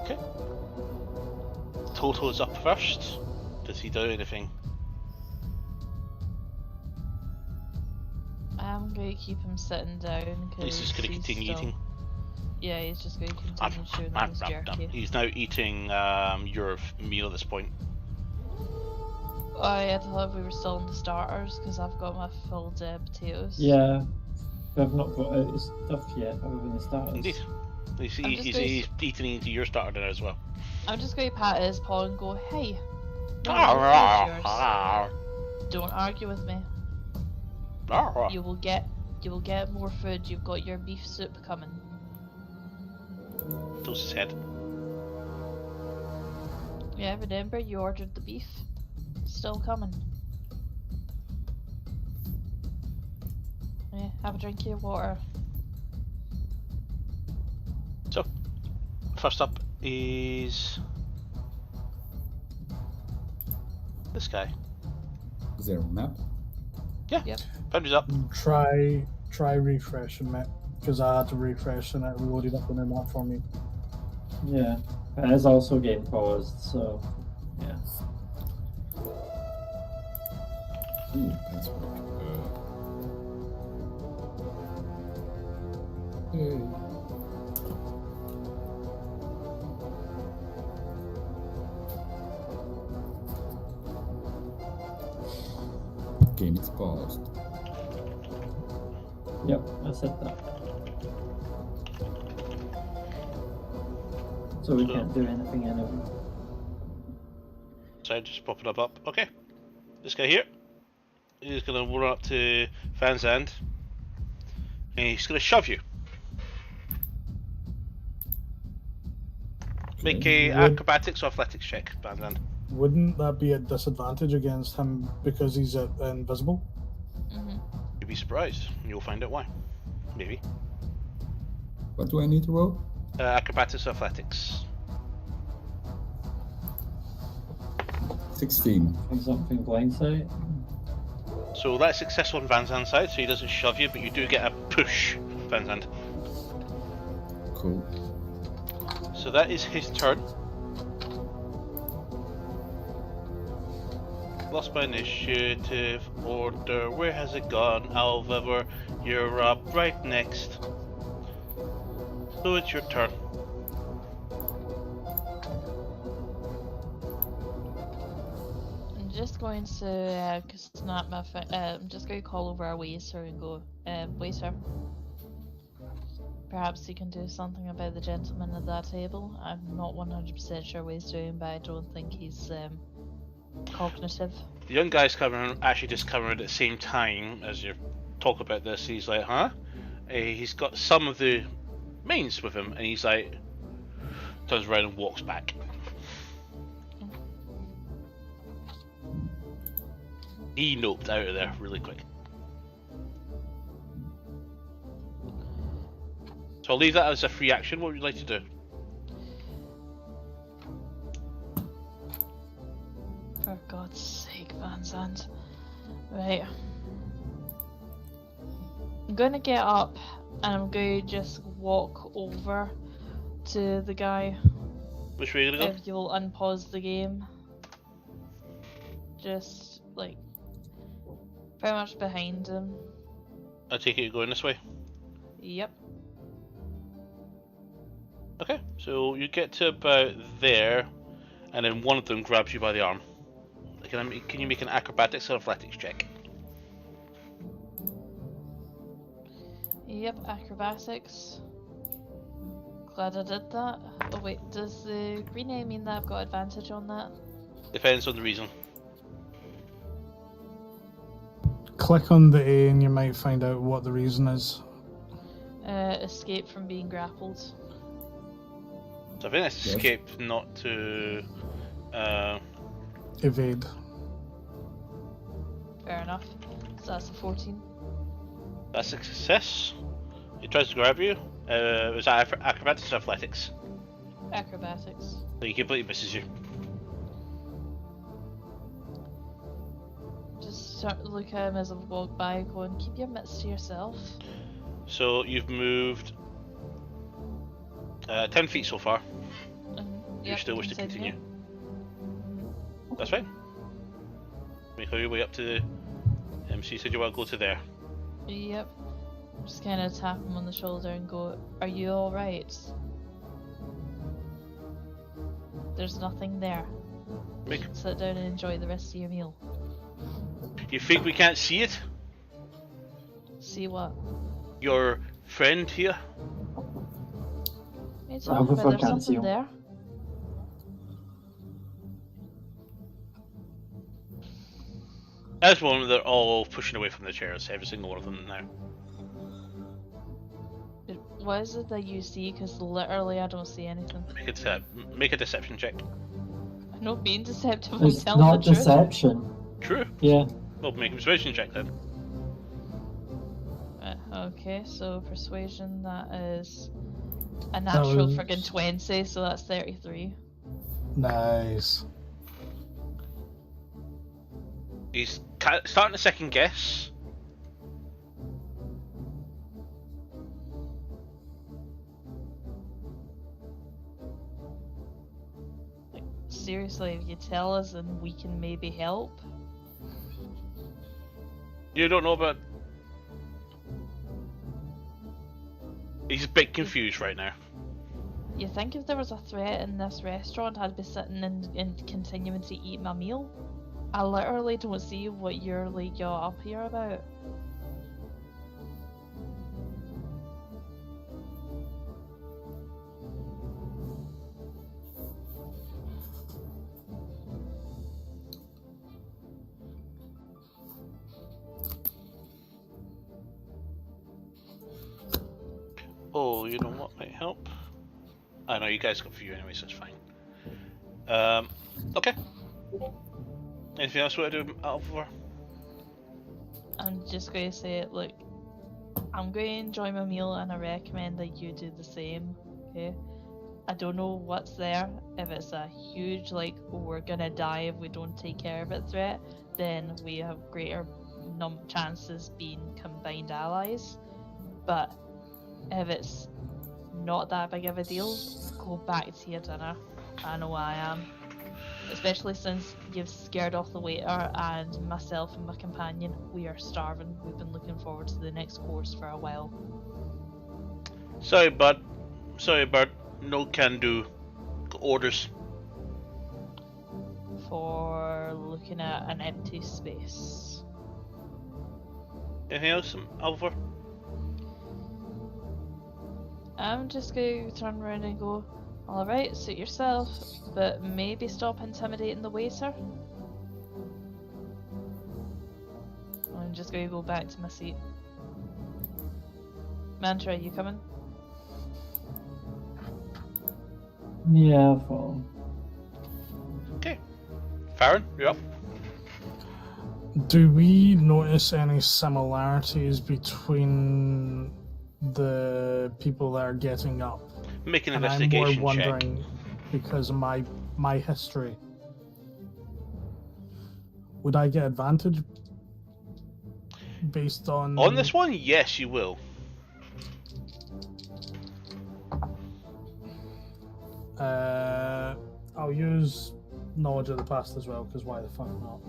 Okay. Toto's up first. Does he do anything? I'm going to keep him sitting down because He's just going to continue eating. Yeah, he's just going to continue chewing on his jerky. He's now eating your meal at this point. I thought we were still on the starters because I've got my full potatoes. Yeah, I've not got out his stuff yet other than the starters. Indeed. He's eating into your starter now as well. I'm just going to pat his paw and go, hey, Ah, don't argue with me. You will get more food. You've got your beef soup coming. Toast his head. Yeah, remember you ordered the beef. Still coming. Yeah, have a drink of your water. So, first up is this guy. Is there a map? Yeah. Yep. Found his up. Try refreshing it, because I had to refresh and it loaded up in the map for me. Yeah, it is also getting paused, so yeah. Ooh, password. Hey. Game is paused. Yep, I said that. So we can't do anything anyway. So just popping up. Okay. This guy here. He's gonna run up to Van Zandt. And he's gonna shove you. Make a acrobatics or athletics check, Van Zandt. Wouldn't that be a disadvantage against him because he's invisible? Mm-hmm. You'd be surprised. You'll find out why. Maybe. What do I need to roll? Acrobatics or athletics. 16. Think something blindsight. So that's successful on Van Zandt's side, so he doesn't shove you, but you do get a push, Van Zandt. Cool. So that is his turn. Lost my initiative order. Where has it gone? Alvivor, you're up right next. So it's your turn. I'm just going to snap my. I'm just going to call over our waiter and go, waiter. Perhaps he can do something about the gentleman at that table. I'm not 100% sure what he's doing, but I don't think he's cognitive. The young guy's actually just coming at the same time as you talk about this. He's like, huh? He's got some of the mains with him, and he's like, turns around and walks back. He noped out of there really quick. So I'll leave that as a free action. What would you like to do? For God's sake, Van Zandt. Right. I'm gonna get up and I'm gonna just walk over to the guy. Which way are you gonna go? If you'll unpause the game. Just like pretty much behind him. I take it you're going this way. Yep. Okay, so you get to about there, and then one of them grabs you by the arm. Can you make an acrobatics or athletics check? Yep, acrobatics. Glad I did that. Oh wait, does the green A mean that I've got advantage on that? Depends on the reason. Click on the A and you might find out what the reason is. Escape from being grappled. So I think that's Yes. escape, not to. Evade. Fair enough. So that's a 14. That's a success. He tries to grab you. Was that acrobatics or athletics? Acrobatics. So he completely misses you. Just start to look at him as I walk by, going, keep your mitts to yourself. So you've moved 10 feet so far. You Yep, still wish to continue. continue? That's fine. Make your way up to the. So you said you want to go to there. Yep. Just kind of tap him on the shoulder and go, are you alright? There's nothing there. Make. Sit down and enjoy the rest of your meal. You think we can't see it? See what? Your friend here? What are you Well, talking if I about? There's can't see something him. there. As one, they're all pushing away from the chairs. Every single one of them now. What is it that you see? Because literally I don't see anything. Make a deception check. I'm not being deceptive, I'm It's telling not the truth. deception. True. Yeah. Well, make a persuasion check then. Okay, so persuasion, that is a natural was- friggin' 20, so that's 33. Nice. He's starting to second guess. Seriously, if you tell us, then we can maybe help. You don't know about. He's a bit confused right now. You think if there was a threat in this restaurant, I'd be sitting and continuing to eat my meal? I literally don't see what you're like got up here about. Oh, you know what might help? I know you guys got view anyway, so it's fine. Okay. Anything else you want to do, Alvar? I'm just going to say it, look, I'm going to enjoy my meal and I recommend that you do the same, okay? I don't know what's there. If it's a huge, like, oh, we're gonna die if we don't take care of it threat, then we have greater chances being combined allies. But if it's not that big of a deal, go back to your dinner. I know I am. Especially since you've scared off the waiter and myself and my companion, we are starving. We've been looking forward to the next course for a while. Sorry, bud. No can do. Orders. For looking at an empty space. Anything else, Alvar? I'm just going to turn around and go, alright, suit yourself, but maybe stop intimidating the waiter. I'm just going to go back to my seat. Mantra, you coming? Yeah, I'll follow. Okay. Farron, you're up. Do we notice any similarities between the people that are getting up? Make an And I'm more investigation check. wondering, because of my history, would I get advantage based on... On this one, yes, you will. I'll use knowledge of the past as well, because why the fuck not?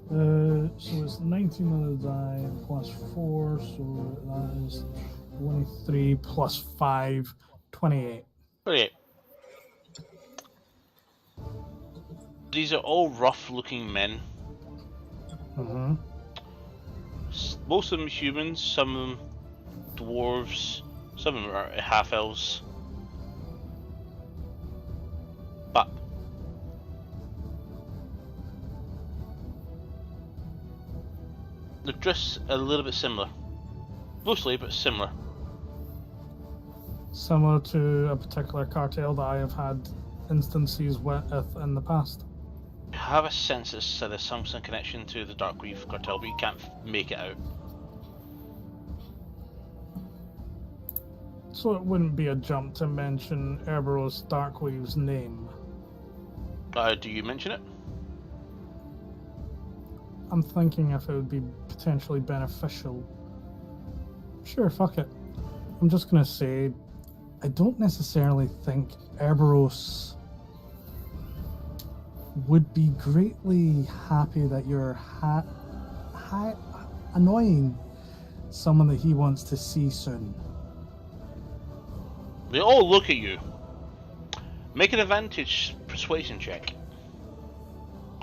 So it's 19 on the die plus 4, so that is 23 plus 5, 28. Brilliant. These are all rough-looking men. Mm-hmm. Most of them humans, some of them dwarves, some of them are half-elves. But they're just a little bit similar. Mostly, but similar. Similar to a particular cartel that I have had instances with in the past. I have a sense there's some connection to the Darkweave cartel, but you can't make it out. So it wouldn't be a jump to mention Erberos Darkweave's name. Do you mention it? I'm thinking if it would be potentially beneficial. Sure, fuck it. I'm just gonna say, I don't necessarily think Erberos would be greatly happy that you're annoying someone that he wants to see soon. They all look at you. Make an advantage persuasion check.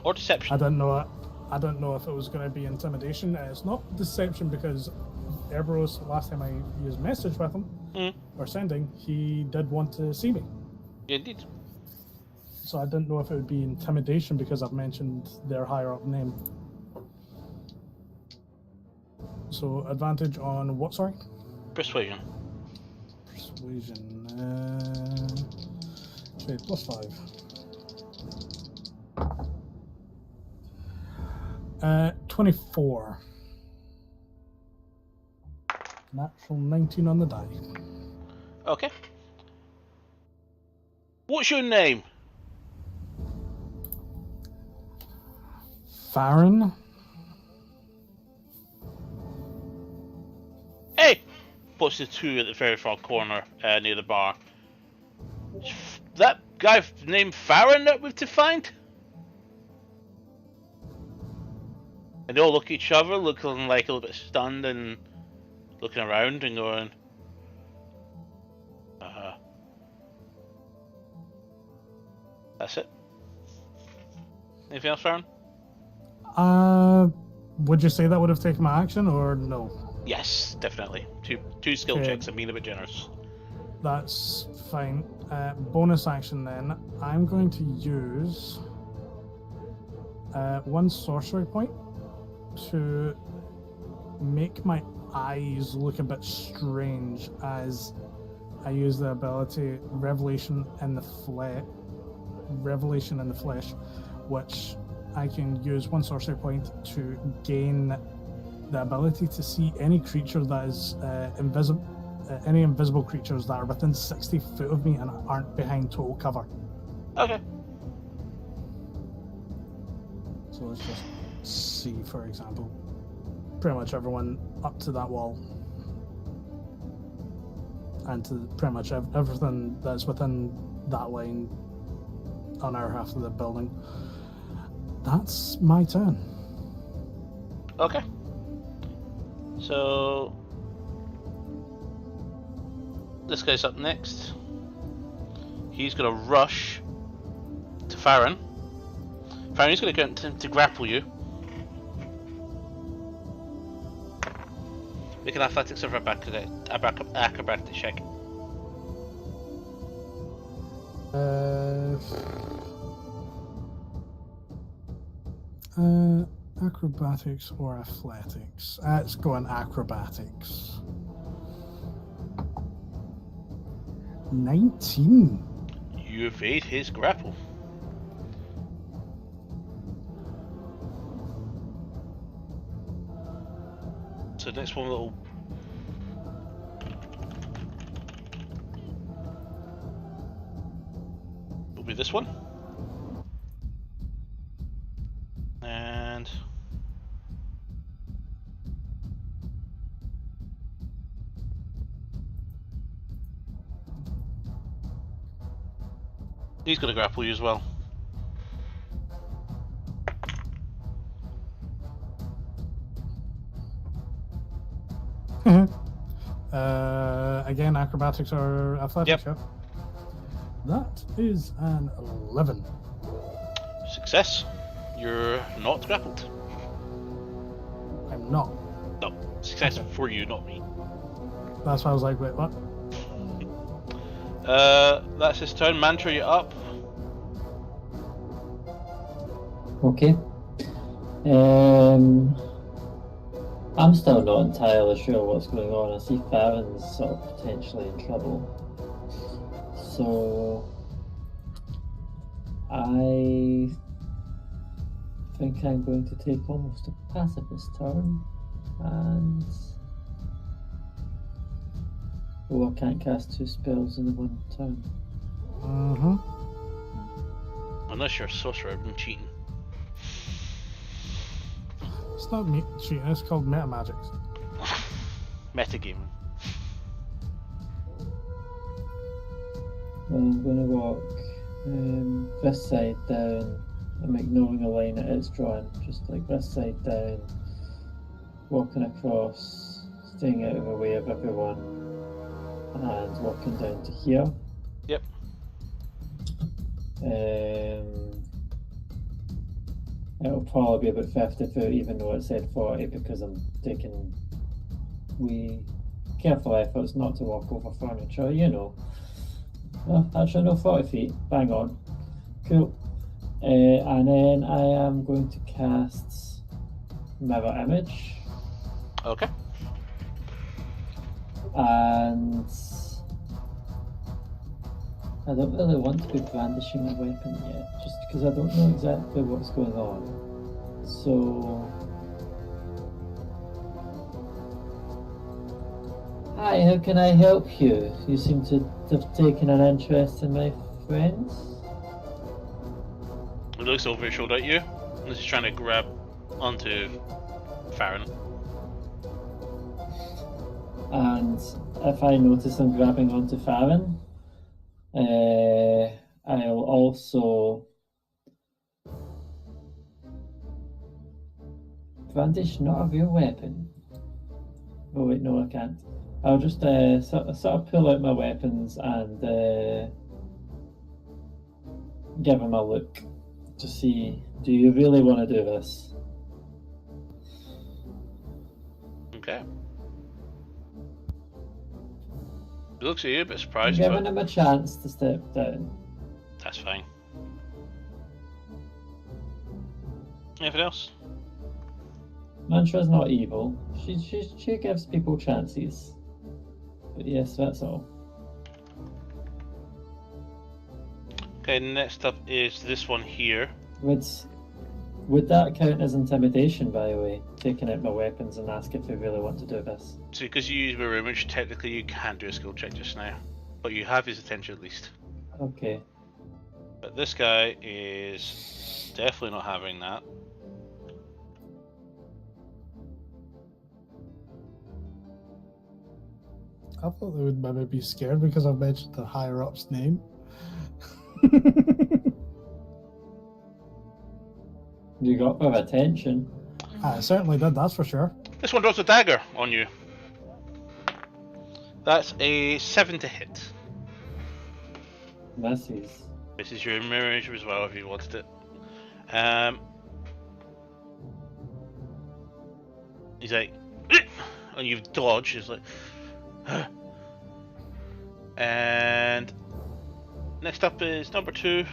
Or deception. I don't know if it was going to be intimidation. It's not deception because Erberos, last time I used message with him, or sending, he did want to see me. Yeah, indeed. So I didn't know if it would be intimidation because I've mentioned their higher up name. So advantage on what, sorry? Persuasion. Persuasion. Okay, +5. 24. Natural 19 on the die. Okay. What's your name? Farron. Hey! Puts the two at the very far corner near the bar. That guy named Farron that we've to find? And they all look at each other, looking like a little bit stunned and looking around and going, that's it. Anything else, Farron? Would you say that would have taken my action or no? Yes, definitely. Two skill Okay. checks and being a bit generous. That's fine. Bonus action then. I'm going to use one sorcery point to make my eyes look a bit strange as I use the ability Revelation in the Flesh, which I can use one sorcery point to gain the ability to see any creature that is invisible, any invisible creatures that are within 60 foot of me and aren't behind total cover. Okay. So let's just see, for example, pretty much everyone up to that wall and to pretty much everything that's within that line on our half of the building. That's my turn. Okay. So this guy's up next. He's gonna rush to Farron. Farron, he's gonna go to grapple you. Make an athletics or acrobatic check. Acrobatics or athletics? Let's go on acrobatics. 19. You evade his grapple. So next one will be this one. And he's gonna grapple you as well. Again, acrobatics or athletics, Yep. yeah? That is an 11. Success. You're not grappled. I'm not. No, success Okay. for you, not me. That's why I was like, wait, what? That's his turn. Mantra, you up? Okay. I'm still not entirely sure what's going on. I see Farron's sort of potentially in trouble. So I think I'm going to take almost a pacifist turn, and I can't cast 2 spells in one turn. Mm-hmm. Unless you're a sorcerer, I've been cheating. It's not me cheating, it's called meta magics. Metagaming. Well, I'm going to walk this side down. I'm ignoring the line that it's drawn, just like this side down, walking across, staying out of the way of everyone, and walking down to here. Yep. It'll probably be about 50 foot, even though it said 40, because I'm taking careful efforts not to walk over furniture, you know. Oh, actually, no, 40 feet. Bang on. Cool. And then I am going to cast Mirror Image. Okay. And I don't really want to be brandishing my weapon yet, just because I don't know exactly what's going on. So... Hi, how can I help you? You seem to have taken an interest in my friends. He looks over his shoulder at you. This is trying to grab onto Farron. And if I notice him grabbing onto Farron, I'll also brandish not a real weapon. Oh wait, no, I can't. I'll just sort of pull out my weapons and give him a look to see, do you really want to do this? Okay. He looks at you a bit surprised, I'm giving but him a chance to step down. that's fine. Anything else? Mantra's not evil. She gives people chances. But yes, that's all. Okay, next up is this one here. Would that count as intimidation, by the way? Taking out my weapons and ask if they really want to do this? So because you use mirror image, technically you can't do a skill check just now. But you have his attention at least. Okay. But this guy is definitely not having that. I thought they would maybe be scared because I mentioned the higher up's name. You got my attention. I certainly did, that's for sure. This one draws a dagger on you. That's a 7 to hit. Misses. This is your mirror image as well if you wanted it. He's like, and you've dodged. He's like, and next up is number 2.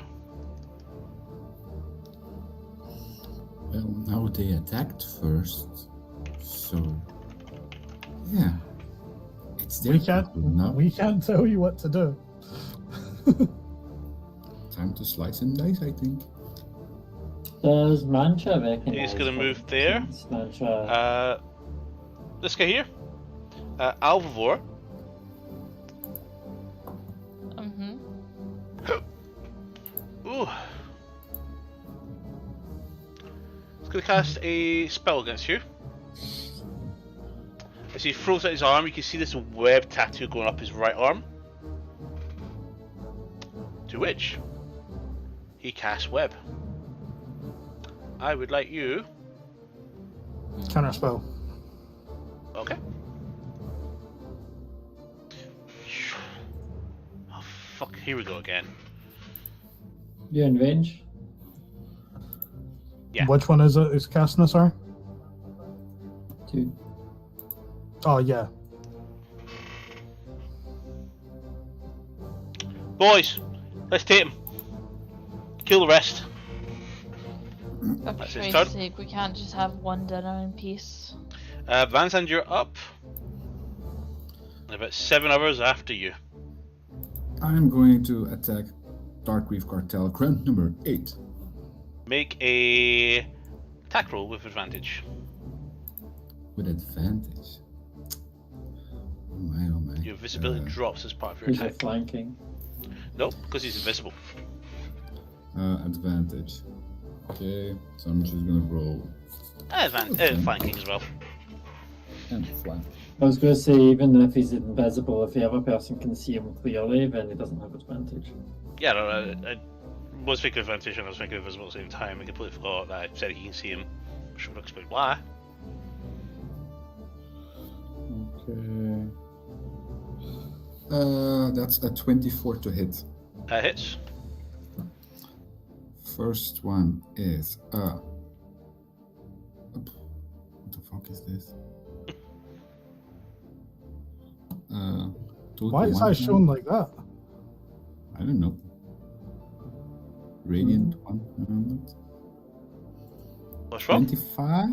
Well, now they attacked first, so yeah, it's their problem now. We can't tell you what to do. Time to slice and dice, I think. Does Mantra recognize? He's gonna move there. Mantra. This guy here, Alvivore. Ooh. He's gonna cast a spell against you. As he throws out his arm, you can see this web tattoo going up his right arm. To which he casts web. I would like you. Counter spell. Okay. Oh fuck! Here we go again. You're in range. Yeah. Which one is it? Is Galanasari? 2. Oh yeah. Boys, let's take him. Kill the rest. For That's his Christ's turn. sake, we can't just have one dinner in peace. Van Zandt, you're up. About 7 hours after you. I'm going to attack Dark Reef Cartel grunt number 8. Make a attack roll with advantage. With advantage. Oh my. Your visibility drops as part of your Who's attack. flanking? Nope, because he's invisible. Advantage. Okay, so I'm just gonna roll Flanking as well. and flank. I was going to say, even if he's invisible, if the other person can see him clearly, then he doesn't have advantage. Yeah, no, I was thinking advantage and I was thinking invisible at the same time. I completely forgot that I said he can see him. Should have explained why. Okay. That's a 24 to hit. Hits. First one is what the fuck is this? Why is that shown like that? I don't know. Radiant 100. What's wrong? 25.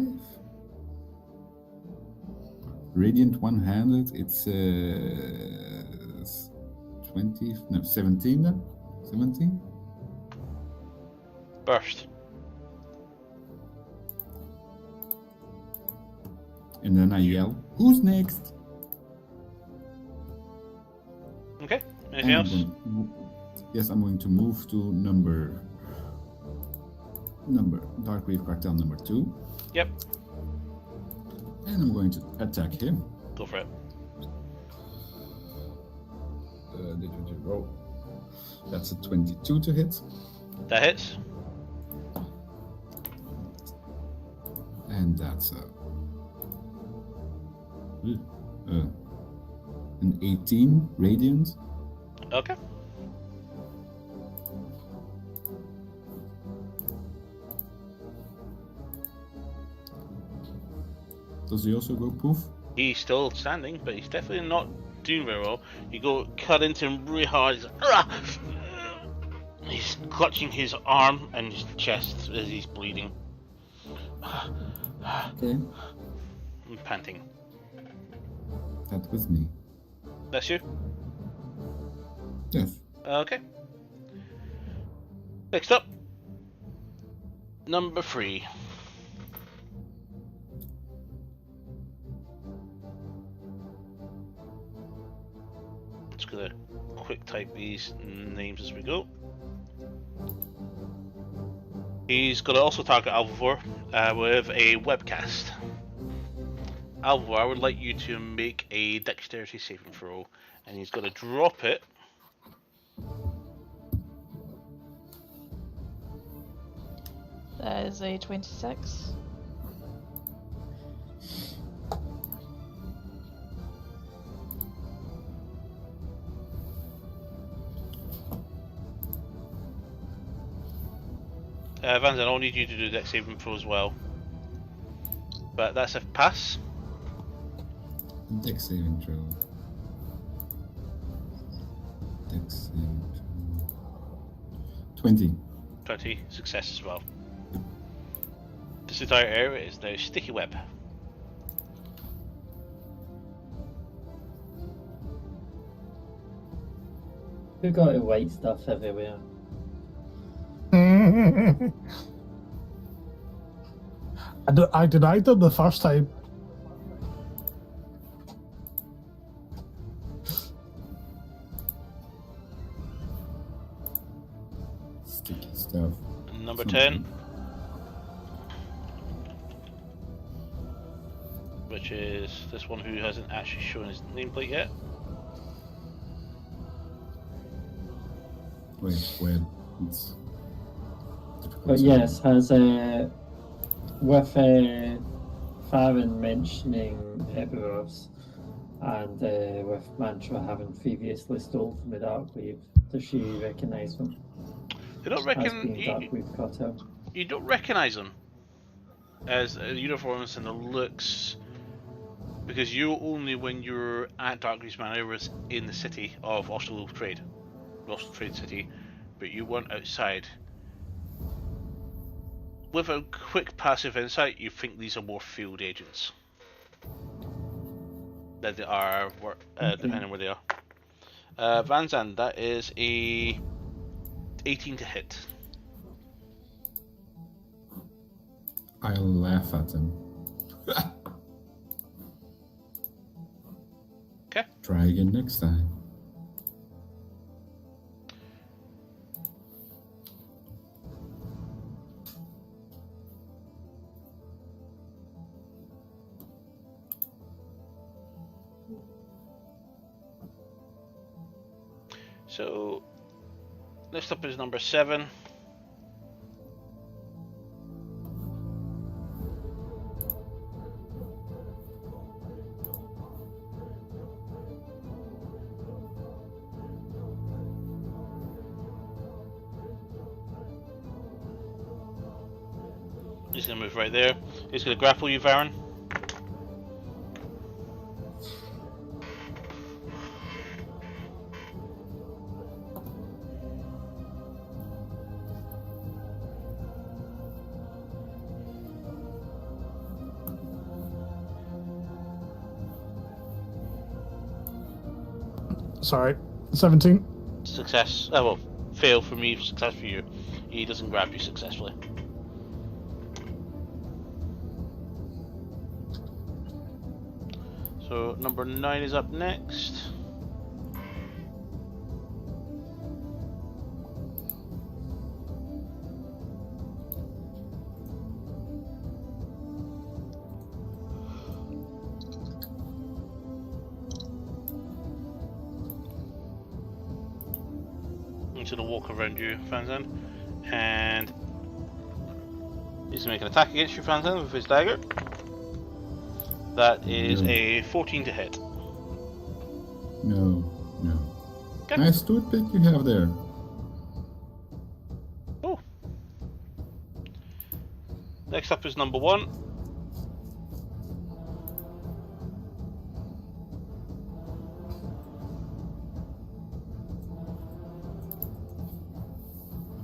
Radiant 100. It's 17 then. 17. Burst. And then I yell, "Who's next?" Okay. Anything else? Yes, I'm going to move to number Dark Reef Cartel number 2. Yep. And I'm going to attack him. Go for it. Did you roll? That's a 22 to hit. That hits. And that's an 18 radiant. Okay. Does he also go poof? He's still standing, but he's definitely not doing very well. You go cut into him really hard. He's like, "Argh!" He's clutching his arm and his chest as he's bleeding. Okay. And panting. That was me. That's you? Yes. Okay. Next up. Number 3. Just gonna quick type these names as we go. He's gonna also target Alvor with a webcast. Alvor, I would like you to make a dexterity saving throw, and he's gonna drop it. That is a 26. Van Zandt, I'll need you to do dex saving throw as well. But that's a pass. Dex saving throw. Dex saving throw. 20. 20, success as well. This entire area is now sticky web. Who got the white stuff everywhere? I denied them the first time. Sticky stuff. And number Something. 10. Which is this one who hasn't actually shown his nameplate yet. Wait, it's difficult. But yes, has with Farron mentioning Epiros and with Mantra having previously stole from the Dark Wave, Does she recognise them You don't as reckon being Darkweave Cartel? you don't recognise them as uniforms and the looks, because you only when you're at Darkreach Manor was in the city of Oslo Trade City, but you weren't outside. With a quick passive insight, you think these are more field agents than they are, depending on where they are. Van Zandt, that is a 18 to hit. I laugh at him. Okay. Try again next time. So, next up is number 7. He's going to move right there. He's going to grapple you, Varen. Sorry, 17. Success. Oh, well, fail for me, success for you. He doesn't grab you successfully. So number 9 is up next. He's going to walk around you, Fanzan, and he's going to make an attack against you, Fanzan, with his dagger. That is a 14 to hit. No. Okay. Nice toothpick you have there. Oh. Next up is number 1.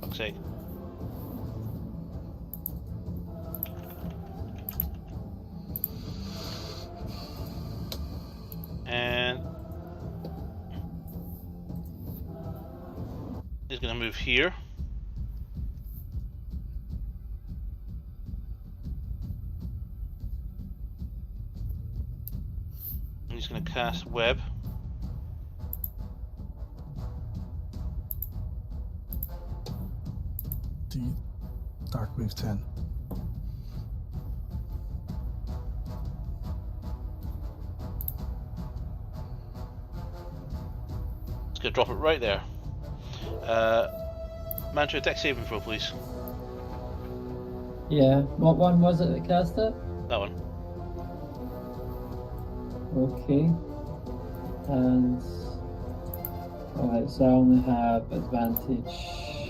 Fuck's sake. And he's going to move here. And he's going to cast Web. Darkweave 10. It's going to drop it right there. Mantra, deck saving throw, please. Yeah. What one was it that cast it? That one. Okay. And alright, so I only have advantage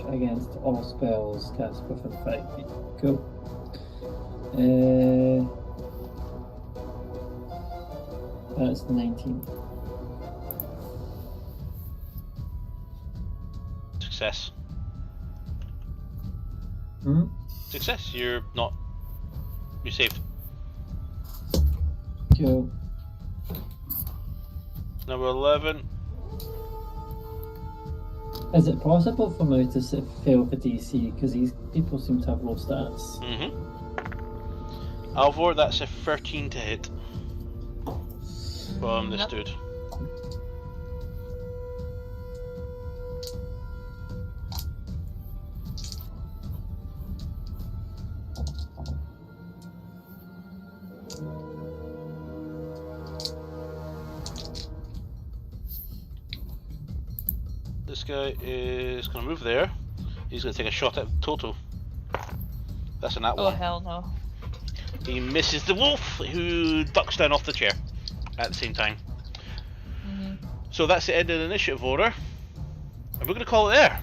against all spells cast within 5 feet. Cool. That's 19. Success. Hmm? Success. You're not. You're saved. Cool. Number 11. Is it possible for me to fail for DC? Because these people seem to have low stats. Alvor, that's a 13 to hit. From this Yep. dude. This guy is going to move there. He's going to take a shot at Toto. That's a nat Oh, one. hell no. He misses the wolf, who ducks down off the chair at the same time. So that's the end of the initiative order. And we're going to call it there.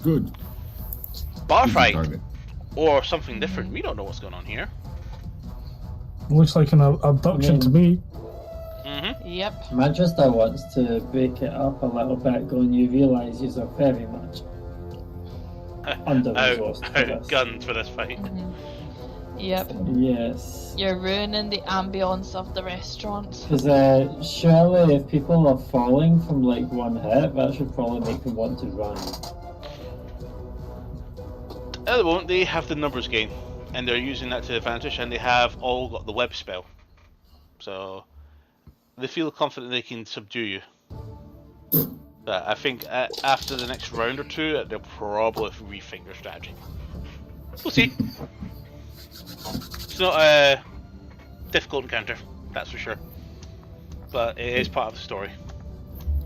Good. Bar Easy fight. target. Or something different. We don't know what's going on here. Looks like an abduction to me. Mm-hmm. Yep. Magister wants to break it up a little bit, going, you realise you're very much under-resourced for this. Outgunned for this fight. Yep. Yes. You're ruining the ambience of the restaurant. Because surely if people are falling from like one hit, that should probably make them want to run. At the moment, they have the numbers game, and they're using that to advantage, and they have all got the web spell. So, they feel confident they can subdue you. But I think after the next round or two, they'll probably rethink their strategy. We'll see. It's not a difficult encounter, that's for sure. But it is part of the story.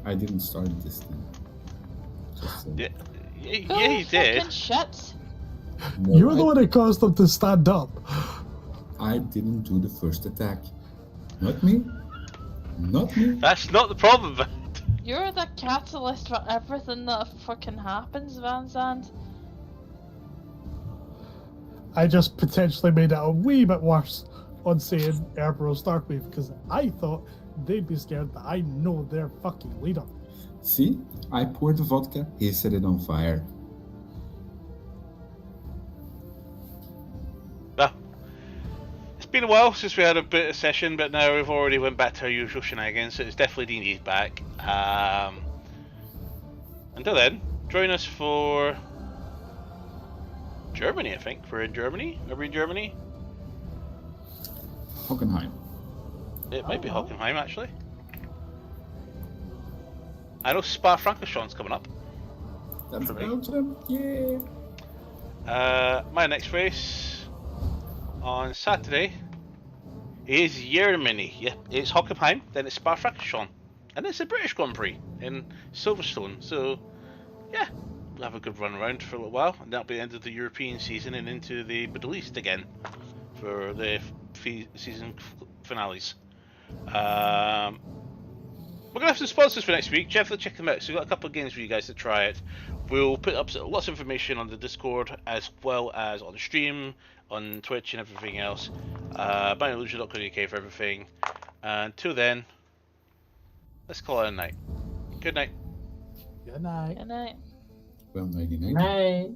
I didn't start this thing. Just, Yeah, you Oh, did. fucking shit. no, You're the one that caused them to stand up. I didn't do the first attack. Not me. Not me. That's not the problem, but You're the catalyst for everything that fucking happens, Van Zandt. I just potentially made it a wee bit worse on saying Airbros Darkwave because I thought they'd be scared that I know their fucking leader. See? I poured the vodka, he set it on fire. well, it's been a while since we had a bit of session, but now we've already went back to our usual shenanigans, so it's definitely D&D's back. Until then, join us for Germany, I think. We're in Germany? Are we in Germany? Hockenheim. It might be Hockenheim, actually. I know Spa-Francorchamps coming up. That's For me. Belgium. Yeah. My next race on Saturday is Germany. Yep, it's Hockenheim, then it's Spa-Francorchamps, and it's a British Grand Prix in Silverstone. So, yeah, we'll have a good run around for a little while, and that'll be the end of the European season and into the Middle East again for the season finales. We're going to have some sponsors for next week. Definitely check them out. So we've got a couple of games for you guys to try it. We'll put up lots of information on the Discord as well as on the stream, on Twitch and everything else. BindingIllusion.co.uk for everything. Until then, let's call it a night. Good night. Good night. Good night. Well, 99. Night.